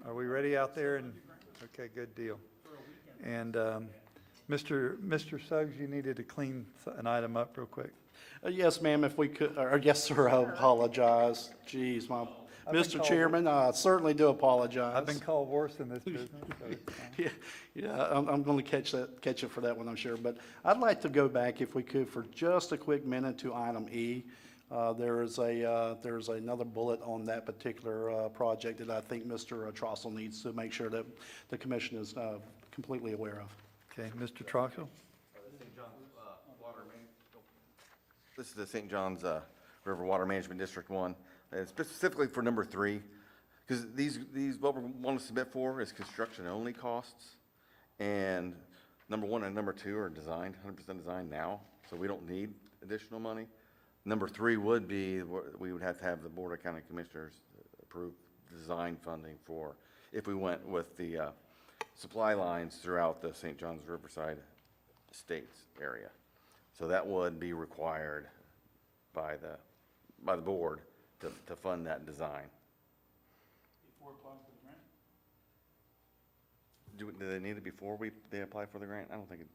Speaker 1: Are we ready out there? And okay, good deal. And Mr. Suggs, you needed to clean an item up real quick.
Speaker 10: Yes, ma'am, if we could, or yes, sir, I apologize. Jeez, Mr. Chairman, I certainly do apologize.
Speaker 1: I've been called worse in this business, so it's fine.
Speaker 10: Yeah, I'm going to catch it for that one, I'm sure. But I'd like to go back, if we could, for just a quick minute to item E. There's another bullet on that particular project that I think Mr. Trossel needs to make sure that the commission is completely aware of.
Speaker 1: Okay, Mr. Troxel?
Speaker 4: This is the St. John's River Water Management District 1, and specifically for number 3, because these, what we want to submit for is construction-only costs, and number 1 and number 2 are designed, 100% designed now, so we don't need additional money. Number 3 would be, we would have to have the Board of County Commissioners approve design funding for, if we went with the supply lines throughout the St. John's Riverside Estates area. So that would be required by the board to fund that design.
Speaker 6: Before applying for the grant?
Speaker 4: Do they need it before they apply for the grant? I don't think it,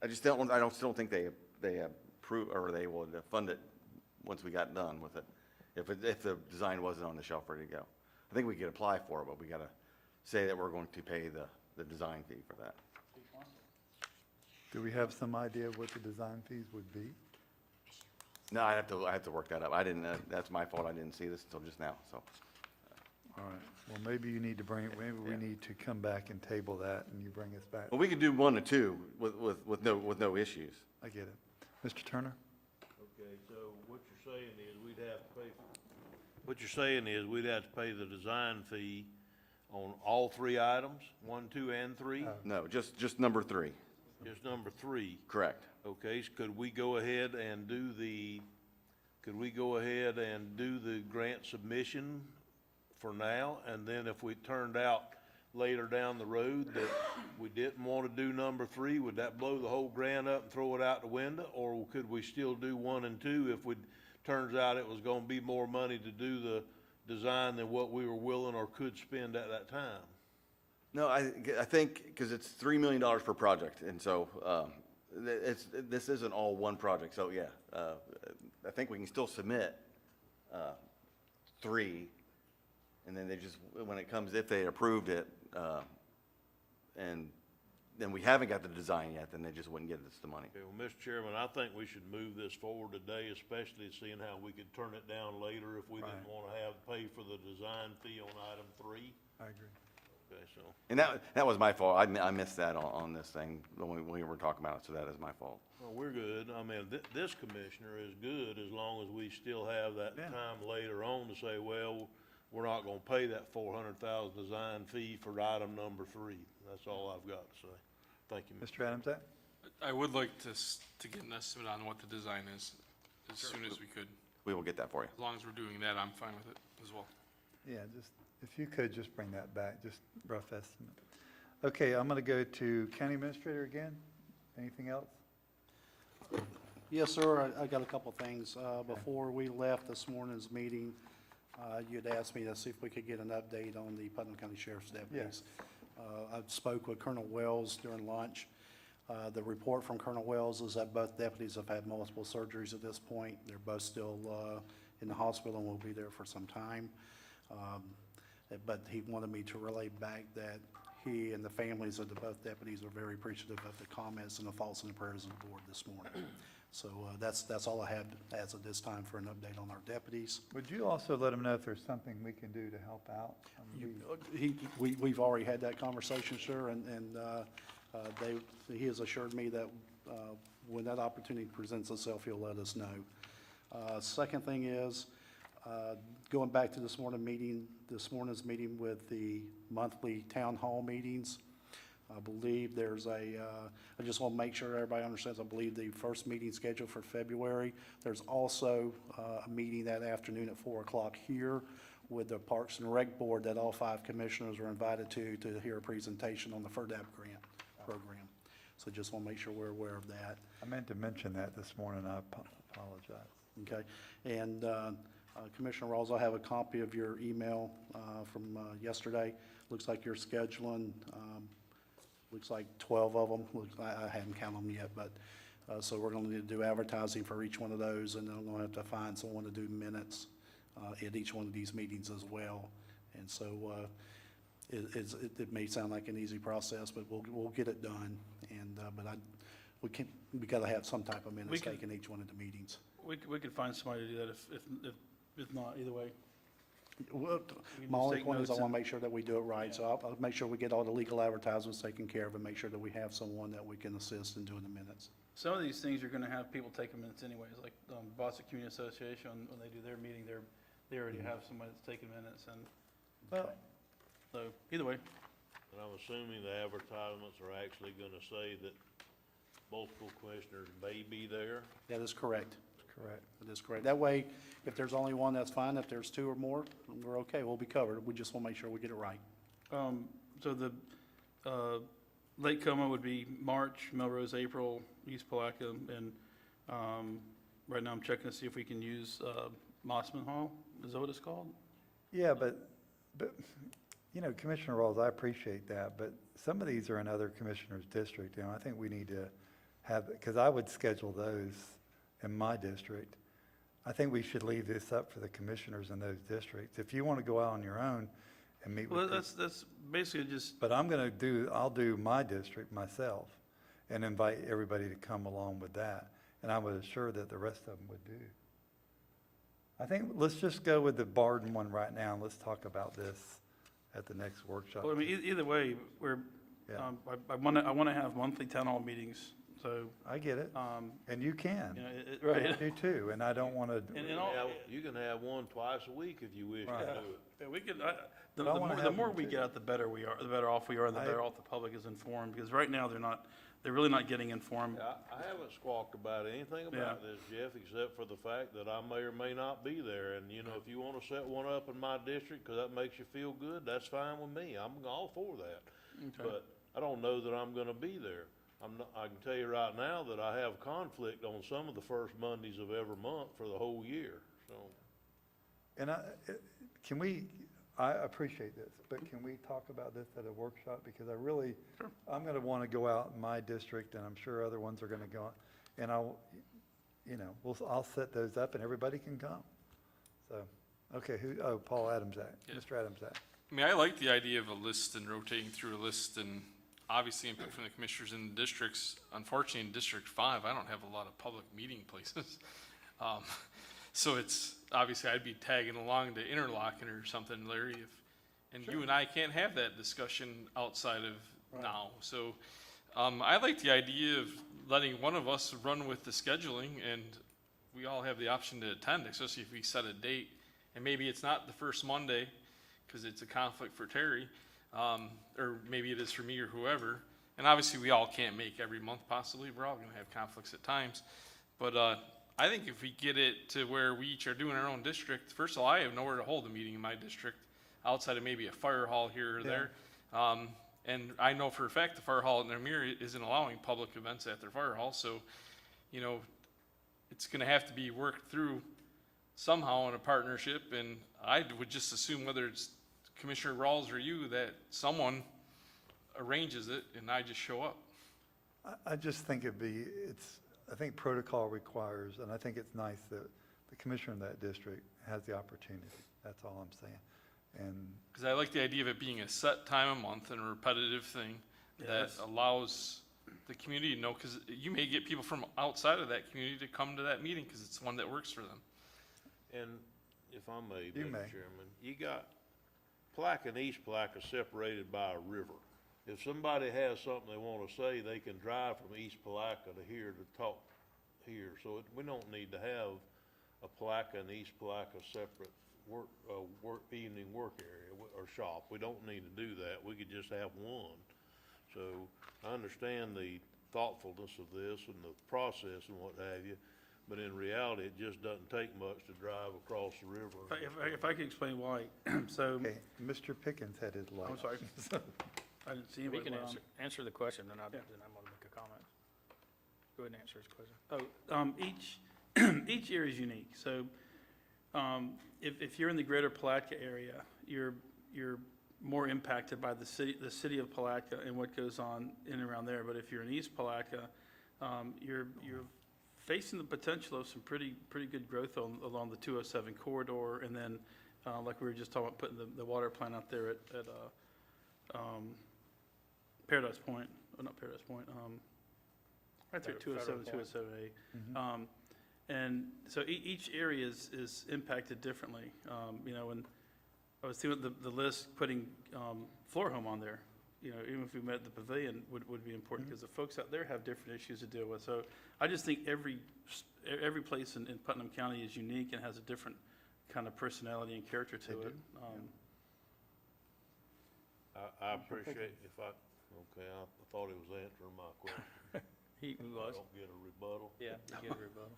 Speaker 4: I still don't think they approve, or they would fund it once we got done with it. If the design wasn't on the shelf ready to go. I think we could apply for it, but we gotta say that we're going to pay the design fee for that.
Speaker 1: Do we have some idea of what the design fees would be?
Speaker 4: No, I have to work that up. I didn't, that's my fault. I didn't see this until just now, so.
Speaker 1: All right, well, maybe you need to bring, maybe we need to come back and table that, and you bring us back.
Speaker 4: Well, we could do 1 and 2 with no issues.
Speaker 1: I get it. Mr. Turner?
Speaker 5: Okay, so what you're saying is we'd have to pay, what you're saying is we'd have to pay the design fee on all 3 items, 1, 2, and 3?
Speaker 4: No, just number 3,
Speaker 5: Just number 3.
Speaker 4: correct.
Speaker 5: Okay, so could we go ahead and do the grant submission for now? And then if we turned out later down the road that we didn't want to do number 3, would that blow the whole grant up and throw it out the window? Or could we still do 1 and 2 if turns out it was going to be more money to do the design than what we were willing or could spend at that time?
Speaker 4: No, I think, because it's $3 million per project, and so this isn't all one project, so yeah. I think we can still submit 3, and then they just, when it comes, if they approved it, and then we haven't got the design yet, then they just wouldn't get us the money.
Speaker 5: Okay, well, Mr. Chairman, I think we should move this forward today, especially seeing how we could turn it down later if we didn't want to pay for the design fee on item 3.
Speaker 1: I agree.
Speaker 5: Okay, so,
Speaker 4: And that was my fault. I missed that on this thing when we were talking about it, so that is my fault.
Speaker 5: well, we're good. I mean, this commissioner is good as long as we still have that time later on to say, well, we're not gonna pay that $400,000 design fee for item number 3. That's all I've got to say. Thank you, Mr.
Speaker 1: Mr. Adams?
Speaker 2: I would like to get an estimate on what the design is as soon as we could.
Speaker 4: We will get that for you.
Speaker 2: As long as we're doing that, I'm fine with it as well.
Speaker 1: Yeah, just, if you could, just bring that back, just rough estimate. Okay, I'm going to go to County Administrator again. Anything else?
Speaker 10: Yes, sir, I got a couple things. Before we left this morning's meeting, you'd asked me to see if we could get an update on the Putnam County Sheriff's deputies. I spoke with Colonel Wells during lunch. The report from Colonel Wells is that both deputies have had multiple surgeries at this point. They're both still in the hospital and will be there for some time. But he wanted me to relay back that he and the families of the both deputies are very appreciative of the comments and the thoughts and the prayers of the board this morning. So that's all I had as of this time for an update on our deputies.
Speaker 1: Would you also let them know if there's something we can do to help out?
Speaker 10: We've already had that conversation, sure, and he has assured me that when that opportunity presents itself, he'll let us know. Second thing is, going back to this morning's meeting with the monthly town hall meetings, I believe there's I just want to make sure everybody understands, I believe the first meeting scheduled for February. There's also a meeting that afternoon at 4 o'clock here with the Parks and Rec Board that all 5 commissioners are invited to hear a presentation on the FERDAP grant program. So just want to make sure we're aware of that.
Speaker 1: I meant to mention that this morning, I apologize.
Speaker 10: Okay, and Commissioner Rawls, I have a copy of your email from yesterday. Looks like you're scheduling, looks like 12 of them. I haven't counted them yet, but, so we're gonna need to do advertising for each one of those, and then I'm gonna have to find someone to do minutes at each one of these meetings as well. And so it may sound like an easy process, but we'll get it done. And, we gotta have some type of minutes taken each one of the meetings.
Speaker 6: We could find somebody to do that if not, either way.
Speaker 10: Well,
Speaker 6: can
Speaker 10: my
Speaker 6: just
Speaker 10: only
Speaker 6: take
Speaker 10: point is I
Speaker 6: notes
Speaker 10: want
Speaker 6: and-
Speaker 10: to make sure that we do it right, so I'll make sure we get all the legal advertisements taken care of and make sure that we have someone that we can assist in doing the minutes.
Speaker 6: Some of these things, you're gonna have people taking minutes anyways, like, BOCC Community Association, when they do their meeting, they already have somebody that's taking minutes, and,
Speaker 1: Well,
Speaker 6: so, either way.
Speaker 5: And I'm assuming the advertisements are actually gonna say that multiple commissioners may be there.
Speaker 10: That is correct.
Speaker 1: correct.
Speaker 10: That is correct. That way, if there's only one, that's fine. If there's 2 or more, we're okay. We'll be covered. We just want to make sure we get it right.
Speaker 6: So the Lake Como would be March, Melrose, April, East Palaca, and right now I'm checking to see if we can use Mossman Hall. Is that what it's called?
Speaker 1: Yeah, but, you know, Commissioner Rawls, I appreciate that, but some of these are in other commissioners' district, I think we need to have, because I would schedule those in my district. I think we should leave this up for the commissioners in those districts. If you want to go out on your own and meet
Speaker 6: Well,
Speaker 1: with
Speaker 6: that's basically just,
Speaker 1: but I'll do my district myself and invite everybody to come along with that. And I would assure that the rest of them would do. I think, let's just go with the Barden one right now, and let's talk about this at the next workshop.
Speaker 6: well, I mean, either way, we're,
Speaker 1: Yeah.
Speaker 6: I want to have monthly town hall meetings, so,
Speaker 1: I get it, and you can.
Speaker 6: you know,
Speaker 1: I
Speaker 6: right.
Speaker 1: do too, and I don't want to,
Speaker 6: And all,
Speaker 5: You can have one twice a week if you wish to
Speaker 1: Right.
Speaker 5: do it.
Speaker 6: yeah, we could,
Speaker 1: But I wanna
Speaker 6: the
Speaker 1: have
Speaker 6: more
Speaker 1: them
Speaker 6: we
Speaker 1: too.
Speaker 6: get out, the better we are, the better off we are, and the better off the public is informed, because right now, they're really not getting informed.
Speaker 5: I haven't squawked about anything about this, Jeff, except for the fact that I may or may not be there. And, you know, if you want to set one up in my district because that makes you feel good, that's fine with me. I'm all for that.
Speaker 6: Okay.
Speaker 5: But I don't know that I'm going to be there. I can tell you right now that I have conflict on some of the first Mondays of every month for the whole year, so.
Speaker 1: and I appreciate this, but can we talk about this at a workshop? Because I'm going to want to go out in my district, and I'm sure other ones are going to go, and I'll set those up, and everybody can come. So, okay, Paul Adamsack,
Speaker 2: Yeah.
Speaker 1: Mr. Adamsack.
Speaker 2: I mean, I like the idea of a list and rotating through a list and obviously input from the commissioners in the districts. Unfortunately, in District 5, I don't have a lot of public meeting places. So it's, obviously I'd be tagging along to Interlochen or something, Larry, you and I can't have that discussion outside of now. So, I like the idea of letting one of us run with the scheduling, and we all have the option to attend, especially if we set a date. And maybe it's not the first Monday, because it's a conflict for Terry, or maybe it is for me or whoever. And obviously, we all can't make every month possibly. We're all going to have conflicts at times. But I think if we get it to where we each are doing our own district, first of all, I have nowhere to hold a meeting in my district outside of maybe a fire hall here or there. And I know for a fact the fire hall in Namir isn't allowing public events at their fire hall. So, you know, it's going to have to be worked through somehow in a partnership. And I would just assume, whether it's Commissioner Rawls or you, that someone arranges it and I just show up.
Speaker 1: I just think I think protocol requires, and I think it's nice that the commissioner in that district has the opportunity. That's all I'm saying. And
Speaker 2: Because I like the idea of it being a set time a month and a repetitive thing that
Speaker 6: Yes.
Speaker 2: allows the community to know, because you may get people from outside of that community to come to that meeting because it's one that works for them.
Speaker 5: And if I may,
Speaker 1: You
Speaker 5: Mr.
Speaker 1: may.
Speaker 5: Chairman, you got Plaque and East Plaque are separated by a river. If somebody has something they wanna say, they can drive from East Palaca to here to talk here. So we don't need to have a Palaca and East Palaca separate evening work area or shop. We don't need to do that. We could just have one. So I understand the thoughtfulness of this and the process and what have you, but in reality, it just doesn't take much to drive across the river.
Speaker 6: If I could explain why, so,
Speaker 1: okay, Mr. Pickens had his light.
Speaker 6: I'm sorry. I didn't see
Speaker 7: We
Speaker 6: anybody.
Speaker 7: can
Speaker 6: but,
Speaker 7: answer the question, then I'm
Speaker 6: Yeah.
Speaker 7: gonna make a comment. Go ahead and answer his question.
Speaker 6: Each area is unique, so, if you're in the greater Palatka area, you're more impacted by the city of Palatka and what goes on in and around there, but if you're in East Palatka, you're facing the potential of some pretty good growth along the 207 corridor, and then, like we were just talking about, putting the water plant out there at Paradise Point, or not Paradise Point, right there at 207,
Speaker 7: Federal
Speaker 6: 207A. And so each area is impacted differently. You know, when I was seeing the list, putting Floor Home on there, you know, even if we met at the pavilion, would be important, because the folks out there have different issues to deal with. So I just think every place in Putnam County is unique and has a different kind of personality and character to it.
Speaker 5: I appreciate okay, I thought he was answering my question.
Speaker 7: He
Speaker 5: I
Speaker 7: was.
Speaker 5: don't get a rebuttal.
Speaker 7: Yeah, you get a rebuttal.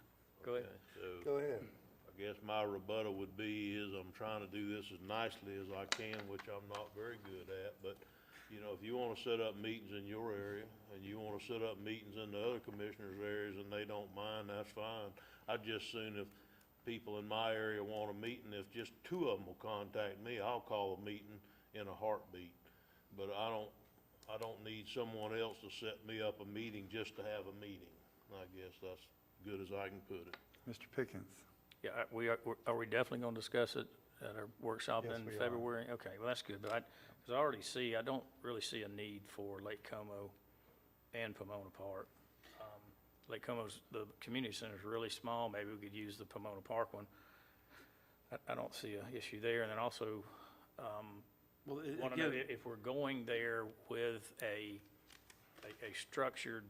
Speaker 7: Go ahead.
Speaker 5: Okay, so
Speaker 1: Go ahead.
Speaker 5: I guess my rebuttal would be I'm trying to do this as nicely as I can, which I'm not very good at, but, you know, if you wanna set up meetings in your area, and you wanna set up meetings in the other commissioners' areas, and they don't mind, that's fine. I'd just soon if people in my area want a meeting, if just two of them will contact me, I'll call a meeting in a heartbeat. But I don't need someone else to set me up a meeting just to have a meeting. I guess that's good as I can put it.
Speaker 1: Mr. Pickens.
Speaker 7: Yeah, are we definitely gonna discuss it at our workshop
Speaker 1: Yes,
Speaker 7: in
Speaker 1: we are.
Speaker 7: February? Okay, well, that's good, but because I don't really see a need for Lake Como and Pomona Park. Lake Como's, the community center's really small, maybe we could use the Pomona Park one. I don't see an issue there, and then also,
Speaker 6: Well,
Speaker 7: want to know
Speaker 6: again,
Speaker 7: if we're going there with a structured,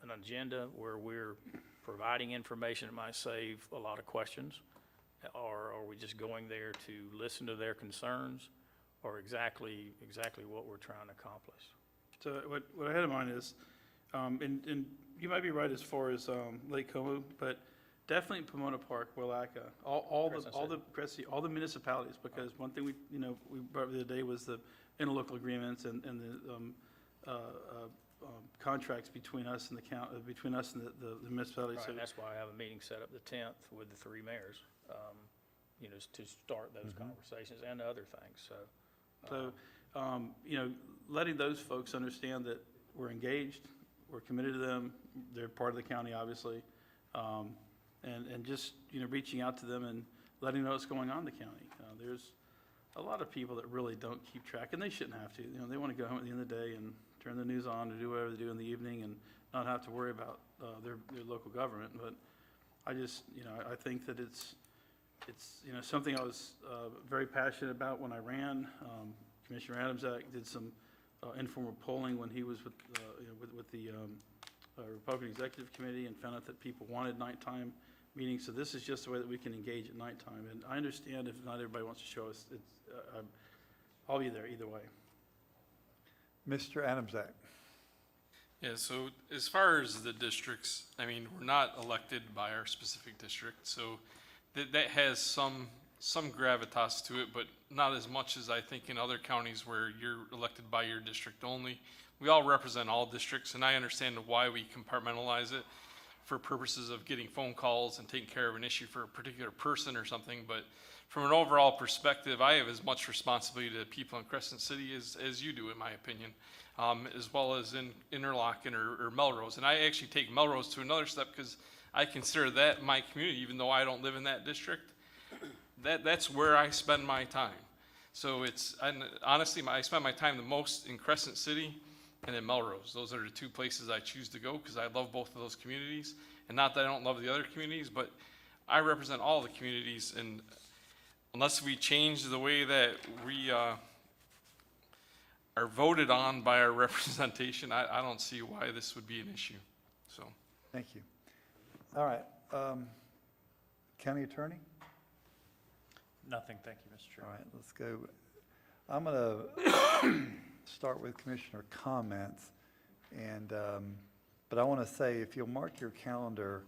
Speaker 7: an agenda where we're providing information that might save a lot of questions, or are we just going there to listen to their concerns, or exactly what we're trying to accomplish?
Speaker 6: so what I had in mind is, and you might be right as far as Lake Como, but definitely Pomona Park, Willaca, all the municipalities, because one thing we brought up the other day was the interlocal agreements and the contracts between us and the county, between us and the municipalities.
Speaker 7: Right,
Speaker 6: So
Speaker 7: and that's why I have a meeting set up the 10th with the three mayors, to start those conversations and other things, so.
Speaker 6: letting those folks understand that we're engaged, we're committed to them, they're part of the county, obviously, and just, reaching out to them and letting them know what's going on in the county. There's a lot of people that really don't keep track, and they shouldn't have to. They want to go home at the end of the day and turn the news on or do whatever they do in the evening and not have to worry about their local government. But I just, I think that it's something I was very passionate about when I ran. Commissioner Adams did some informal polling when he was with the Republican Executive Committee, and found out that people wanted nighttime meetings. So this is just the way that we can engage at nighttime. And I understand if not everybody wants to show us, I'll be there either way.
Speaker 1: Mr. Adamczak.
Speaker 2: Yeah, so as far as the districts, I mean, we're not elected by our specific district, so that has some gravitas to it, but not as much as I think in other counties where you're elected by your district only. We all represent all districts, and I understand why we compartmentalize it for purposes of getting phone calls and taking care of an issue for a particular person or something, but from an overall perspective, I have as much responsibility to people in Crescent City as you do, in my opinion, as well as in Interlochen or Melrose. And I actually take Melrose to another step because I consider that my community, even though I don't live in that district. That's where I spend my time. So and honestly, I spend my time the most in Crescent City and in Melrose. Those are the two places I choose to go because I love both of those communities. And not that I don't love the other communities, but I represent all the communities. And unless we change the way that we are voted on by our representation, I don't see why this would be an issue. So,
Speaker 1: Thank you. All right. County Attorney?
Speaker 11: Nothing, thank you, Mr.
Speaker 1: All
Speaker 11: Chairman.
Speaker 1: right, let's go. I'm going to start with Commissioner comments. And, but I want to say, if you'll mark your calendar,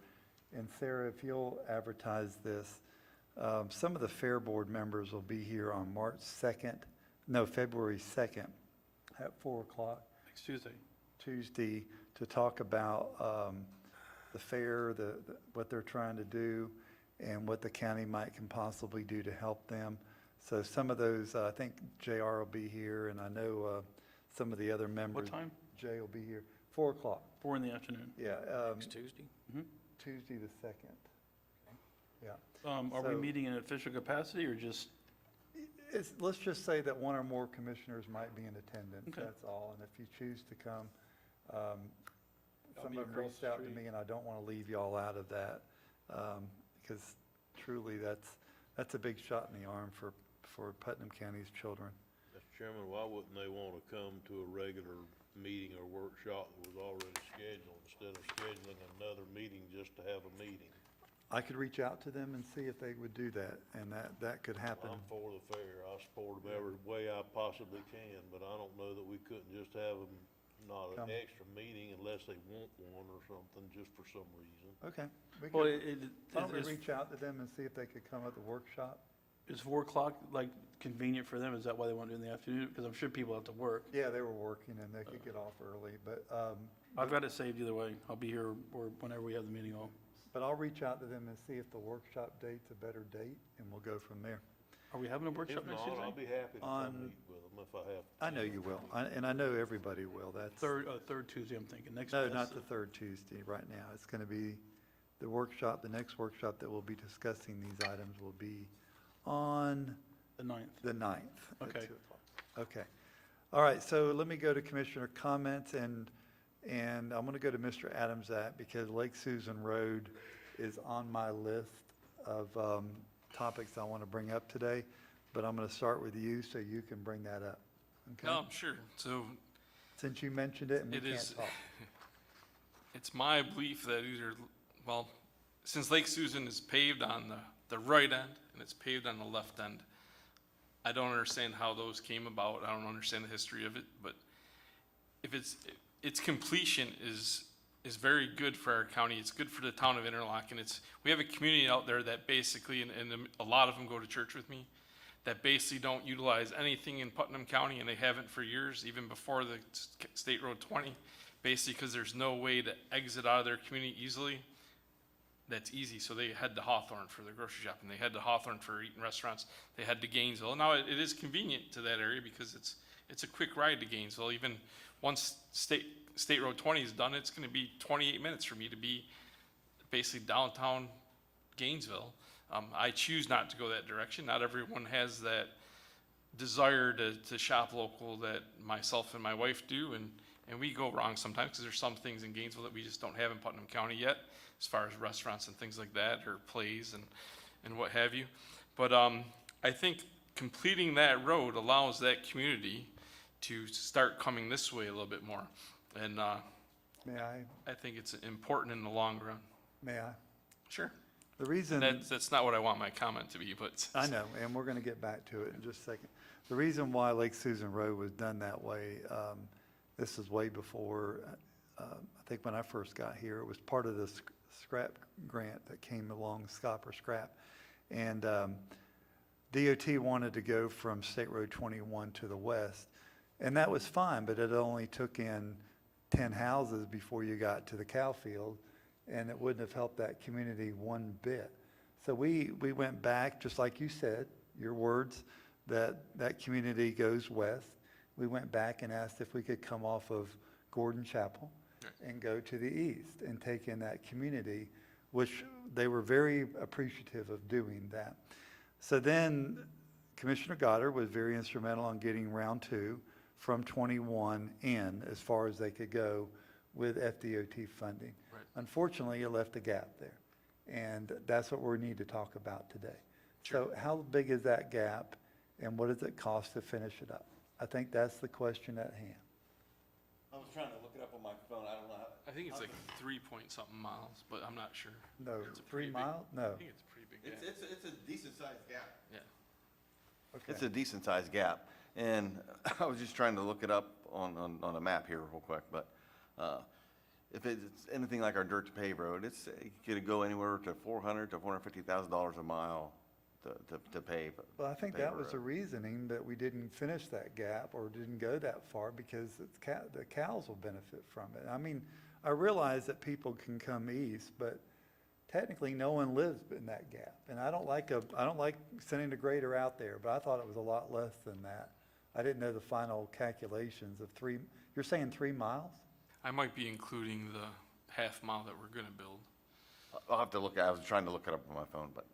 Speaker 1: and Sarah, if you'll advertise this, some of the Fair Board members will be here on February 2nd at 4 o'clock.
Speaker 6: Next Tuesday.
Speaker 1: Tuesday, to talk about the fair, what they're trying to do, and what the county can possibly do to help them. So some of those, I think JR will be here, and I know some of the other members.
Speaker 6: What time?
Speaker 1: Jay will be here, 4 o'clock.
Speaker 6: 4 in the afternoon.
Speaker 1: Yeah,
Speaker 7: Next Tuesday?
Speaker 1: Tuesday the 2nd. Yeah.
Speaker 6: Are we
Speaker 1: So-
Speaker 6: meeting in official capacity or just,
Speaker 1: Let's just say that one or more commissioners might be in attendance,
Speaker 6: Okay.
Speaker 1: that's all. And if you choose to come, some
Speaker 6: be
Speaker 1: of them
Speaker 6: across
Speaker 1: reached
Speaker 6: the
Speaker 1: out to
Speaker 6: street.
Speaker 1: me, and I don't want to leave y'all out of that, because truly, that's a big shot in the arm for Putnam County's children.
Speaker 5: Mr. Chairman, why wouldn't they want to come to a regular meeting or workshop that was already scheduled instead of scheduling another meeting just to have a meeting?
Speaker 1: I could reach out to them and see if they would do that, and that could happen.
Speaker 5: I'm for the fair. I support them every way I possibly can, but I don't know that we couldn't just have them, not
Speaker 1: Come.
Speaker 5: an extra meeting unless they want one or something, just for some reason.
Speaker 1: Okay. We
Speaker 6: well,
Speaker 1: could- Why don't we
Speaker 6: is
Speaker 1: reach out to them and see if they could come at the workshop?
Speaker 6: 4 o'clock like convenient for them? Is that why they want to do it in the afternoon? Because I'm sure people have to work.
Speaker 1: Yeah, they were working, and they could get off early, but
Speaker 6: I've got it saved either way. I'll be here or whenever we have the meeting on.
Speaker 1: But I'll reach out to them and see if the workshop date's a better date, and we'll go from there.
Speaker 6: Are we having a workshop
Speaker 5: If
Speaker 6: next
Speaker 5: not, I'll
Speaker 6: Tuesday?
Speaker 5: be happy to
Speaker 1: On-
Speaker 5: come meet with them if I have.
Speaker 1: I know you will, and I know everybody will. That's,
Speaker 6: Third Tuesday, I'm thinking. Next.
Speaker 1: no,
Speaker 6: that's
Speaker 1: not the third Tuesday right now. It's going to be the workshop, the next workshop that we'll be discussing these items will be on
Speaker 6: The 9th.
Speaker 1: the 9th. at
Speaker 6: Okay.
Speaker 1: 2 o'clock. Okay. All right, so let me go to Commissioner comments, and I'm going to go to Mr. Adams because Lake Susan Road is on my list of topics I want to bring up today, but I'm going to start with you so you can bring that up. Okay?
Speaker 2: no, sure. So
Speaker 1: Since you mentioned it and we
Speaker 2: It
Speaker 1: can't
Speaker 2: is-
Speaker 1: talk.
Speaker 2: it's my belief that since Lake Susan is paved on the right end and it's paved on the left end, I don't understand how those came about. I don't understand the history of it, but if its completion is very good for our county. It's good for the town of Interlochen. We have a community out there that basically, and a lot of them go to church with me, that basically don't utilize anything in Putnam County, and they haven't for years, even before the State Road 20, basically because there's no way to exit out of their community easily. That's easy, so they head to Hawthorne for their grocery shopping. They head to Hawthorne for eating restaurants. They head to Gainesville. Now, it is convenient to that area because it's a quick ride to Gainesville. Even once State Road 20 is done, it's going to be 28 minutes for me to be basically downtown Gainesville. I choose not to go that direction. Not everyone has that desire to shop local that myself and my wife do, and we go wrong sometimes because there's some things in Gainesville that we just don't have in Putnam County yet, as far as restaurants and things like that, or plays and what have you. But I think completing that road allows that community to start coming this way a little bit more. And
Speaker 1: May I?
Speaker 2: I think it's important in the long run.
Speaker 1: May I?
Speaker 2: Sure.
Speaker 1: The reason.
Speaker 2: That's not what I want my comment to be, but.
Speaker 1: I know, and we're going to get back to it in just a second. The reason why Lake Susan Road was done that way, this is way before, I think when I first got here, it was part of the scrap grant that came along, Scopper Scrap. And DOT wanted to go from State Road 21 to the west, and that was fine, but it only took in 10 houses before you got to the cow field, and it wouldn't have helped that community one bit. So we went back, just like you said, your words, that community goes west. We went back and asked if we could come off of Gordon Chapel and go to the east and take in that community, which they were very appreciative of doing that. So then Commissioner Goddard was very instrumental in getting round 2 from 21 in as far as they could go with FDOT funding.
Speaker 2: Right.
Speaker 1: Unfortunately, it left a gap there, and that's what we need to talk about today. So how big is that gap, and what does it cost to finish it up? I think that's the question at hand.
Speaker 4: I was trying to look it up on my phone, I don't know how.
Speaker 2: I think it's like 3-point-something miles, but I'm not sure.
Speaker 1: No,
Speaker 2: It's a
Speaker 1: 3
Speaker 2: pretty big-
Speaker 1: miles? No.
Speaker 2: I think it's a pretty big gap.
Speaker 4: It's a decent sized gap.
Speaker 2: Yeah.
Speaker 4: It's a decent sized gap, and I was just trying to look it up on a map here real quick, but, if it's anything like our dirt to pave road, it could go anywhere to $400,000 to $450,000 a mile to pave.
Speaker 1: Well, I think
Speaker 4: to pave
Speaker 1: that
Speaker 4: a
Speaker 1: was the
Speaker 4: road.
Speaker 1: reasoning that we didn't finish that gap or didn't go that far, because the cows will benefit from it. I mean, I realize that people can come east, but technically no one lives in that gap. And I don't like sending the grader out there, but I thought it was a lot less than that. I didn't know the final calculations of you're saying 3 miles?
Speaker 2: I might be including the half-mile that we're gonna build.
Speaker 4: I'll have to look, I was trying to look it up on my phone, but,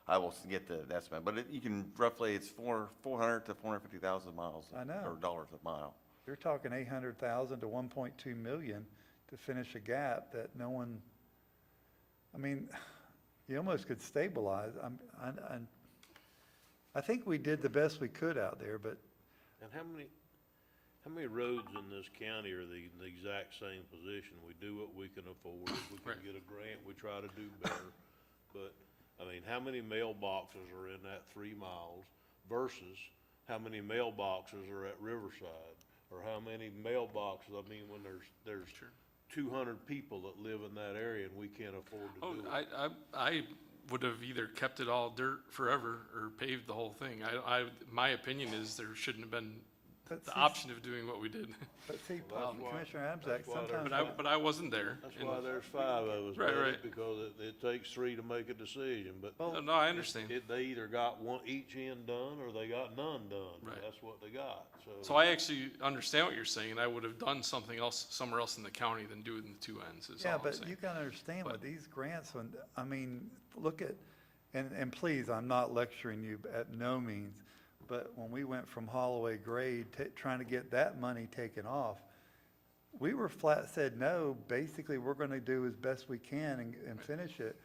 Speaker 4: I will get the estimate, but you can roughly, it's 400 to 450,000 miles.
Speaker 1: I know.
Speaker 4: Or dollars a mile.
Speaker 1: You're talking 800,000 to 1.2 million to finish a gap that no one, I mean, you almost could stabilize. I think we did the best we could out there, but
Speaker 5: And how many roads in this county are the exact same position? We do what we can afford. If we
Speaker 2: Right.
Speaker 5: can get a grant, we try to do better. But, I mean, how many mailboxes are in that 3 miles versus how many mailboxes are at Riverside? Or how many mailboxes, I mean, when there's 200 people that live in that area and we can't afford to
Speaker 2: Oh,
Speaker 5: do it.
Speaker 2: I would have either kept it all dirt forever or paved the whole thing. My opinion is there shouldn't have been
Speaker 1: But
Speaker 2: the
Speaker 1: see-
Speaker 2: option of doing what we did.
Speaker 1: But see,
Speaker 5: Well, that's why-
Speaker 1: Commissioner Adamsack,
Speaker 5: that's why there's
Speaker 1: sometimes,
Speaker 2: But I wasn't there.
Speaker 5: That's
Speaker 2: and-
Speaker 5: why there's 5 of us,
Speaker 2: Right,
Speaker 5: buddy,
Speaker 2: right.
Speaker 5: because it takes 3 to make a decision, but
Speaker 2: No, I understand.
Speaker 5: they either got each end done or they got none done.
Speaker 2: Right.
Speaker 5: That's what they got,
Speaker 2: So I actually understand what you're saying. I would have done something else, somewhere else in the county than do it in the 2 ends, is
Speaker 1: yeah,
Speaker 2: all I'm
Speaker 1: but
Speaker 2: saying.
Speaker 1: you gotta understand with
Speaker 2: But-
Speaker 1: these grants, I mean, look at, and please, I'm not lecturing you at no means, but when we went from Holloway grade, trying to get that money taken off, we were flat said, no, basically, we're gonna do as best we can and finish it.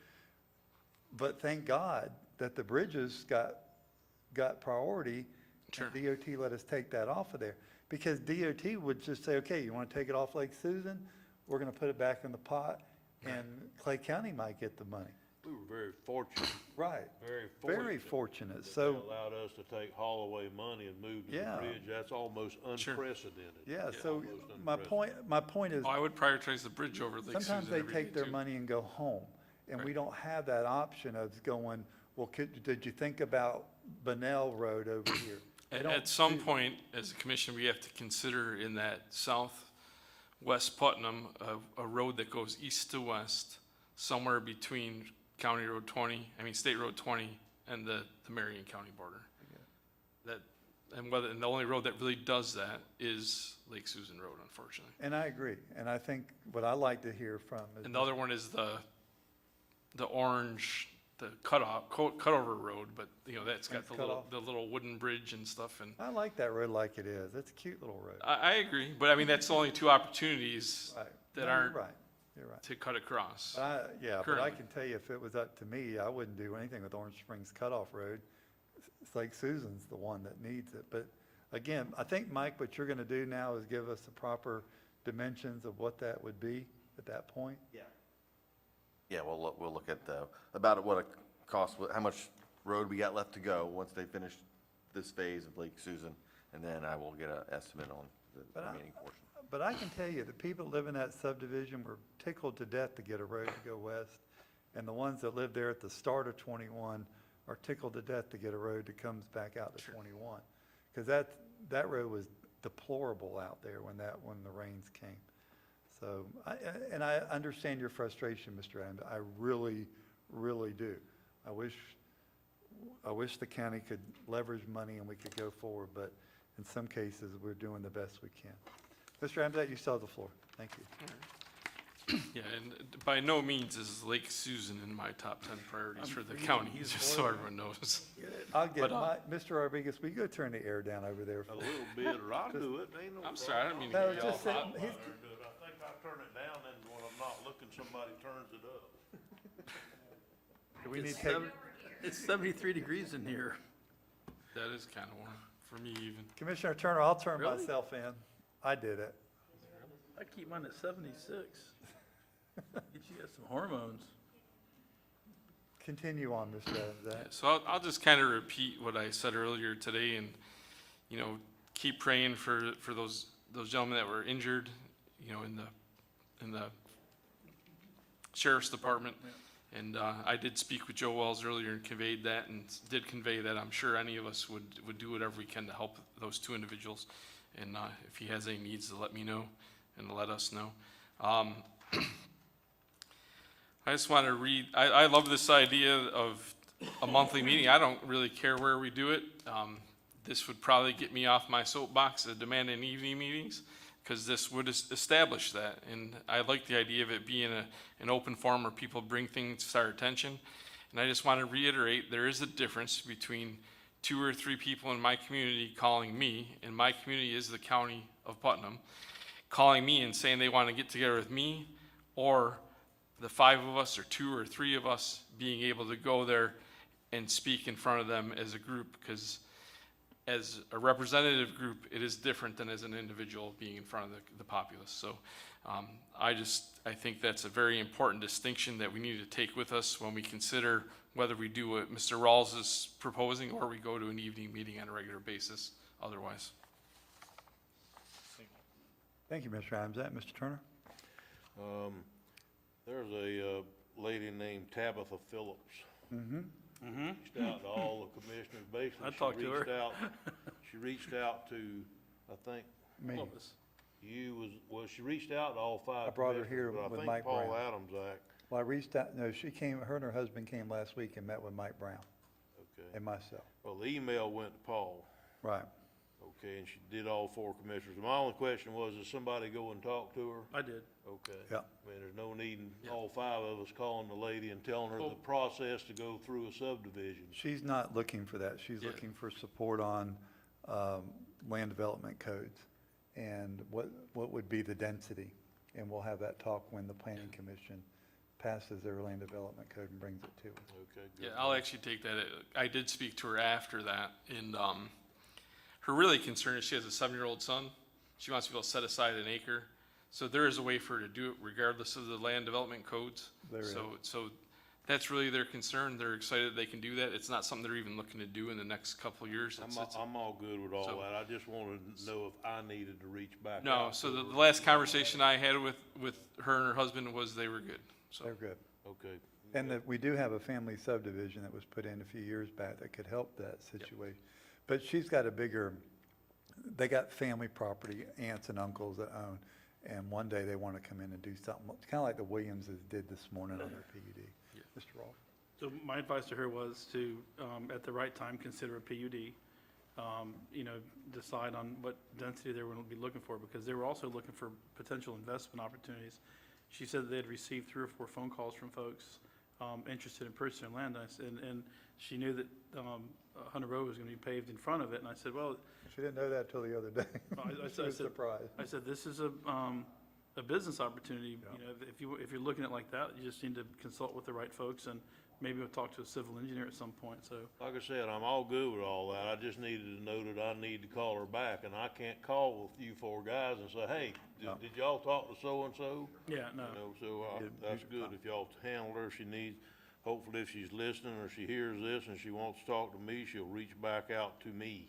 Speaker 1: But thank God that the bridges got priority.
Speaker 2: Sure.
Speaker 1: And DOT let us take that off of there. Because DOT would just say, okay, you wanna take it off Lake Susan? We're gonna put it back in the pot, and Clay County might get the money.
Speaker 5: we were very fortunate,
Speaker 1: Right.
Speaker 5: very
Speaker 1: Very
Speaker 5: fortunate.
Speaker 1: fortunate,
Speaker 5: that They
Speaker 1: so,
Speaker 5: allowed us to take Holloway money and move to the
Speaker 1: Yeah.
Speaker 5: bridge. That's almost
Speaker 2: Sure.
Speaker 5: unprecedented.
Speaker 1: yeah, so
Speaker 5: Almost
Speaker 1: my
Speaker 5: unprecedented.
Speaker 1: point is,
Speaker 2: Oh, I would prioritize the bridge over Lake Susan
Speaker 1: sometimes they
Speaker 2: every
Speaker 1: take
Speaker 2: day,
Speaker 1: their
Speaker 2: too.
Speaker 1: money and go home. And we
Speaker 2: Right.
Speaker 1: don't have that option of going, well, did you think about Bunnell Road over here? They don't
Speaker 2: At some
Speaker 1: do-
Speaker 2: point, as a commission, we have to consider in that southwest Putnam, a road that goes east to west, somewhere between State Road 20 and the Marion County border. And the only road that really does that is Lake Susan Road, unfortunately.
Speaker 1: And I agree, and I think what I like to hear from is.
Speaker 2: And the other one is the orange, the cutover road, but, that's got
Speaker 1: Springs cutoff.
Speaker 2: the little wooden bridge and stuff, and
Speaker 1: I like that road like it is. It's a cute little road.
Speaker 2: I agree, but I mean, that's only 2 opportunities
Speaker 1: Right.
Speaker 2: that
Speaker 1: No, you're
Speaker 2: aren't
Speaker 1: right. You're right.
Speaker 2: to cut across.
Speaker 1: Yeah, but I
Speaker 2: currently.
Speaker 1: can tell you, if it was up to me, I wouldn't do anything with Orange Springs Cutoff Road. It's Lake Susan's the one that needs it. But again, I think, Mike, what you're gonna do now is give us the proper dimensions of what that would be at that point.
Speaker 4: Yeah, we'll look at about what it costs, how much road we got left to go once they finish this phase of Lake Susan, and then I will get an estimate on the
Speaker 1: But
Speaker 4: remaining portion.
Speaker 1: But I can tell you, the people that live in that subdivision were tickled to death to get a road to go west. And the ones that live there at the start of 21 are tickled to death to get a road that comes back out to 21. Because that road was deplorable out there when the rains came. So, I understand your frustration, Mr. Adams. I really, really do. I wish the county could leverage money and we could go forward, but in some cases, we're doing the best we can. Mr. Adams, you still have the floor. Thank you.
Speaker 2: Yeah, and by no means is Lake Susan in my top 10 priorities for the county, just so everyone knows.
Speaker 1: I'll get
Speaker 2: But,
Speaker 1: Mr. Rodriguez, will you go turn the air down over there?
Speaker 5: A little bit, or I'll do it, ain't no
Speaker 2: I'm sorry, I didn't mean to
Speaker 1: No,
Speaker 2: get you all
Speaker 1: just
Speaker 2: hot.
Speaker 1: say- he's-
Speaker 5: I think I turn it down, and when I'm not looking, somebody turns it up.
Speaker 1: We need
Speaker 6: It's
Speaker 1: to take,
Speaker 6: It's 73 degrees in here.
Speaker 2: That is kind of warm, for me even.
Speaker 1: Commissioner Turner, I'll turn
Speaker 6: Really?
Speaker 1: myself in. I did it.
Speaker 6: I keep mine at 76. Get you got some hormones.
Speaker 1: Continue on, Mr.
Speaker 2: Yeah,
Speaker 1: Adams.
Speaker 2: so I'll just kind of repeat what I said earlier today and, you know, keep praying for those gentlemen that were injured, you know, in the sheriff's department. And I did speak with Joe Wells earlier and conveyed that and did convey that I'm sure any of us would do whatever we can to help those two individuals. And if he has any needs, to let me know and let us know. I just want to read, I love this idea of a monthly meeting. I don't really care where we do it. This would probably get me off my soapbox of demanding evening meetings, because this would establish that. And I like the idea of it being an open forum where people bring things to our attention. And I just want to reiterate, there is a difference between 2 or 3 people in my community calling me, and my community is the county of Putnam, calling me and saying they want to get together with me, or the 5 of us or 2 or 3 of us being able to go there and speak in front of them as a group, because as a representative group, it is different than as an individual being in front of the populace. So I think that's a very important distinction that we need to take with us when we consider whether we do what Mr. Rawls is proposing or we go to an evening meeting on a regular basis otherwise.
Speaker 1: Thank you, Mr. Adams. Mr. Turner?
Speaker 5: There's a lady named Tabitha Phillips. Reached out to all the commissioners, basically.
Speaker 6: I talked to her.
Speaker 5: She reached out to, I think,
Speaker 1: Me.
Speaker 5: she reached out to all 5
Speaker 1: I brought her
Speaker 5: commissioners,
Speaker 1: here
Speaker 5: but
Speaker 1: with
Speaker 5: I
Speaker 1: Mike
Speaker 5: think Paul
Speaker 1: Brown.
Speaker 5: Adams act,
Speaker 1: Well, I reached out, no, her and her husband came last week and met with Mike Brown
Speaker 5: okay.
Speaker 1: and myself.
Speaker 5: Well, the email went to Paul,
Speaker 1: Right.
Speaker 5: okay, and she did all 4 commissioners. My only question was, did somebody go and talk to her?
Speaker 6: I did.
Speaker 5: Okay.
Speaker 1: Yeah.
Speaker 5: I mean, there's no need in all 5 of us calling the lady and telling her the process to go through a subdivision.
Speaker 1: She's not looking for that. She's
Speaker 2: Yeah.
Speaker 1: looking for support on land development codes and what would be the density. And we'll have that talk when the planning commission passes their land development code and brings it to us.
Speaker 5: Okay, good.
Speaker 2: Yeah, I'll actually take that. I did speak to her after that, and her really concern is she has a 7-year-old son. She wants to be able to set aside an acre. So there is a way for her to do it regardless of the land development codes.
Speaker 1: There is.
Speaker 2: So that's really their concern. They're excited they can do that. It's not something they're even looking to do in the next couple of years.
Speaker 5: I'm all good with all
Speaker 2: So-
Speaker 5: that. I just wanted to know if I needed to reach back
Speaker 2: No,
Speaker 5: out
Speaker 2: so
Speaker 5: to
Speaker 2: the
Speaker 5: her.
Speaker 2: last conversation I had with her and her husband was they were good, so.
Speaker 1: They're good.
Speaker 5: Okay.
Speaker 1: And that we do have a family subdivision that was put in a few years back that could help that situation. But she's got they got family property, aunts and uncles that own, and one day they want to come in and do something, kind of like the Williamses did this morning on their PUD.
Speaker 2: Yeah.
Speaker 1: Mr. Rolfe?
Speaker 6: So my advice to her was to, at the right time, consider a PUD. Decide on what density they were going to be looking for, because they were also looking for potential investment opportunities. She said they had received 3 or 4 phone calls from folks interested in purchasing land, and she knew that Hunter Road was going to be paved in front of it, and I said, well,
Speaker 1: She didn't know that till the other day.
Speaker 6: I
Speaker 1: She was
Speaker 6: said-
Speaker 1: surprised.
Speaker 6: I said, this is a business opportunity. If you're looking at it like that, you just need to consult with the right folks, and maybe we'll talk to a civil engineer at some point, so.
Speaker 5: Like I said, I'm all good with all that. I just needed to know that I need to call her back, and I can't call with you 4 guys and say, hey,
Speaker 1: No.
Speaker 5: did y'all talk to so-and-so?
Speaker 6: Yeah, no.
Speaker 5: You know, so
Speaker 1: You-
Speaker 5: that's
Speaker 1: you-
Speaker 5: good if y'all handled her. She needs, hopefully if she's listening or she hears this and she wants to talk to me, she'll reach back out to me.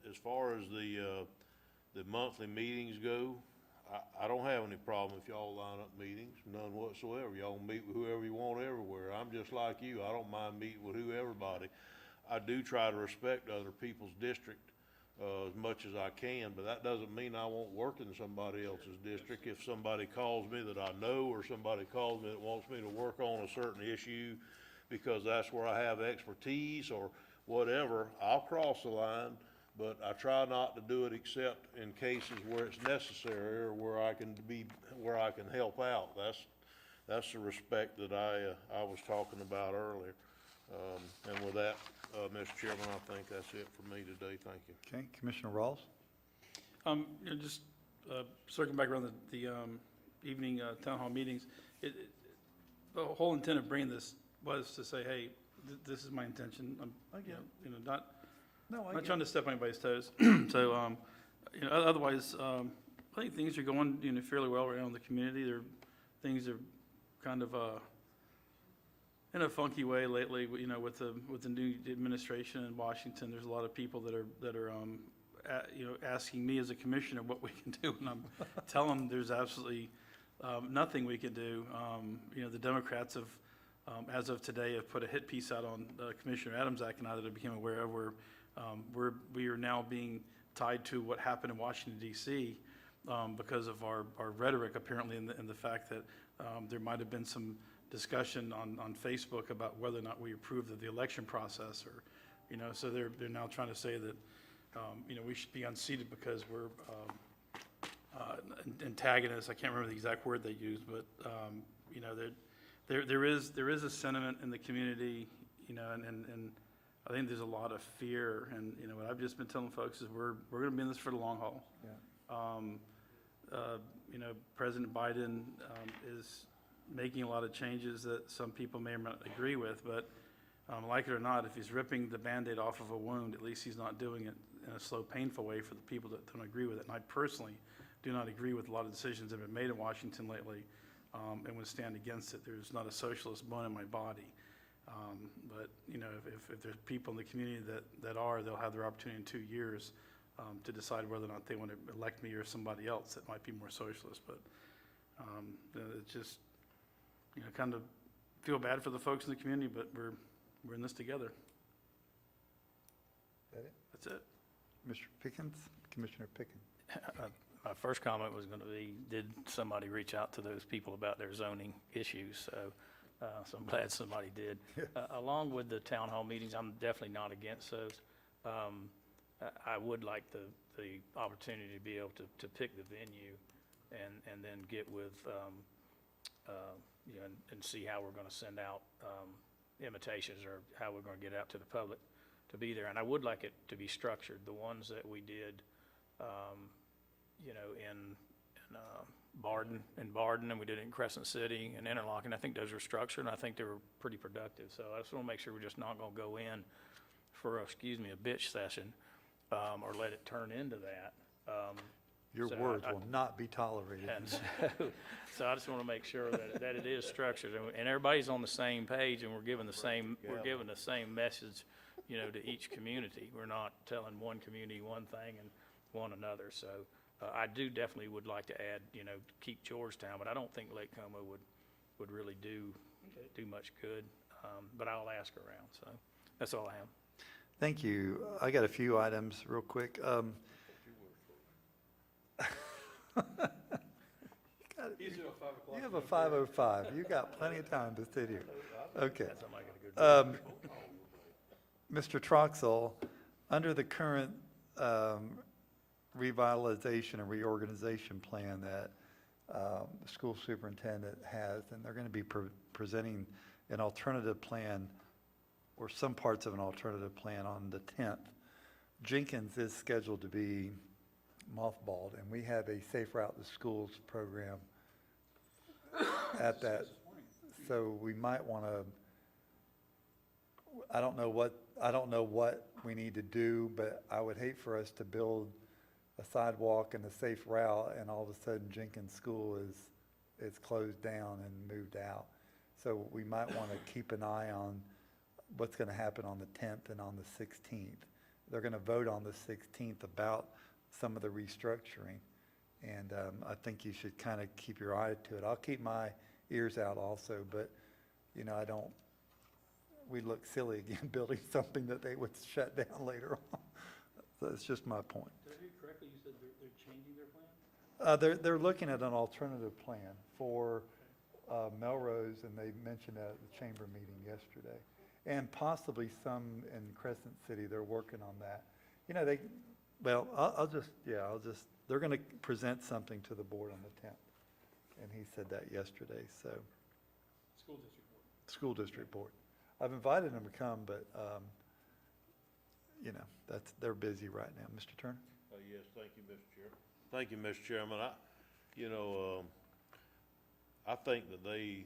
Speaker 5: As far as the monthly meetings go, I don't have any problem if y'all line up meetings, none whatsoever. Y'all can meet with whoever you want everywhere. I'm just like you. I don't mind meeting with everybody. I do try to respect other people's district as much as I can, but that doesn't mean I won't work in somebody else's district. If somebody calls me that I know, or somebody calls me that wants me to work on a certain issue because that's where I have expertise or whatever, I'll cross the line but I try not to do it except in cases where it's necessary or where I can help out. That's the respect that I was talking about earlier. And with that, Mr. Chairman, I think that's it for me today. Thank you.
Speaker 1: Okay, Commissioner Rawls?
Speaker 6: Just circling back around the evening town hall meetings, the whole intent of bringing this was to say, hey, this is my intention. I'm, not trying to step on anybody's toes. So, otherwise, I think things are going, fairly well around the community. Things are kind of in a funky way lately, with the new administration in Washington. There's a lot of people that are asking me as a commissioner what we can do, and I'm telling them there's absolutely nothing we can do. The Democrats have, as of today, have put a hit piece out on Commissioner Adams' Act and I that I became aware of, where we are now being tied to what happened in Washington, D.C. Because of our rhetoric, apparently, and the fact that there might have been some discussion on Facebook about whether or not we approved of the election process, or, so they're now trying to say that, we should be unseated because we're antagonists. I can't remember the exact word they used, but, there is a sentiment in the community, and I think there's a lot of fear, and, what I've just been telling folks is we're going to be in this for the long haul.
Speaker 1: Yeah.
Speaker 6: President Biden is making a lot of changes that some people may or may not agree with, but like it or not, if he's ripping the Band-Aid off of a wound, at least he's not doing it in a slow, painful way for the people that don't agree with it. And I personally do not agree with a lot of decisions that have been made in Washington lately, and would stand against it. There's not a socialist bone in my body. But, if there's people in the community they'll have their opportunity in 2 years to decide whether or not they want to elect me or somebody else that might be more socialist. But it's just, kind of feel bad for the folks in the community, but we're in this together.
Speaker 1: That it?
Speaker 6: That's it.
Speaker 1: Mr. Pickens? Commissioner Pickens?
Speaker 7: My first comment was going to be, did somebody reach out to those people about their zoning issues? So I'm glad somebody did. Along with the town hall meetings, I'm definitely not against those. I would like the opportunity to be able to pick the venue and then get with, and see how we're going to send out invitations, or how we're going to get out to the public to be there. And I would like it to be structured. The ones that we did, in Barden, and we did it in Crescent City and Interlochen, I think those were structured, and I think they were pretty productive. So I just want to make sure we're just not going to go in for, a bitch session, or let it turn into that.
Speaker 1: Your
Speaker 7: So
Speaker 1: words will not be tolerated.
Speaker 7: And so I just want to make sure that it is structured, and everybody's on the same page, and we're giving the same message, to each community. We're not telling one community one thing and one another. So I do definitely would like to add, keep Georgetown, but I don't think Lake Como would really do much good. But I'll ask around. So that's all I have.
Speaker 1: Thank you. I got a few items real quick. You have a 5:05. You got plenty of time to sit here. Okay. Mr. Troxel, under the current revitalization and reorganization plan that the school superintendent has, and they're going to be presenting an alternative plan, or some parts of an alternative plan, on the 10th. Jenkins is scheduled to be mothballed, and we have a Safe Route to Schools program at that. So we might want to, I don't know what we need to do, but I would hate for us to build a sidewalk and a safe route, and all of a sudden Jenkins School is closed down and moved out. So we might want to keep an eye on what's going to happen on the 10th and on the 16th. They're going to vote on the 16th about some of the restructuring, and I think you should kind of keep your eye to it. I'll keep my ears out also, but we look silly again building something that they would shut down later on. So it's just my point.
Speaker 6: Did I hear you correctly? You said they're changing their plan?
Speaker 1: They're looking at an alternative plan for Melrose, and they mentioned that at the chamber meeting yesterday. And possibly some in Crescent City, they're working on that. You know, they're going to present something to the board on the 10th. And he said that yesterday, so. School district board. I've invited them to come, but, you know, they're busy right now. Mr. Turner?
Speaker 5: Yes, thank you, Mr. Chairman. Thank you, Mr. Chairman. I think that they,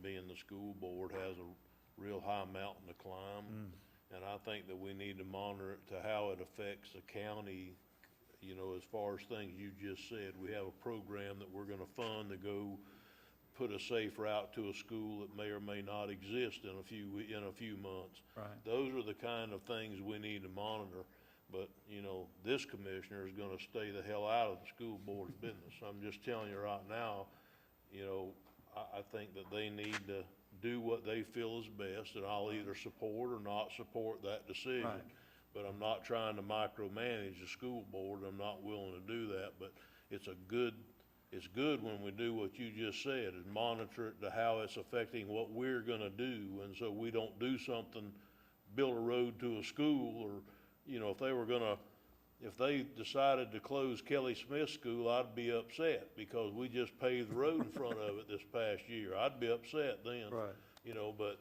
Speaker 5: being the school board, has a real high mountain to climb. And I think that we need to monitor it to how it affects the county, you know, as far as things you just said. We have a program that we're gonna fund to go put a safe route to a school that may or may not exist in a few months.
Speaker 1: Right.
Speaker 5: Those are the kind of things we need to monitor. But, you know, this commissioner is gonna stay the hell out of the school board's business. I'm just telling you right now, you know, I think that they need to do what they feel is best, and I'll either support or not support that decision.
Speaker 1: Right.
Speaker 5: But I'm not trying to micromanage the school board. I'm not willing to do that, but it's good when we do what you just said, is monitor it to how it's affecting what we're gonna do, and so we don't do something, build a road to a school, or, you know, if they decided to close Kelly Smith School, I'd be upset, because we just paved the road in front of it this past year. I'd be upset then.
Speaker 1: Right.
Speaker 5: You know, but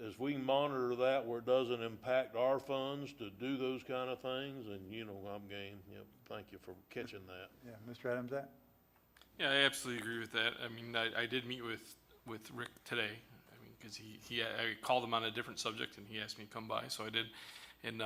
Speaker 5: as we monitor that where it doesn't impact our funds to do those kind of things, and, you know, I'm game. Yep, thank you for catching that.
Speaker 1: Yeah, Mr. Adams, that?
Speaker 2: Yeah, I absolutely agree with that. I mean, I did meet with Rick today. I mean, because I called him on a different subject, and he asked me to come by, so I did. And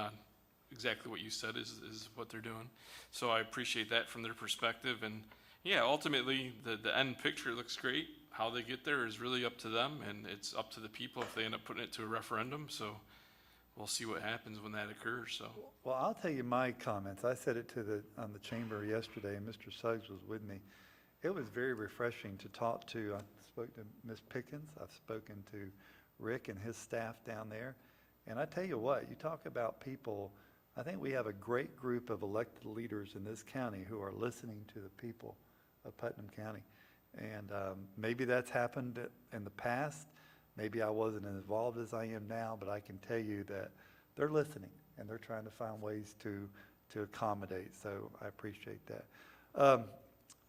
Speaker 2: exactly what you said is what they're doing. So I appreciate that from their perspective. And yeah, ultimately, the end picture looks great. How they get there is really up to them, and it's up to the people if they end up putting it to a referendum. So we'll see what happens when that occurs. So.
Speaker 1: Well, I'll tell you my comments. I said it on the chamber yesterday, and Mr. Suggs was with me. It was very refreshing to talk to. I spoke to Ms. Pickens. I've spoken to Rick and his staff down there. And I tell you what, you talk about people. I think we have a great group of elected leaders in this county who are listening to the people of Putnam County. And maybe that's happened in the past. Maybe I wasn't as involved as I am now, but I can tell you that they're listening and they're trying to find ways to accommodate. So I appreciate that.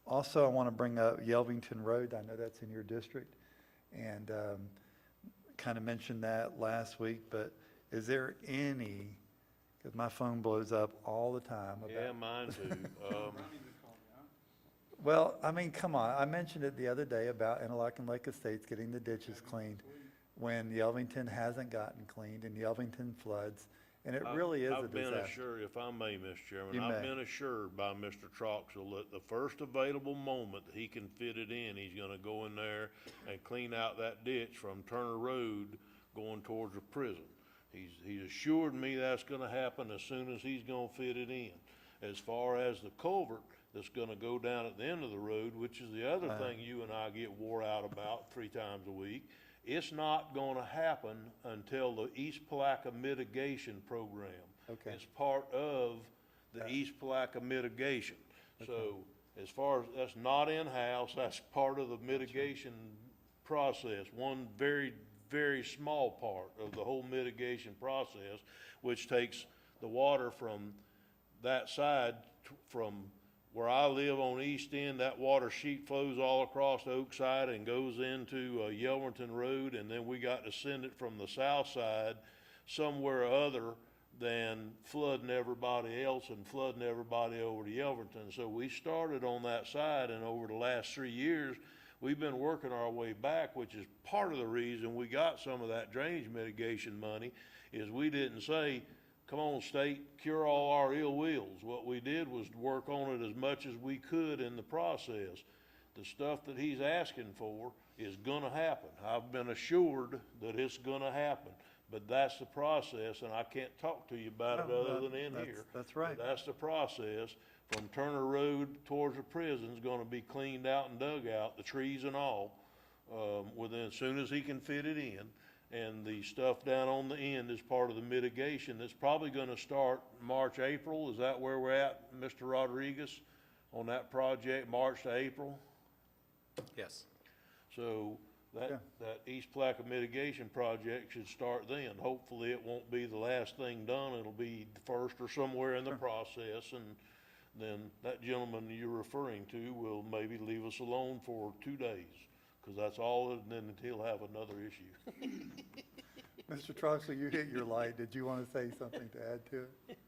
Speaker 1: Also, I want to bring up Yelvington Road. I know that's in your district, and kind of mentioned that last week, but is there any, because my phone blows up all the time about.
Speaker 5: Yeah, mine too.
Speaker 1: Well, I mean, come on. I mentioned it the other day about Interlochen Lake Estates getting the ditches cleaned when Yelvington hasn't gotten cleaned and Yelvington floods, and it really is a
Speaker 5: I've been
Speaker 1: disaster.
Speaker 5: assured, if I may, Mr. Chairman,
Speaker 1: You
Speaker 5: I've
Speaker 1: may.
Speaker 5: been assured by Mr. Troxel that the first available moment that he can fit it in, he's gonna go in there and clean out that ditch from Turner Road going towards the prison. He's assured me that's gonna happen as soon as he's gonna fit it in. As far as the culvert that's gonna go down at the end of the road, which is the other thing you and I get wore out about 3 times a week, it's not gonna happen until the East Palaca mitigation program.
Speaker 1: Okay.
Speaker 5: It's part of the East Palaca mitigation. So as far as, that's not in-house, that's part of the mitigation process. One very, very small part of the whole mitigation process, which takes the water from that side, from where I live on East End. That water sheet flows all across the Oak side and goes into Yelvington Road, and then we got to send it from the south side somewhere other than flooding everybody else and flooding everybody over to Yelvington. So we started on that side, and over the last 3 years, we've been working our way back, which is part of the reason we got some of that drainage mitigation money, is we didn't say, come on, state, cure all our ill wills. What we did was work on it as much as we could in the process. The stuff that he's asking for is gonna happen. I've been assured that it's gonna happen, but that's the process, and I can't talk to you about it other than in here.
Speaker 1: That's right.
Speaker 5: But that's the process. From Turner Road towards the prison's gonna be cleaned out and dug out, the trees and all, as soon as he can fit it in. And the stuff down on the end is part of the mitigation that's probably gonna start March, April. Is that where we're at, Mr. Rodriguez, on that project, March to April?
Speaker 8: Yes.
Speaker 5: So
Speaker 1: Yeah.
Speaker 5: that East Plaquemine mitigation project should start then. Hopefully, it won't be the last thing done, it'll be the first or somewhere in the process, and then that gentleman you're referring to will maybe leave us alone for 2 days, because that's all, and then he'll have another issue.
Speaker 1: Mr. Troxel, you hit your light. Did you want to say something to add to it?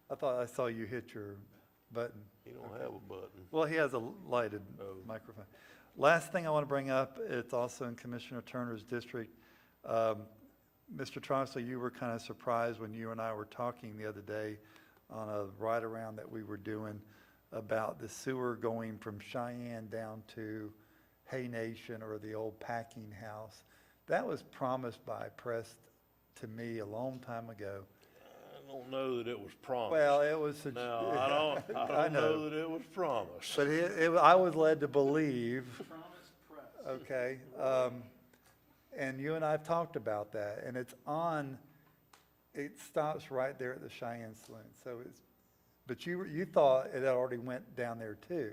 Speaker 1: I thought I saw you hit your button.
Speaker 5: He don't have a button.
Speaker 1: Well, he has a lighted microphone. Last thing I want to bring up, it's also in Commissioner Turner's district. Mr. Troxel, you were kind of surprised when you and I were talking the other day on a ride-around that we were doing about the sewer going from Cheyenne down to Hay Nation or the old packing house. That was promised by Press to me a long time ago.
Speaker 5: I don't know that it was promised.
Speaker 1: Well, it was.
Speaker 5: No, I don't know that it was promised.
Speaker 1: But I was led to believe. Okay, and you and I have talked about that, and it stops right there at the Cheyenne Saloon, so but you thought it already went down there too,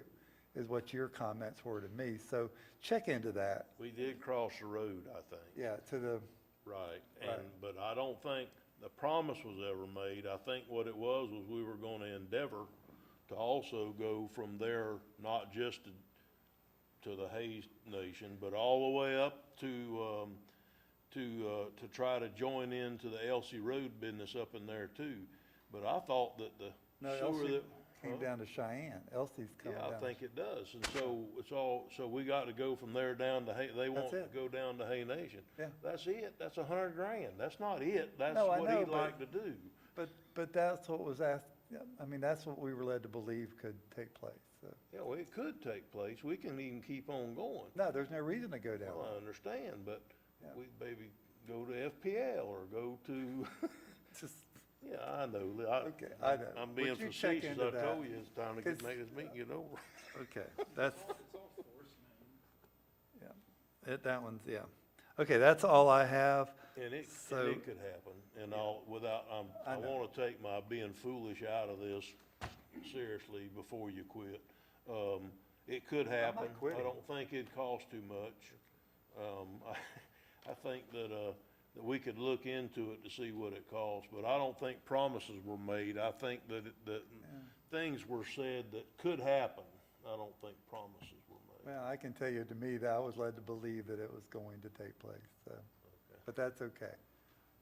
Speaker 1: is what your comments were to me, so check into that.
Speaker 5: We did cross the road, I think.
Speaker 1: Yeah, to the,
Speaker 5: Right,
Speaker 1: Right.
Speaker 5: but I don't think the promise was ever made. I think what it was we were gonna endeavor to also go from there, not just to the Hayes Nation, but all the way up to try to join into the Elsie Road business up in there too. But I thought that the
Speaker 1: no,
Speaker 5: sewer
Speaker 1: Elsie
Speaker 5: that.
Speaker 1: came
Speaker 5: Huh?
Speaker 1: down to Cheyenne, Elsie's coming down.
Speaker 5: Yeah, I think it does, and so we got to go from there down to Hay, they want to
Speaker 1: it.
Speaker 5: go down to Hay Nation.
Speaker 1: Yeah.
Speaker 5: That's it, that's $100 grand, that's not it, that's
Speaker 1: No, I
Speaker 5: what
Speaker 1: know,
Speaker 5: he'd
Speaker 1: but-
Speaker 5: like to do.
Speaker 1: But that's what was asked, yeah, I mean, that's what we were led to believe could take place, so.
Speaker 5: Yeah, well, it could take place, we can even keep on going.
Speaker 1: No, there's no reason to go down.
Speaker 5: Well, I understand, but
Speaker 1: Yeah.
Speaker 5: we maybe go to FPL or go to,
Speaker 1: Just,
Speaker 5: yeah, I know.
Speaker 1: Okay, I know.
Speaker 5: I'm
Speaker 1: Would
Speaker 5: being
Speaker 1: you check
Speaker 5: facetious,
Speaker 1: into
Speaker 5: I
Speaker 1: that?
Speaker 5: told you, it's time to
Speaker 1: It's-
Speaker 5: make this meeting get over.
Speaker 1: okay, that's. Yeah, that one's, yeah. Okay, that's all I have.
Speaker 5: And it
Speaker 1: So-
Speaker 5: could happen, and I
Speaker 1: I know.
Speaker 5: wanna take my being foolish out of this seriously before you quit. It could happen, I
Speaker 1: quitting.
Speaker 5: don't think it'd cost too much. I think that we could look into it to see what it costs, but I don't think promises were made. I think that things were said that could happen. I don't think promises were made.
Speaker 1: Well, I can tell you, to me, that I was led to believe that it was going to take place, so. But that's okay,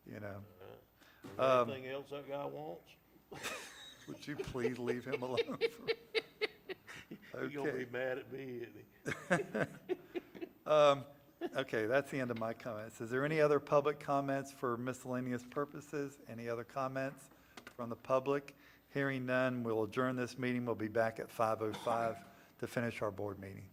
Speaker 1: you know.
Speaker 5: Is there anything else that guy wants?
Speaker 1: Would you please leave him alone?
Speaker 5: He's gonna be
Speaker 1: Okay.
Speaker 5: mad at me, isn't he?
Speaker 1: Okay, that's the end of my comments. Is there any other public comments for miscellaneous purposes? Any other comments from the public? Hearing none, we'll adjourn this meeting. We'll be back at 5:05 to finish our board meeting.